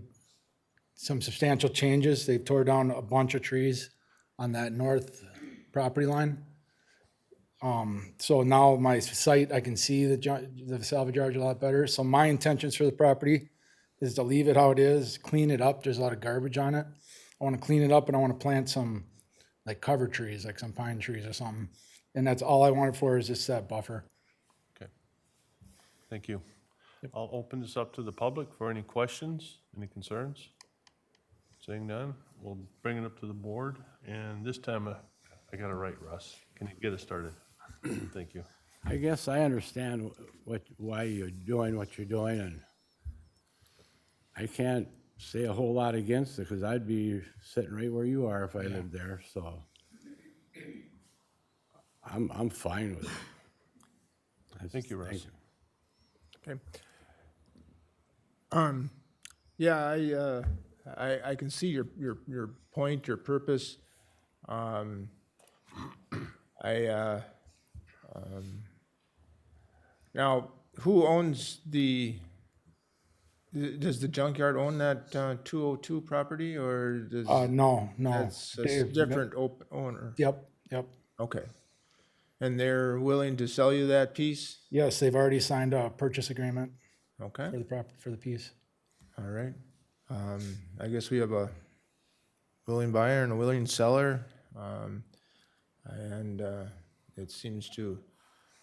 some substantial changes. They've tore down a bunch of trees on that north property line. So now my site, I can see the salvage yard a lot better. So my intentions for the property is to leave it how it is, clean it up. There's a lot of garbage on it. I want to clean it up and I want to plant some like cover trees, like some pine trees or something. And that's all I want it for is just that buffer. Okay. Thank you. I'll open this up to the public for any questions, any concerns. Seeing none, we'll bring it up to the board. And this time, I got it right, Russ. Can you get us started? Thank you. I guess I understand why you're doing what you're doing, and I can't say a whole lot against it, because I'd be sitting right where you are if I lived there, so I'm fine with it. Thank you, Russ. Okay. Yeah, I can see your point, your purpose. Now, who owns does the junkyard own that 202 property, or does? No. It's a Dave, different owner? Yep. Okay. And they're willing to sell you that piece? Yes, they've already signed a purchase agreement Okay. for the piece. All right. I guess we have a willing buyer and a willing seller. And it seems to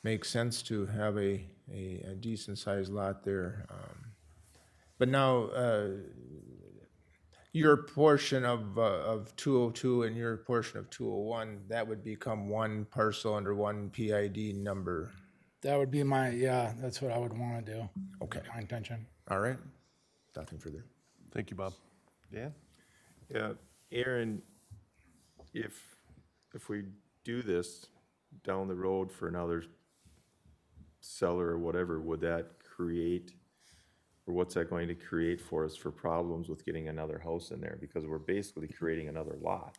make sense to have a decent sized lot there. But now, your portion of 202 and your portion of 201, that would become one parcel under one PID number. That would be that's what I would want to do. Okay. My intention. All right. Nothing further. Thank you, Bob. Dan? Yeah, Aaron, if we do this down the road for another seller or whatever, would that create, or what's that going to create for us for problems with getting another house in there? Because we're basically creating another lot.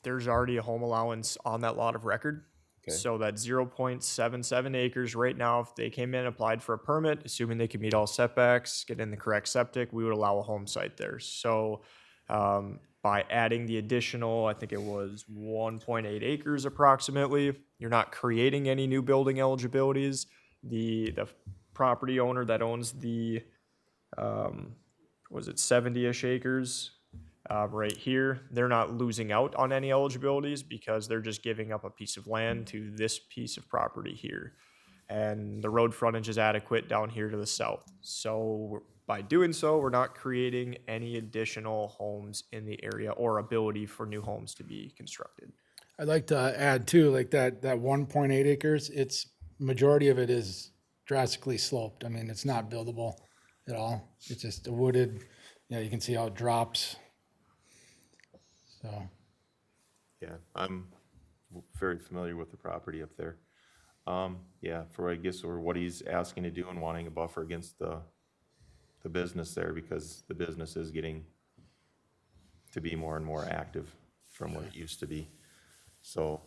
There's already a home allowance on that lot of record. Okay. So that 0.77 acres right now, if they came in, applied for a permit, assuming they could meet all setbacks, get in the correct septic, we would allow a home site there. So by adding the additional, I think it was 1.8 acres approximately, you're not creating any new building eligibilities. The property owner that owns the, 70-ish acres, right here. They're not losing out on any eligibilities because they're just giving up a piece of land to this piece of property here. And the road frontage is adequate down here to the south. So by doing so, we're not creating any additional homes in the area or ability for new homes to be constructed. I'd like to add too, like that 1.8 acres, it's, majority of it is drastically sloped. I mean, it's not buildable at all. It's just a wooded, you can see how it drops. So, Yeah, I'm very familiar with the property up there. Yeah, for I guess, or what he's asking to do and wanting a buffer against the business there, because the business is getting to be more and more active from what it used to be. So,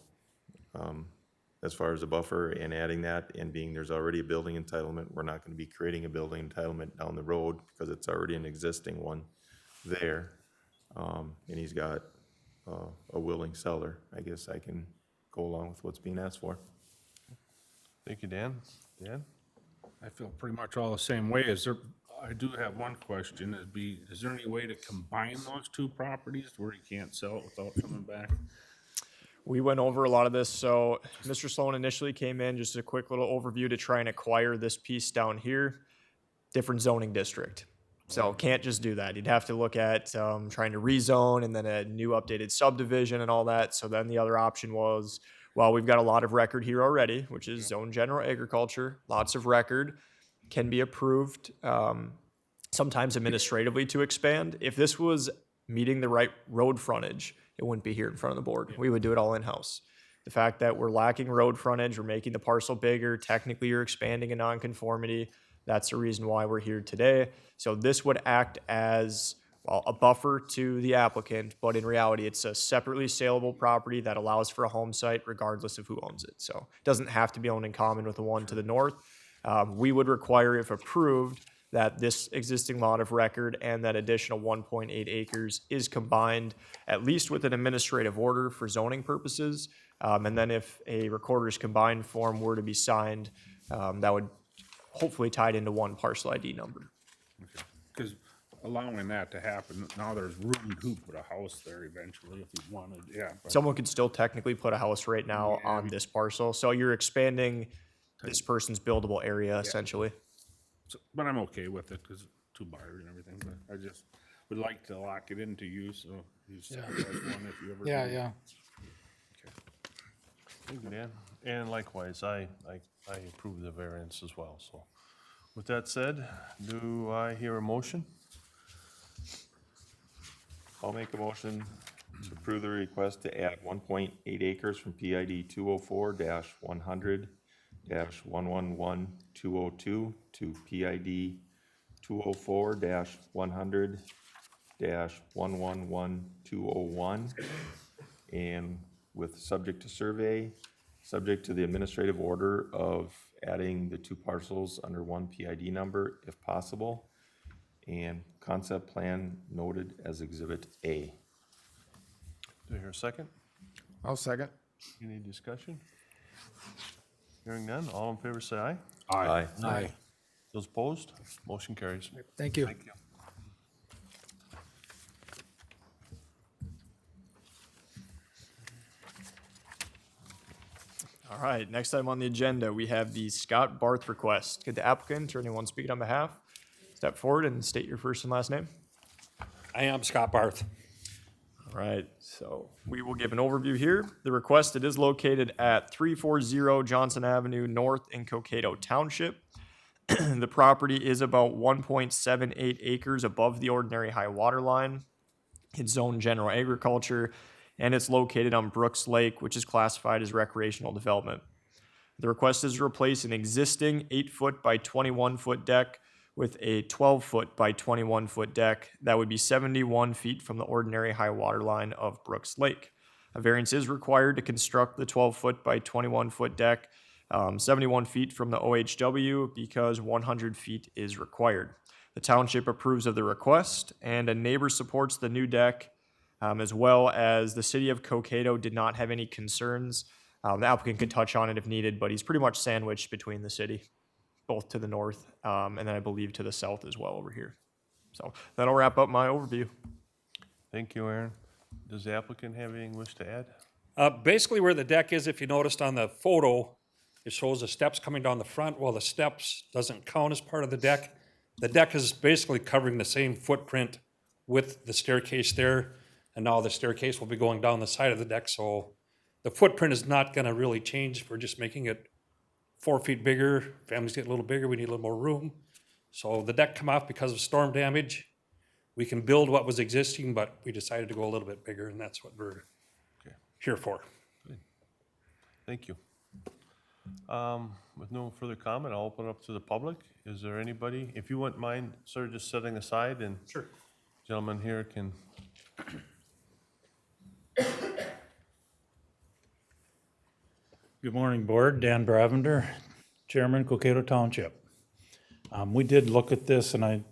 as far as a buffer and adding that and being there's already a building entitlement, we're not gonna be creating a building entitlement down the road because it's already an existing one there. And he's got, a willing seller. I guess I can go along with what's being asked for. Thank you, Dan. Dan? I feel pretty much all the same way. I do have one question. Is there any way to combine those two properties where you can't sell it without coming back? We went over a lot of this. So Mr. Sloan initially came in, just a quick little overview to try and acquire this piece down here, different zoning district. So can't just do that. You'd have to look at trying to rezone and then a new updated subdivision and all that. So then the other option was, well, we've got a lot of record here already, which is zone general agriculture, lots of record, can be approved, sometimes administratively to expand. If this was meeting the right road frontage, it wouldn't be here in front of the board. We would do it all in-house. The fact that we're lacking road frontage, we're making the parcel bigger, technically you're expanding a nonconformity. That's the reason why we're here today. So this would act as, well, a buffer to the applicant, but in reality, it's a separately saleable property that allows for a home site regardless of who owns it. So it doesn't have to be owned in common with the one to the north. We would require, if approved, that this existing lot of record and that additional 1.8 acres is combined, at least with an administrative order for zoning purposes. And then if a recorder's combined form were to be signed, that would hopefully tie it into one parcel ID number. Because allowing that to happen, now there's room to put a house there eventually if you wanted, yeah. but- Someone could still technically put a house right now on this parcel. So you're expanding this person's buildable area essentially. But I'm okay with it because two buyers and everything, but I just would like to lock it into you, so you start as one if you ever. yeah, do. yeah. Thank you, Dan. And likewise, I approve the variance as well, so. With that said, do I hear a motion? I'll make a motion to approve the request to add 1.8 acres from PID 204-100-111202 to PID 204-100-111201. And with subject to survey, subject to the administrative order of adding the two parcels under one PID number if possible, and concept plan noted as Exhibit A. Do I hear a second? I'll second. Any discussion? Hearing none, all in favor say aye. Aye. Aye. Those opposed? Motion carries. Thank you. All right, next item on the agenda, we have the Scott Barth request. Could the applicant or anyone speaking on behalf step forward and state your first and last name? I am Scott Barth. All right, so we will give an overview here. The request, it is located at 340 Johnson Avenue North in Cokato Township. The property is about 1.78 acres above the ordinary high water line. It's zoned general agriculture, and it's located on Brooks Lake, which is classified as recreational development. The request is to replace an existing 8-foot by 21-foot deck with a 12-foot by 21-foot deck that would be 71 feet from the ordinary high water line of Brooks Lake. A variance is required to construct the 12-foot by 21-foot deck 71 feet from the OHW because 100 feet is required. The township approves of the request, and a neighbor supports the new deck, as well as the city of Cokato did not have any concerns. The applicant could touch on it if needed, but he's pretty much sandwiched between the city, both to the north and then I believe to the south as well over here. So that'll wrap up my overview. Thank you, Aaron. Does the applicant have anything wish to add? Basically where the deck is, if you noticed on the photo, it shows the steps coming down the front. Well, the steps doesn't count as part of the deck. The deck is basically covering the same footprint with the staircase there. And now the staircase will be going down the side of the deck, so the footprint is not gonna really change. We're just making it 4 feet bigger. Families get a little bigger, we need a little more room. So the deck come off because of storm damage. We can build what was existing, but we decided to go a little bit bigger, and that's what we're here for. Thank you. With no further comment, I'll open it up to the public. Is there anybody, if you wouldn't mind, sir, just setting aside and Sure. gentleman here can. Good morning, Board. Dan Bravender, Chairman, Cokato Township. We did look at this and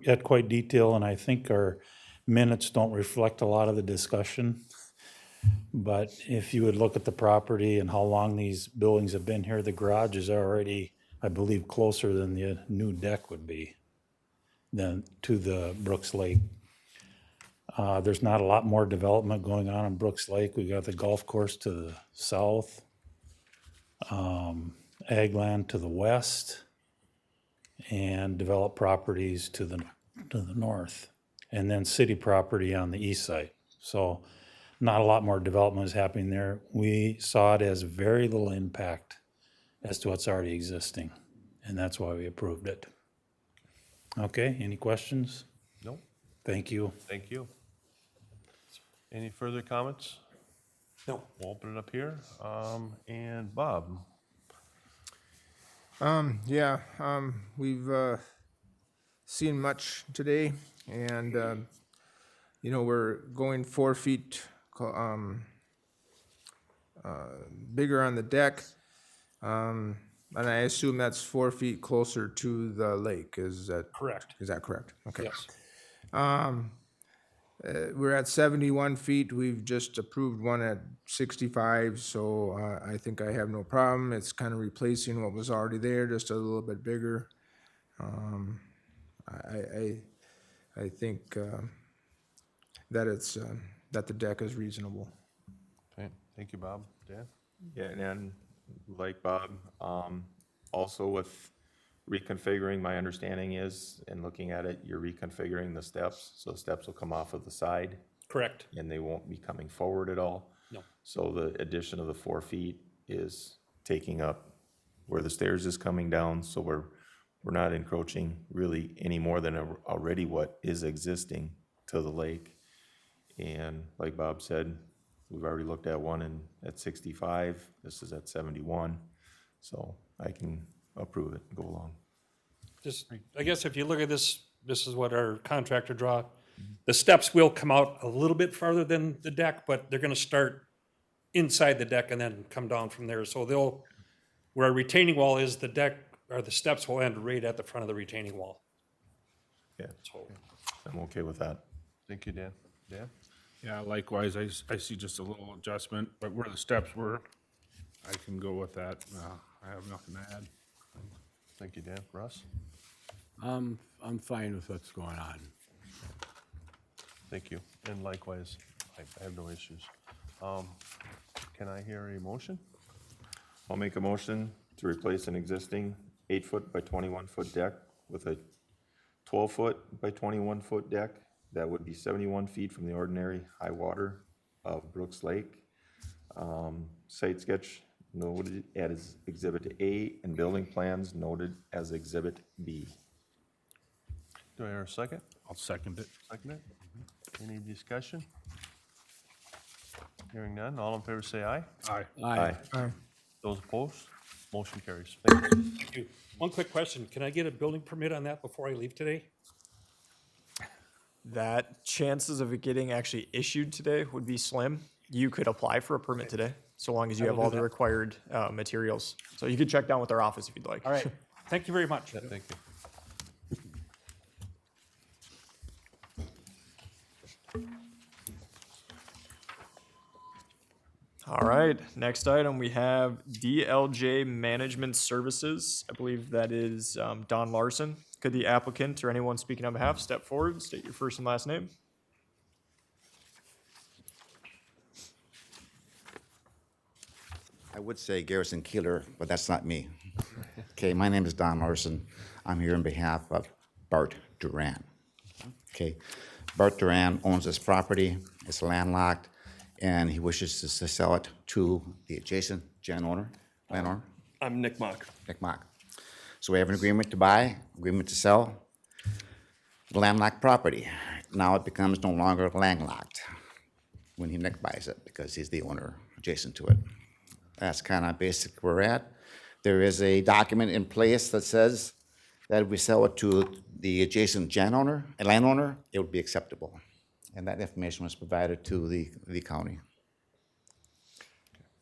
at quite detail, and I think our minutes don't reflect a lot of the discussion. But if you would look at the property and how long these buildings have been here, the garage is already, I believe, closer than the new deck would be than to the Brooks Lake. There's not a lot more development going on in Brooks Lake. We got the golf course to the south, ag land to the west, and developed properties to the north, and then city property on the east side. So not a lot more development is happening there. We saw it as very little impact as to what's already existing, and that's why we approved it. Okay, any questions? No. Thank you. Thank you. Any further comments? No. We'll open it up here. And Bob? We've seen much today, and, we're going 4 feet bigger on the deck. And I assume that's 4 feet closer to the lake. Is that correct? Is that correct? Okay. Yes. We're at 71 feet. We've just approved one at 65, so I think I have no problem. It's kind of replacing what was already there, just a little bit bigger. I think that it's that the deck is reasonable. Okay, thank you, Bob. Dan? Yeah, and like Bob, also with reconfiguring, my understanding is, and looking at it, you're reconfiguring the steps, so the steps will come off of the side. Correct. And they won't be coming forward at all. No. So the addition of the 4 feet is taking up where the stairs is coming down, so we're not encroaching really any more than already what is existing to the lake. And like Bob said, we've already looked at one at 65, this is at 71, so I can approve it and go along. Just, I guess if you look at this, this is what our contractor draw. The steps will come out a little bit farther than the deck, but they're gonna start inside the deck and then come down from there. So they'll, where a retaining wall is, the deck, or the steps will end right at the front of the retaining wall. Yeah, So, I'm okay with that. Thank you, Dan. Dan? Yeah, likewise, I see just a little adjustment, but where the steps were, I can go with that. I have nothing to add. Thank you, Dan. Russ? I'm fine with what's going on. Thank you. And likewise, I have no issues. Can I hear a motion? I'll make a motion to replace an existing 8-foot by 21-foot deck with a 12-foot by 21-foot deck. That would be 71 feet from the ordinary high water of Brooks Lake. Site sketch noted as Exhibit A and building plans noted as Exhibit B. Do I hear a second? I'll second it. Second it? Any discussion? Hearing none, all in favor say aye. Aye. Aye. Aye. Those opposed? Motion carries. Thank you. thank you. One quick question, can I get a building permit on that before I leave today? That chances of it getting actually issued today would be slim. You could apply for a permit today, so long as you I have will all do the that. required materials. So you could check down with our office if you'd like. All right, thank you very much. Thank you. All right, next item, we have DLJ Management Services. I believe that is Don Larson. Could the applicant or anyone speaking on behalf step forward, state your first and last name? I would say Garrison Keeler, but that's not me. Okay, my name is Don Larson. I'm here on behalf of Bart Duran. Okay, Bart Duran owns this property. It's landlocked, and he wishes to sell it to the adjacent landowner. I'm Nick Mock. Nick Mock. So we have an agreement to buy, agreement to sell the landlocked property. Now it becomes no longer landlocked when Nick buys it because he's the owner adjacent to it. That's kind of basic where we're at. There is a document in place that says that if we sell it to the adjacent landowner, it would be acceptable. And that information was provided to the county.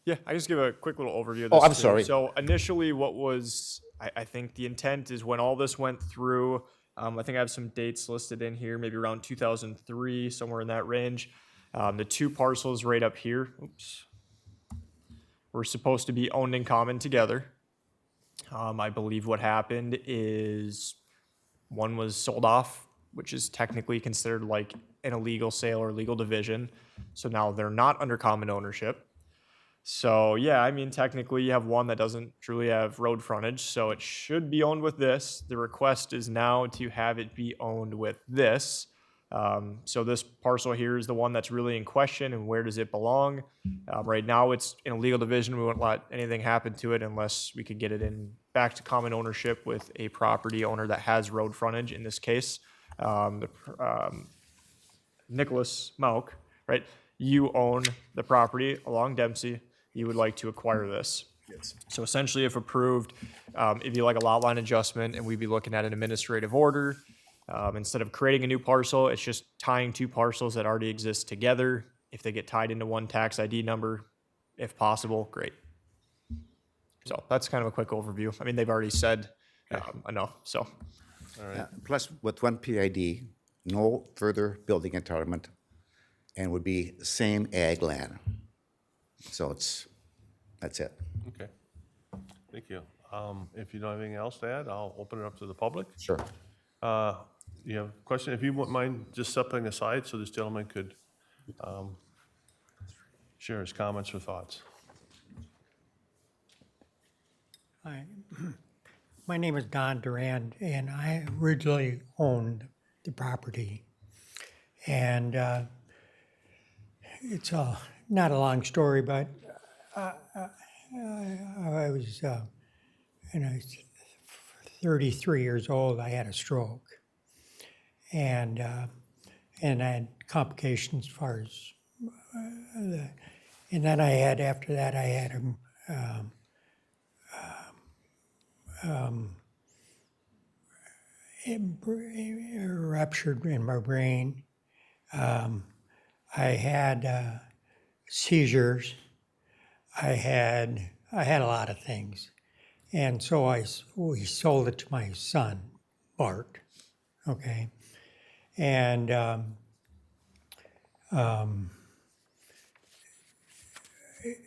Yeah, I just give a quick little overview of Oh, this. I'm too. sorry. So initially what was, I think the intent is when all this went through, I think I have some dates listed in here, maybe around 2003, somewhere in that range. The two parcels right up here, were supposed to be owned in common together. I believe what happened is one was sold off, which is technically considered like an illegal sale or legal division. So now they're not under common ownership. So yeah, I mean, technically you have one that doesn't truly have road frontage, so it should be owned with this. The request is now to have it be owned with this. So this parcel here is the one that's really in question, and where does it belong? Right now it's in a legal division. We won't let anything happen to it unless we could get it in back to common ownership with a property owner that has road frontage. In this case, Nicholas Mauk, right? You own the property along Dempsey. You would like to acquire this. Yes. So essentially, if approved, it'd be like a lot line adjustment, and we'd be looking at an administrative order. Instead of creating a new parcel, it's just tying two parcels that already exist together. If they get tied into one tax ID number, if possible, great. So that's kind of a quick overview. I mean, they've already said enough, so. All right. Plus, with one PID, no further building entitlement, and would be same ag land. So that's it. Okay, thank you. If you don't have anything else to add, I'll open it up to the public. Sure. You have a question? If you wouldn't mind just stepping aside so this gentleman could share his comments or thoughts. Hi, my name is Don Durand, and I originally owned the property. And it's not a long story, but I was, 33 years old. I had a stroke, and I had complications as far as, and then after that I had ruptured in my brain. I had seizures. I had a lot of things, and so we sold it to my son, Bart. Okay, and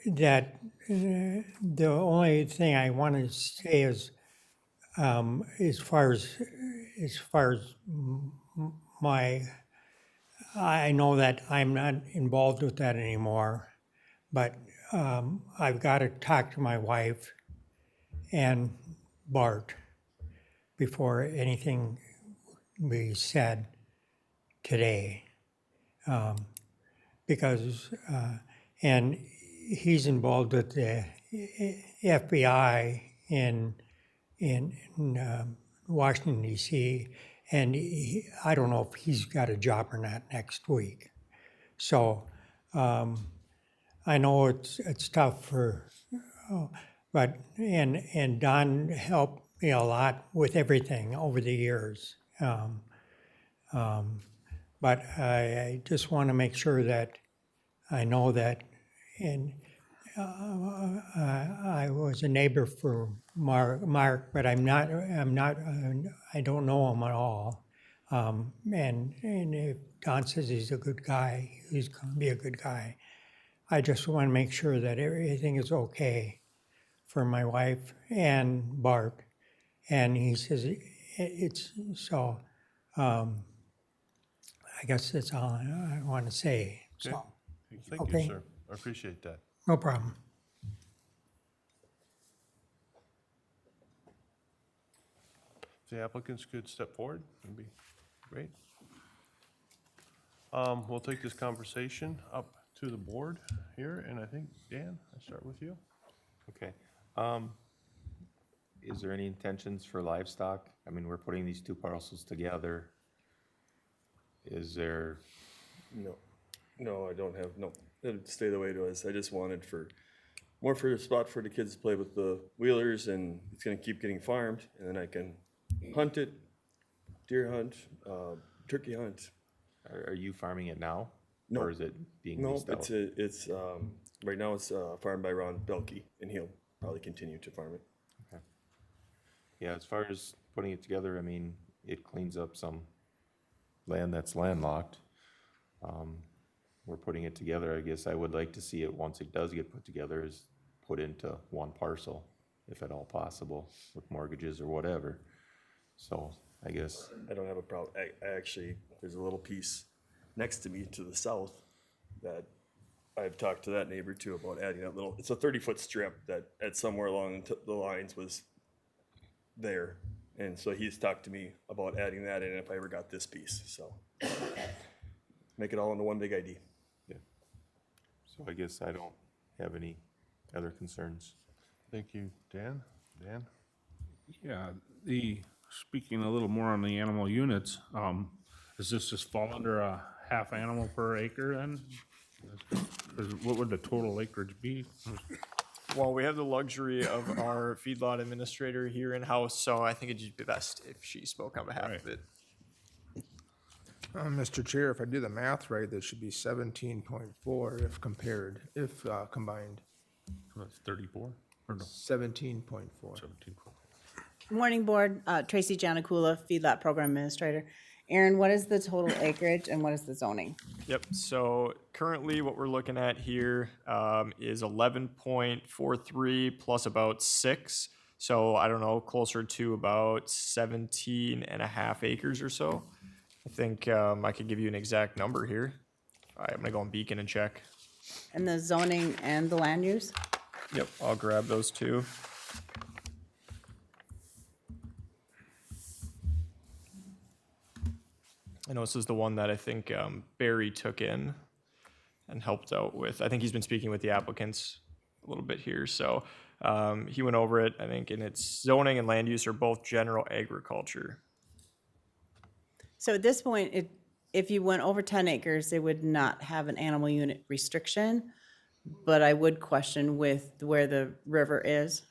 that the only thing I want to say is, as far as I know that I'm not involved with that anymore, but I've got to talk to my wife and Bart before anything be said today, because and he's involved with the FBI in Washington, D.C., and I don't know if he's got a job or not next week. So I know it's tough for, but and Don helped me a lot with everything over the years. But I just want to make sure that I know that, and I was a neighbor for Mark, but I don't know him at all. And if Don says he's a good guy, he's going to be a good guy. I just want to make sure that everything is okay for my wife and Bart. And he says it's so. I guess that's all I want to say. So, Thank okay. you, sir. I appreciate that. No problem. the applicants could step forward, that'd be great. We'll take this conversation up to the board here, and I think, Dan, I start with you. Okay. Is there any intentions for livestock? I mean, we're putting these two parcels together. Is there, No, I don't have, no, it'd stay the way it was. I just wanted more for a spot for the kids to play with the wheelers, and it's gonna keep getting farmed, and then I can hunt it, deer hunt, turkey hunt. are you farming it now? No. Or is it being No, leased out? it's, right now it's, farmed by Ron Belkey, and he'll probably continue to farm it. Okay. Yeah, as far as putting it together, I mean, it cleans up some land that's landlocked. We're putting it together. I guess I would like to see it, once it does get put together, is put into one parcel, if at all possible, with mortgages or whatever. So I guess, I don't have a problem. I actually, there's a little piece next to me to the south that I've talked to that neighbor too about adding that little, it's a 30-foot strip that at somewhere along the lines was there. And so he's talked to me about adding that in if I ever got this piece, so. Make it all into one big ID. yeah. So I guess I don't have any other concerns. Thank you, Dan. Dan? Yeah, speaking a little more on the animal units, does this just fall under a half animal per acre then? What would the total acreage be? Well, we have the luxury of our feedlot administrator here in-house, so I think it'd just be best if she spoke on behalf of it. Mr. Chair, if I do the math right, that should be 17.4 if compared, if combined. So that's 34? Or no, 17.4. 17. Morning, Board. Tracy Janakula, Feedlot Program Administrator. Aaron, what is the total acreage and what is the zoning? Yep, so currently what we're looking at here is 11.43 plus about 6. So I don't know, closer to about 17 and a half acres or so. I think I could give you an exact number here. All right, I'm gonna go on Beacon and check. And the zoning and the land use? Yep, I'll grab those two. I know this is the one that I think Barry took in and helped out with. I think he's been speaking with the applicants a little bit here, so he went over it, I think, and its zoning and land use are both general agriculture. So at this point, if you went over 10 acres, it would not have an animal unit restriction, but I would question with where the river is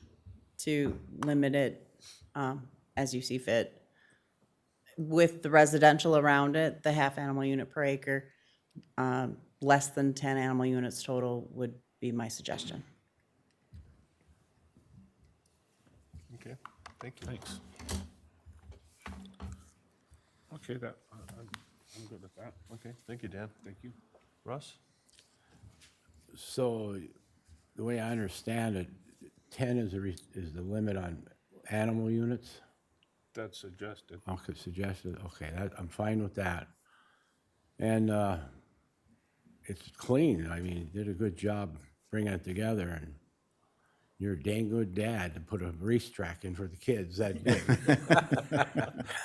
to limit it as you see fit. With the residential around it, the half animal unit per acre, less than 10 animal units total would be my suggestion. Okay, thank you. Thanks. Okay, I'm good with that. Okay, thank you, Dan. Thank you. Russ? So, the way I understand it, 10 is the limit on animal units? That's suggested. Okay, suggested, okay, I'm fine with that. And it's clean, I mean, you did a good job bringing it together, and you're a dang good dad to put a racetrack in for the kids that big.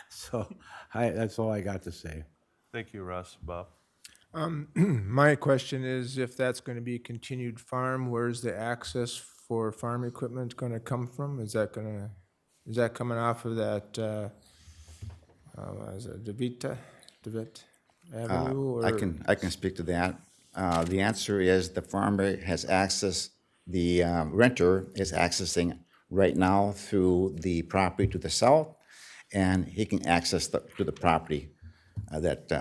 So, that's all I got to say. Thank you, Russ. Bob? My question is, if that's going to be a continued farm, where's the access for farm equipment going to come from? Is that coming off of that, is it DeVitt Avenue? Or? I can speak to that. The answer is the farmer has access, the renter is accessing right now through the property to the south, and he can access to the property that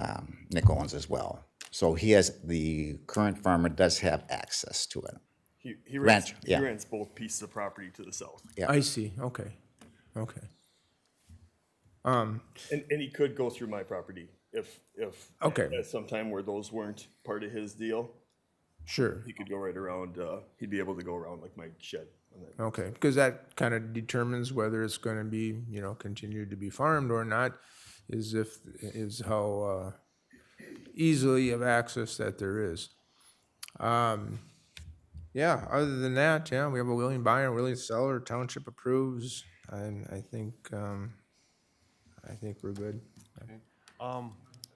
Nick owns as well. So the current farmer does have access to it. He rents, Ranch, yeah. he rents both pieces of property to the south. Yeah. I see, okay. And he could go through my property if Okay. at some time where those weren't part of his deal, Sure. he could go right around, he'd be able to go around like my shed. on that. Okay, because that kind of determines whether it's going to be, continued to be farmed or not, is how easily of access that there is. Yeah, other than that, yeah, we have a willing buyer, willing seller, township approves, and I think I think we're good.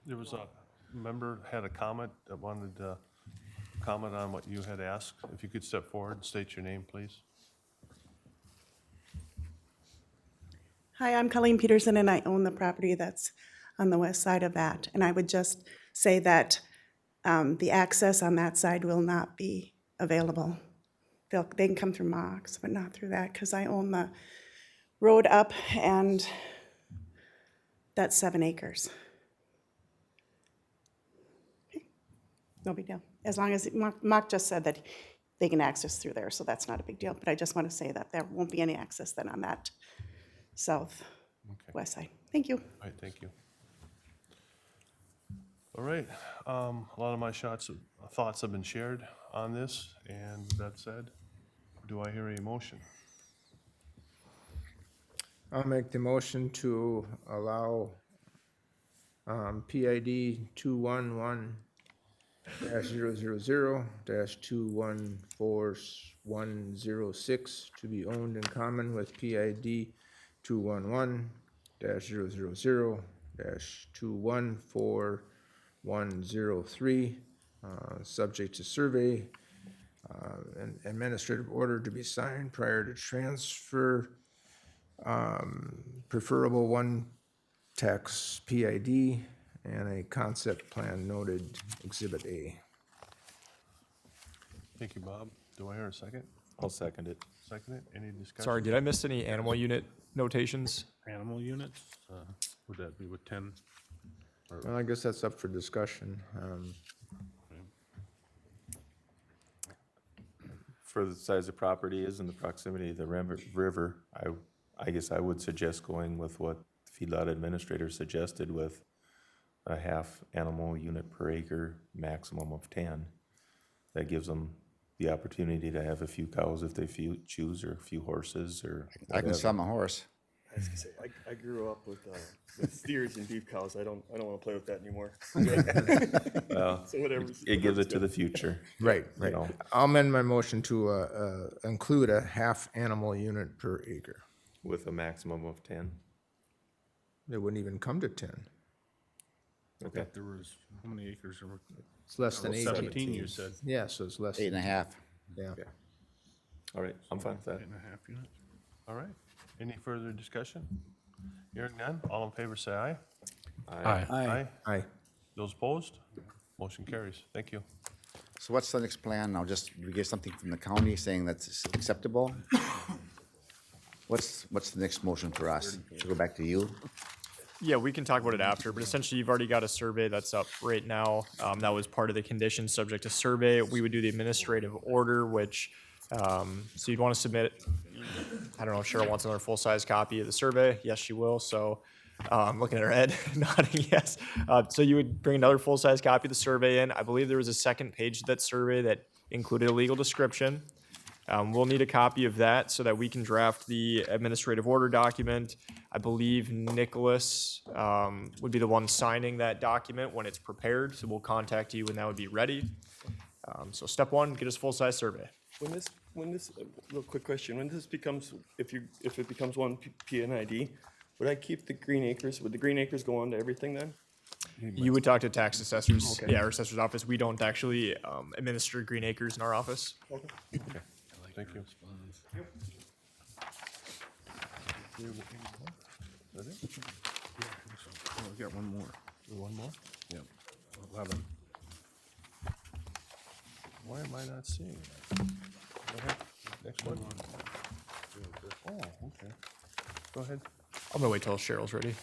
There was a member had a comment that wanted to comment on what you had asked. If you could step forward and state your name, please. Hi, I'm Colleen Peterson, and I own the property that's on the west side of that. And I would just say that the access on that side will not be available. They can come through Mox, but not through that, because I own the road up, and that's 7 acres. Okay. No big deal. As long as, Mark just said that they can access through there, so that's not a big deal. But I just want to say that there won't be any access then on that south west side. Thank you. All right, thank you. All right, a lot of my thoughts have been shared on this, and with that said, do I hear a motion? I'll make the motion to allow PID 211-000-214106 to be owned in common with PID 211-000-214-103, subject to survey, and administrative order to be signed prior to transfer, preferable one tax PID, and a concept plan noted Exhibit A. Thank you, Bob. Do I hear a second? I'll second it. Second it? Any discussion? Sorry, did I miss any animal unit notations? Animal units, would that be with 10? Well, I guess that's up for discussion. For the size of property is and the proximity of the river, I guess I would suggest going with what the feedlot administrator suggested with a half animal unit per acre, maximum of 10. That gives them the opportunity to have a few cows if they choose, or a few horses, or I can sell my horse. I was gonna say, I grew up with steers and beef cows. I don't want to play with that anymore. Well, So whatever. it gives it to the future. Right, you right. know. I'll amend my motion to include a half animal unit per acre. With a maximum of 10. It wouldn't even come to 10. Okay. There was, how many acres? It's less than 18. 17, you said. Yeah, so it's less. 8.5. Yeah. All right, I'm fine with that. 8.5 units. All right. Any further discussion? Hearing none, all in favor say aye. Aye. Aye. Aye. Those opposed? Motion carries. Thank you. So what's the next plan now? Just, we get something from the county saying that's acceptable? What's the next motion for us? To go back to you? Yeah, we can talk about it after, but essentially you've already got a survey that's up right now. That was part of the condition, subject to survey. We would do the administrative order, which, so you'd want to submit, I don't know if Cheryl wants another full-size copy of the survey. Yes, she will. So I'm looking at her head, nodding yes. So you would bring another full-size copy of the survey in. I believe there was a second page to that survey that included a legal description. We'll need a copy of that so that we can draft the administrative order document. I believe Nicholas would be the one signing that document when it's prepared, so we'll contact you when that would be ready. So step one, get us a full-size survey. When this, real quick question, when this becomes, if it becomes one PNID, would I keep the green acres? Would the green acres go on to everything then? You would talk to tax assessors, Okay. yeah, our assessor's office. We don't actually administer green acres in our office. Okay. Thank you. Oh, we got one more. One more? Yep. 11. Why am I not seeing it? Go ahead. Next one. Oh, okay. Go ahead. I'm gonna wait till Cheryl's ready.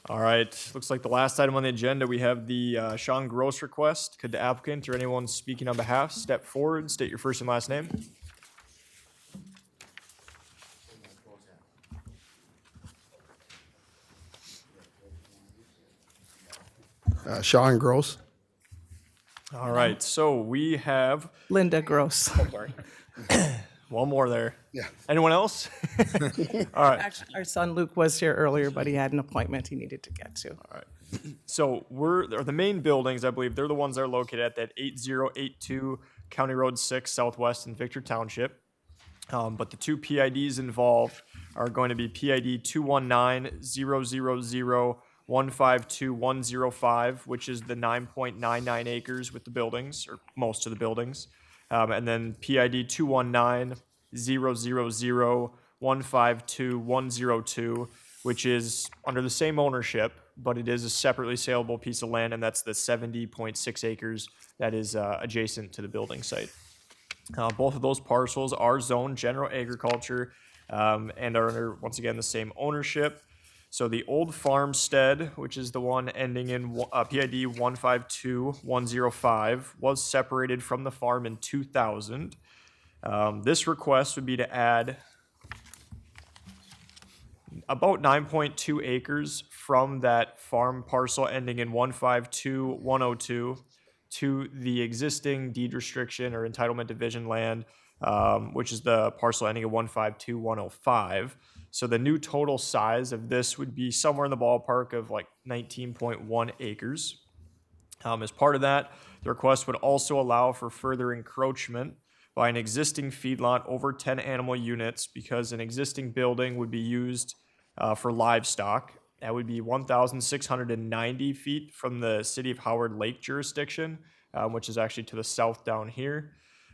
All right, looks like the last item on the agenda, we have the Sean Gross request. Could the applicant or anyone speaking on behalf step forward, state your first and last name? Sean Gross. All right, so we have, Linda Gross. sorry, one more there. Yeah. Anyone else? All right. Actually, our son Luke was here earlier, but he had an appointment he needed to get to. All right. So the main buildings, I believe, they're the ones that are located at that 8082 County Road 6 Southwest in Victor Township. But the two PIDs involved are going to be PID 219-000-152105, which is the 9.99 acres with the buildings, or most of the buildings. And then PID 219-000-152102, which is under the same ownership, but it is a separately saleable piece of land, and that's the 70.6 acres that is adjacent to the building site. Both of those parcels are zoned general agriculture and are under, once again, the same ownership. So the old farmstead, which is the one ending in PID 152105, was separated from the farm in 2000. This request would be to add about 9.2 acres from that farm parcel ending in 152102 to the existing deed restriction or entitlement division land, which is the parcel ending in 152105. So the new total size of this would be somewhere in the ballpark of like 19.1 acres. As part of that, the request would also allow for further encroachment by an existing feedlot over 10 animal units, because an existing building would be used for livestock. That would be 1,690 feet from the City of Howard Lake jurisdiction, which is actually to the south down here.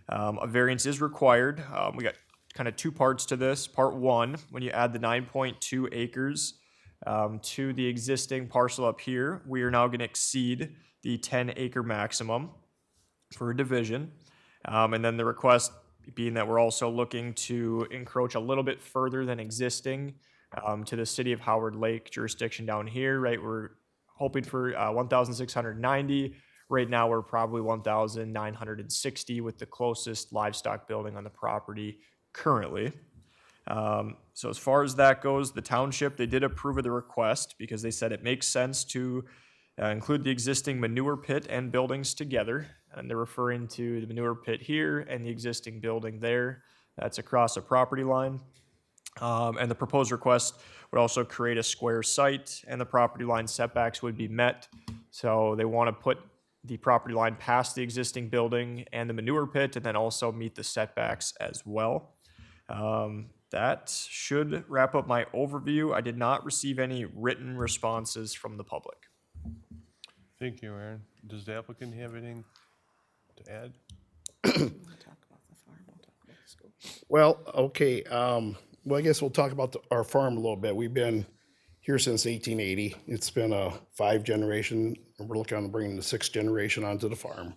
A variance is required. We got kind of two parts to this. Part one, when you add the 9.2 acres to the existing parcel up here, we are now going to exceed the 10-acre maximum for a division. And then the request being that we're also looking to encroach a little bit further than existing to the City of Howard Lake jurisdiction down here, right? We're hoping for 1,690. Right now, we're probably 1,960 with the closest livestock building on the property currently. So as far as that goes, the township, they did approve of the request because they said it makes sense to include the existing manure pit and buildings together. And they're referring to the manure pit here and the existing building there. That's across a property line. And the proposed request would also create a square site, and the property line setbacks would be met. So they want to put the property line past the existing building and the manure pit, and then also meet the setbacks as well. That should wrap up my overview. I did not receive any written responses from the public. Thank you, Aaron. Does the applicant have anything to add? Well, okay, well, I guess we'll talk about our farm a little bit. We've been here since 1880. It's been a 5 generation, and we're looking on bringing the 6th generation onto the farm.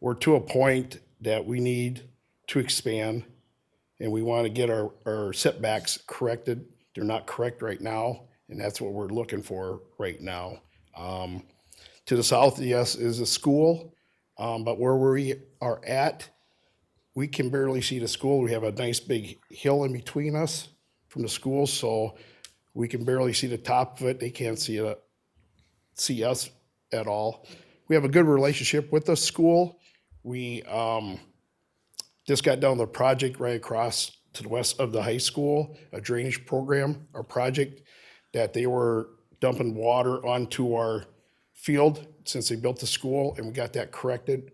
We're to a point that we need to expand, and we want to get our setbacks corrected. They're not correct right now, and that's what we're looking for right now. To the south, yes, is a school, but where we are at, we can barely see the school. We have a nice big hill in between us from the school, so we can barely see the top of it. They can't see us at all. We have a good relationship with the school. We just got done with a project right across to the west of the high school, a drainage program or project that they were dumping water onto our field since they built the school, and we got that corrected.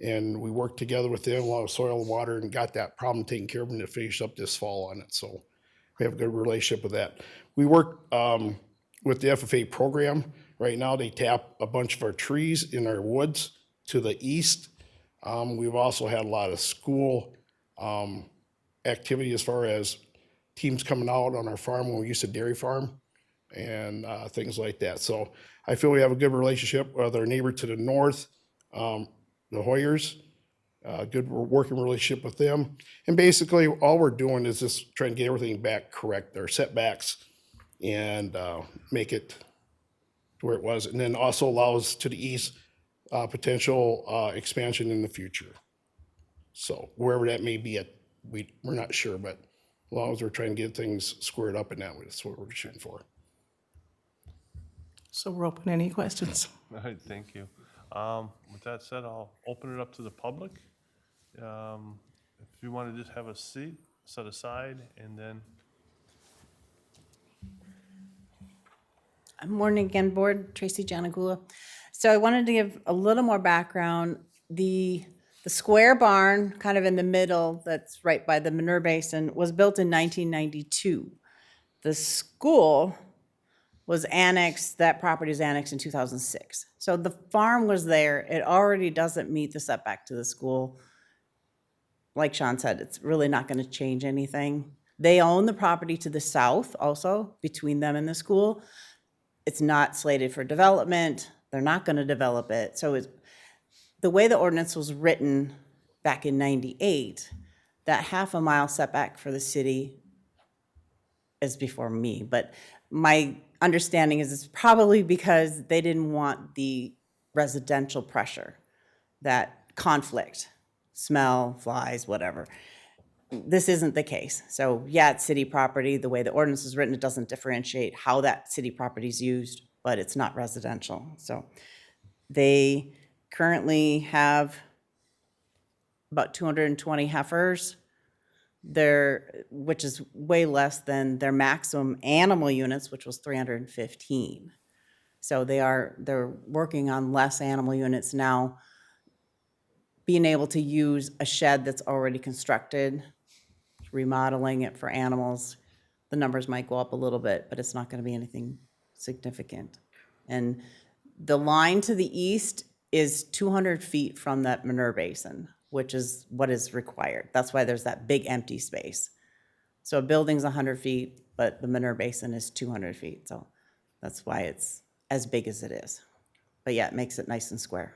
And we worked together with them, a lot of soil and water, and got that problem taken care of, and to finish up this fall on it. So we have a good relationship with that. We work with the FFA program. Right now, they tap a bunch of our trees in our woods to the east. We've also had a lot of school activity as far as teams coming out on our farm when we used to dairy farm and things like that. So I feel we have a good relationship with our neighbor to the north, the Hoyers, good working relationship with them. And basically, all we're doing is just trying to get everything back correct, our setbacks, and make it to where it was. And then also allows to the east potential expansion in the future. So wherever that may be, we're not sure, but as long as we're trying to get things squared up in that way, that's what we're shooting for. So we're open to any questions. All right, thank you. With that said, I'll open it up to the public. If you want to just have a seat set aside, and then. Morning again, board. Tracy Janagula. So I wanted to give a little more background. The The square barn, kind of in the middle, that's right by the manure basin, was built in 1992. The school was annexed, that property was annexed in 2006. So the farm was there, it already doesn't meet the setback to the school. Like Sean said, it's really not gonna change anything. They own the property to the south also, between them and the school. It's not slated for development, they're not gonna develop it. So the way the ordinance was written back in 98, that half a mile setback for the city is before me, but my understanding is it's probably because they didn't want the residential pressure, that conflict, smell, flies, whatever. This isn't the case. So yeah, it's city property. The way the ordinance is written, it doesn't differentiate how that city property is used, but it's not residential. So they currently have about 220 heifers. Which is way less than their maximum animal units, which was 315. So they're working on less animal units now, being able to use a shed that's already constructed, remodeling it for animals. The numbers might go up a little bit, but it's not gonna be anything significant. And the line to the east is 200 feet from that manure basin, which is what is required. That's why there's that big empty space. So a building's 100 feet, but the manure basin is 200 feet. So that's why it's as big as it is. But yeah, it makes it nice and square.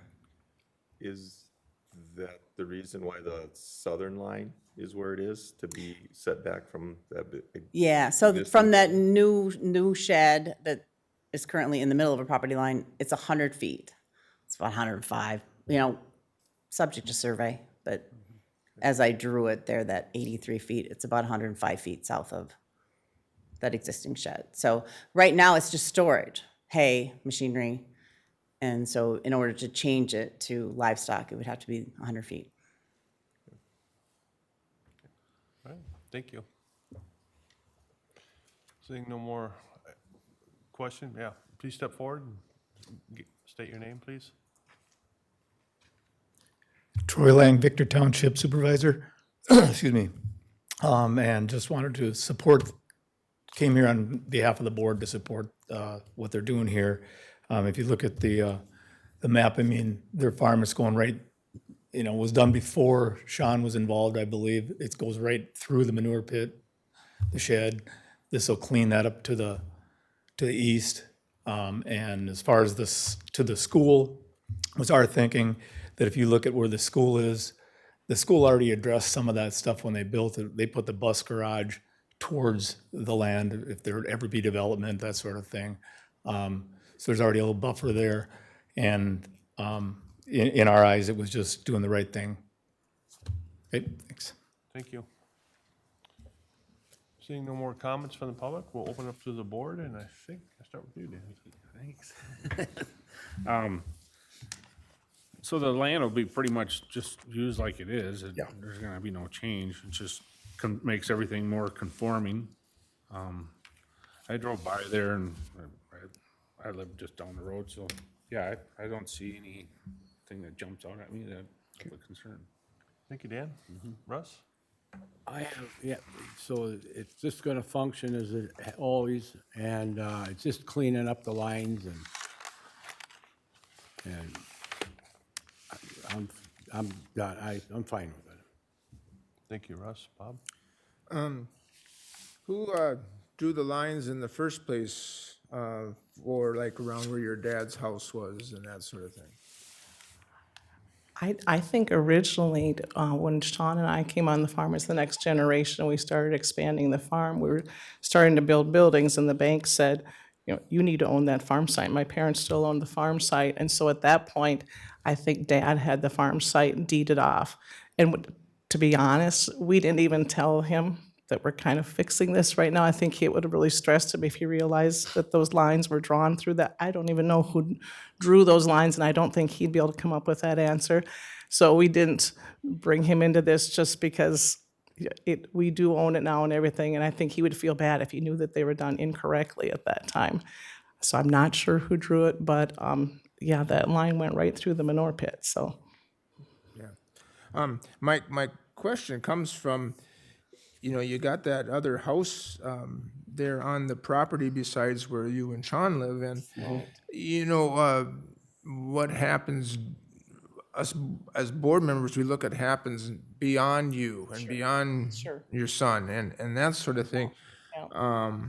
Is that the reason why the southern line is where it is, to be set back from that big? Yeah, so existing from that building? new shed that is currently in the middle of a property line, it's 100 feet. It's about 105, subject to survey, but as I drew it there, that 83 feet, it's about 105 feet south of that existing shed. So right now, it's just storage, hay, machinery. And so in order to change it to livestock, it would have to be 100 feet. All right, thank you. Seeing no more question, yeah, please step forward and state your name, please. Troy Lang, Victor Township Supervisor. Excuse me. And just wanted to came here on behalf of the board to support what they're doing here. If you look at the map, I mean, their farm is going right, was done before Sean was involved, I believe. It goes right through the manure pit, the shed. This will clean that up to the east. And as far as to the school, was our thinking that if you look at where the school is, the school already addressed some of that stuff when they built it. They put the bus garage towards the land, if there would ever be development, that sort of thing. So there's already a little buffer there. And in our eyes, it was just doing the right thing. Okay, thanks. Thank you. Seeing no more comments from the public, we'll open up to the board, and I think I start with you, Dan. Thanks. So the land will be pretty much just used like it is. There's gonna be no change. It just makes everything more conforming. I drove by there and I live just down the road, so yeah, I don't see anything that jumps out at me that of a concern. Thank you, Dan. Russ? I have, yeah, so it's just gonna function as it always, and it's just cleaning up the lines and I'm fine with it. Thank you, Russ. Bob? Who drew the lines in the first place for like around where your dad's house was and that sort of thing? I think originally, when Sean and I came on the farm as the next generation, we started expanding the farm. We were starting to build buildings, and the bank said, you need to own that farm site. My parents still own the farm site, and so at that point, I think Dad had the farm site deeded off. And to be honest, we didn't even tell him that we're kind of fixing this right now. I think it would have really stressed him if he realized that those lines were drawn through that. I don't even know who drew those lines, and I don't think he'd be able to come up with that answer. So we didn't bring him into this just because we do own it now and everything, and I think he would feel bad if he knew that they were done incorrectly at that time. So I'm not sure who drew it, but yeah, that line went right through the manure pit, so. Yeah. My question comes from, you got that other house there on the property besides where you and Sean live, and what happens, us as board members, we look at happens beyond you and beyond Sure. your son and that sort of thing. Yeah.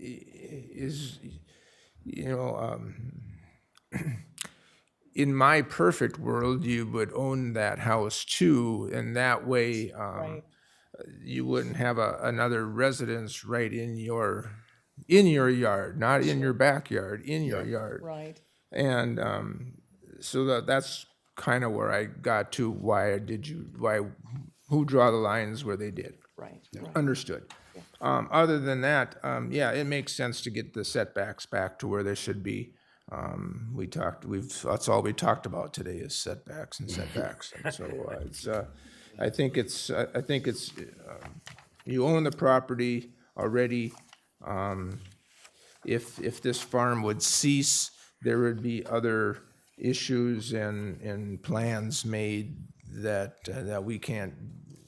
Is, in my perfect world, you would own that house too, and that way, Right. you wouldn't have another residence right in your yard, not in your backyard, in your yard. Right. And so that's kind of where I got to who draw the lines where they did. Right. Understood. Other than that, yeah, it makes sense to get the setbacks back to where they should be. That's all we talked about today is setbacks and setbacks. And so I think it's, you own the property already. If this farm would cease, there would be other issues and plans made that we can't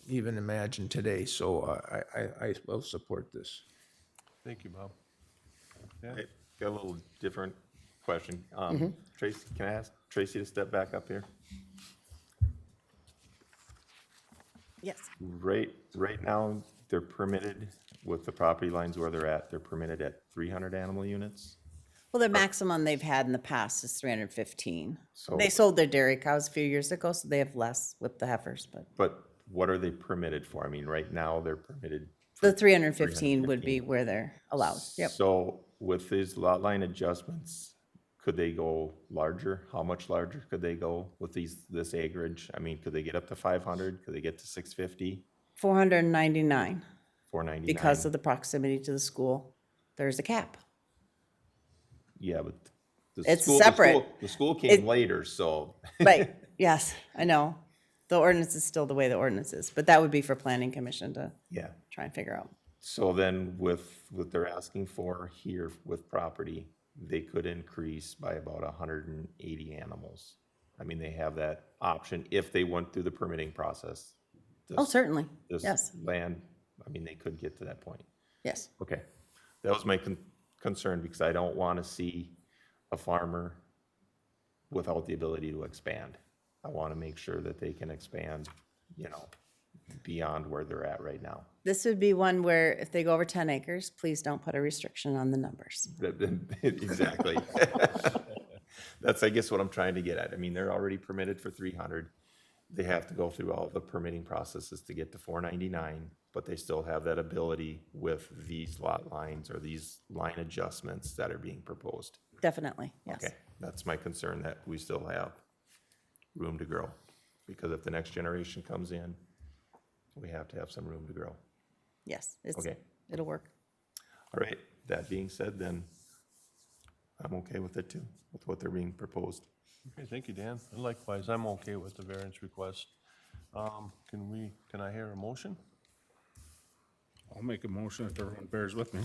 even imagine today. So I will support this. Thank you, Bob. Yeah. Hey, got a little different question. Tracy, can I ask Tracy to step back up here? Yes. Right now, they're permitted with the property lines where they're at, they're permitted at 300 animal units. Well, the maximum they've had in the past is 315. So- They sold their dairy cows a few years ago, so they have less with the heifers, but But what are they permitted for? I mean, right now, they're permitted. the 315 would be where they're allowed. Yep. So with these lot line adjustments, could they go larger? How much larger could they go with this acreage? I mean, could they get up to 500? Could they get to 650? 499 499? because of the proximity to the school. There's a cap. Yeah, but It's separate. The school came It- later, so. Right, yes, I know. The ordinance is still the way the ordinance is, but that would be for planning commission to Yeah. try and figure out. So then with what they're asking for here with property, they could increase by about 180 animals. I mean, they have that option if they went through the permitting process. Oh, certainly, This yes, land, I mean, they could get to that point. yes. Okay, that was my concern, because I don't want to see a farmer without the ability to expand. I want to make sure that they can expand, beyond where they're at right now. This would be one where if they go over 10 acres, please don't put a restriction on the numbers. Exactly. That's, I guess, what I'm trying to get at. I mean, they're already permitted for 300. They have to go through all the permitting processes to get to 499, but they still have that ability with these lot lines or these line adjustments that are being proposed. Definitely, yes. Okay, that's my concern, that we still have room to grow. Because if the next generation comes in, we have to have some room to grow. Yes, Okay. it'll work. All right, that being said, then I'm okay with it too, with what they're being proposed. Okay, thank you, Dan. And likewise, I'm okay with the variance request. Can I hear a motion? I'll make a motion if everyone bears with me,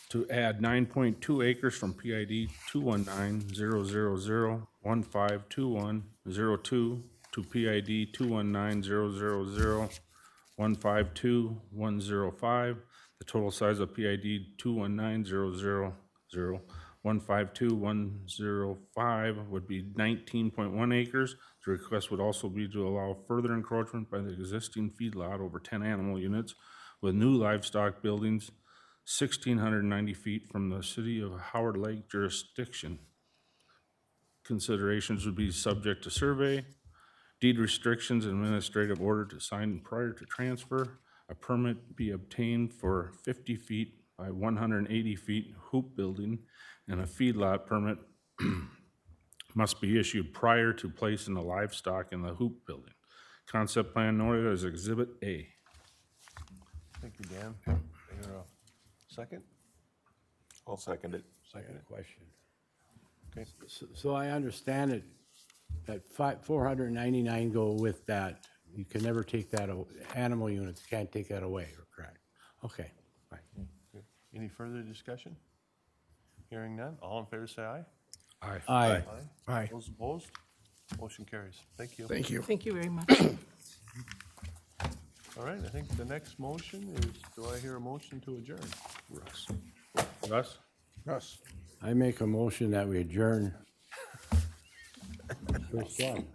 to add 9.2 acres from PID 219-000-152102 to PID 219-000-152105. The total size of PID 219-000-152105 would be 19.1 acres. The request would also be to allow further encroachment by the existing feedlot over 10 animal units with new livestock buildings 1,690 feet from the city of Howard Lake jurisdiction. Considerations would be subject to survey, deed restrictions, and administrative order to sign prior to transfer. A permit be obtained for 50 feet by 180 feet hoop building, and a feedlot permit must be issued prior to placing the livestock in the hoop building. Concept plan noted as Exhibit A. Thank you, Dan. Is there a second? I'll second it. Second question. Okay. So I understand it, that 499 go with that. You can never take that, animal units can't take that away, correct? Okay, right. Good. Any further discussion? Hearing none, all in favor say aye. Aye. Aye. Aye. Those opposed? Motion carries. Thank you. Thank you. Thank you very much. All right, I think the next motion is, do I hear a motion to adjourn? Russ? Russ? Russ? I make a motion that we adjourn. First one.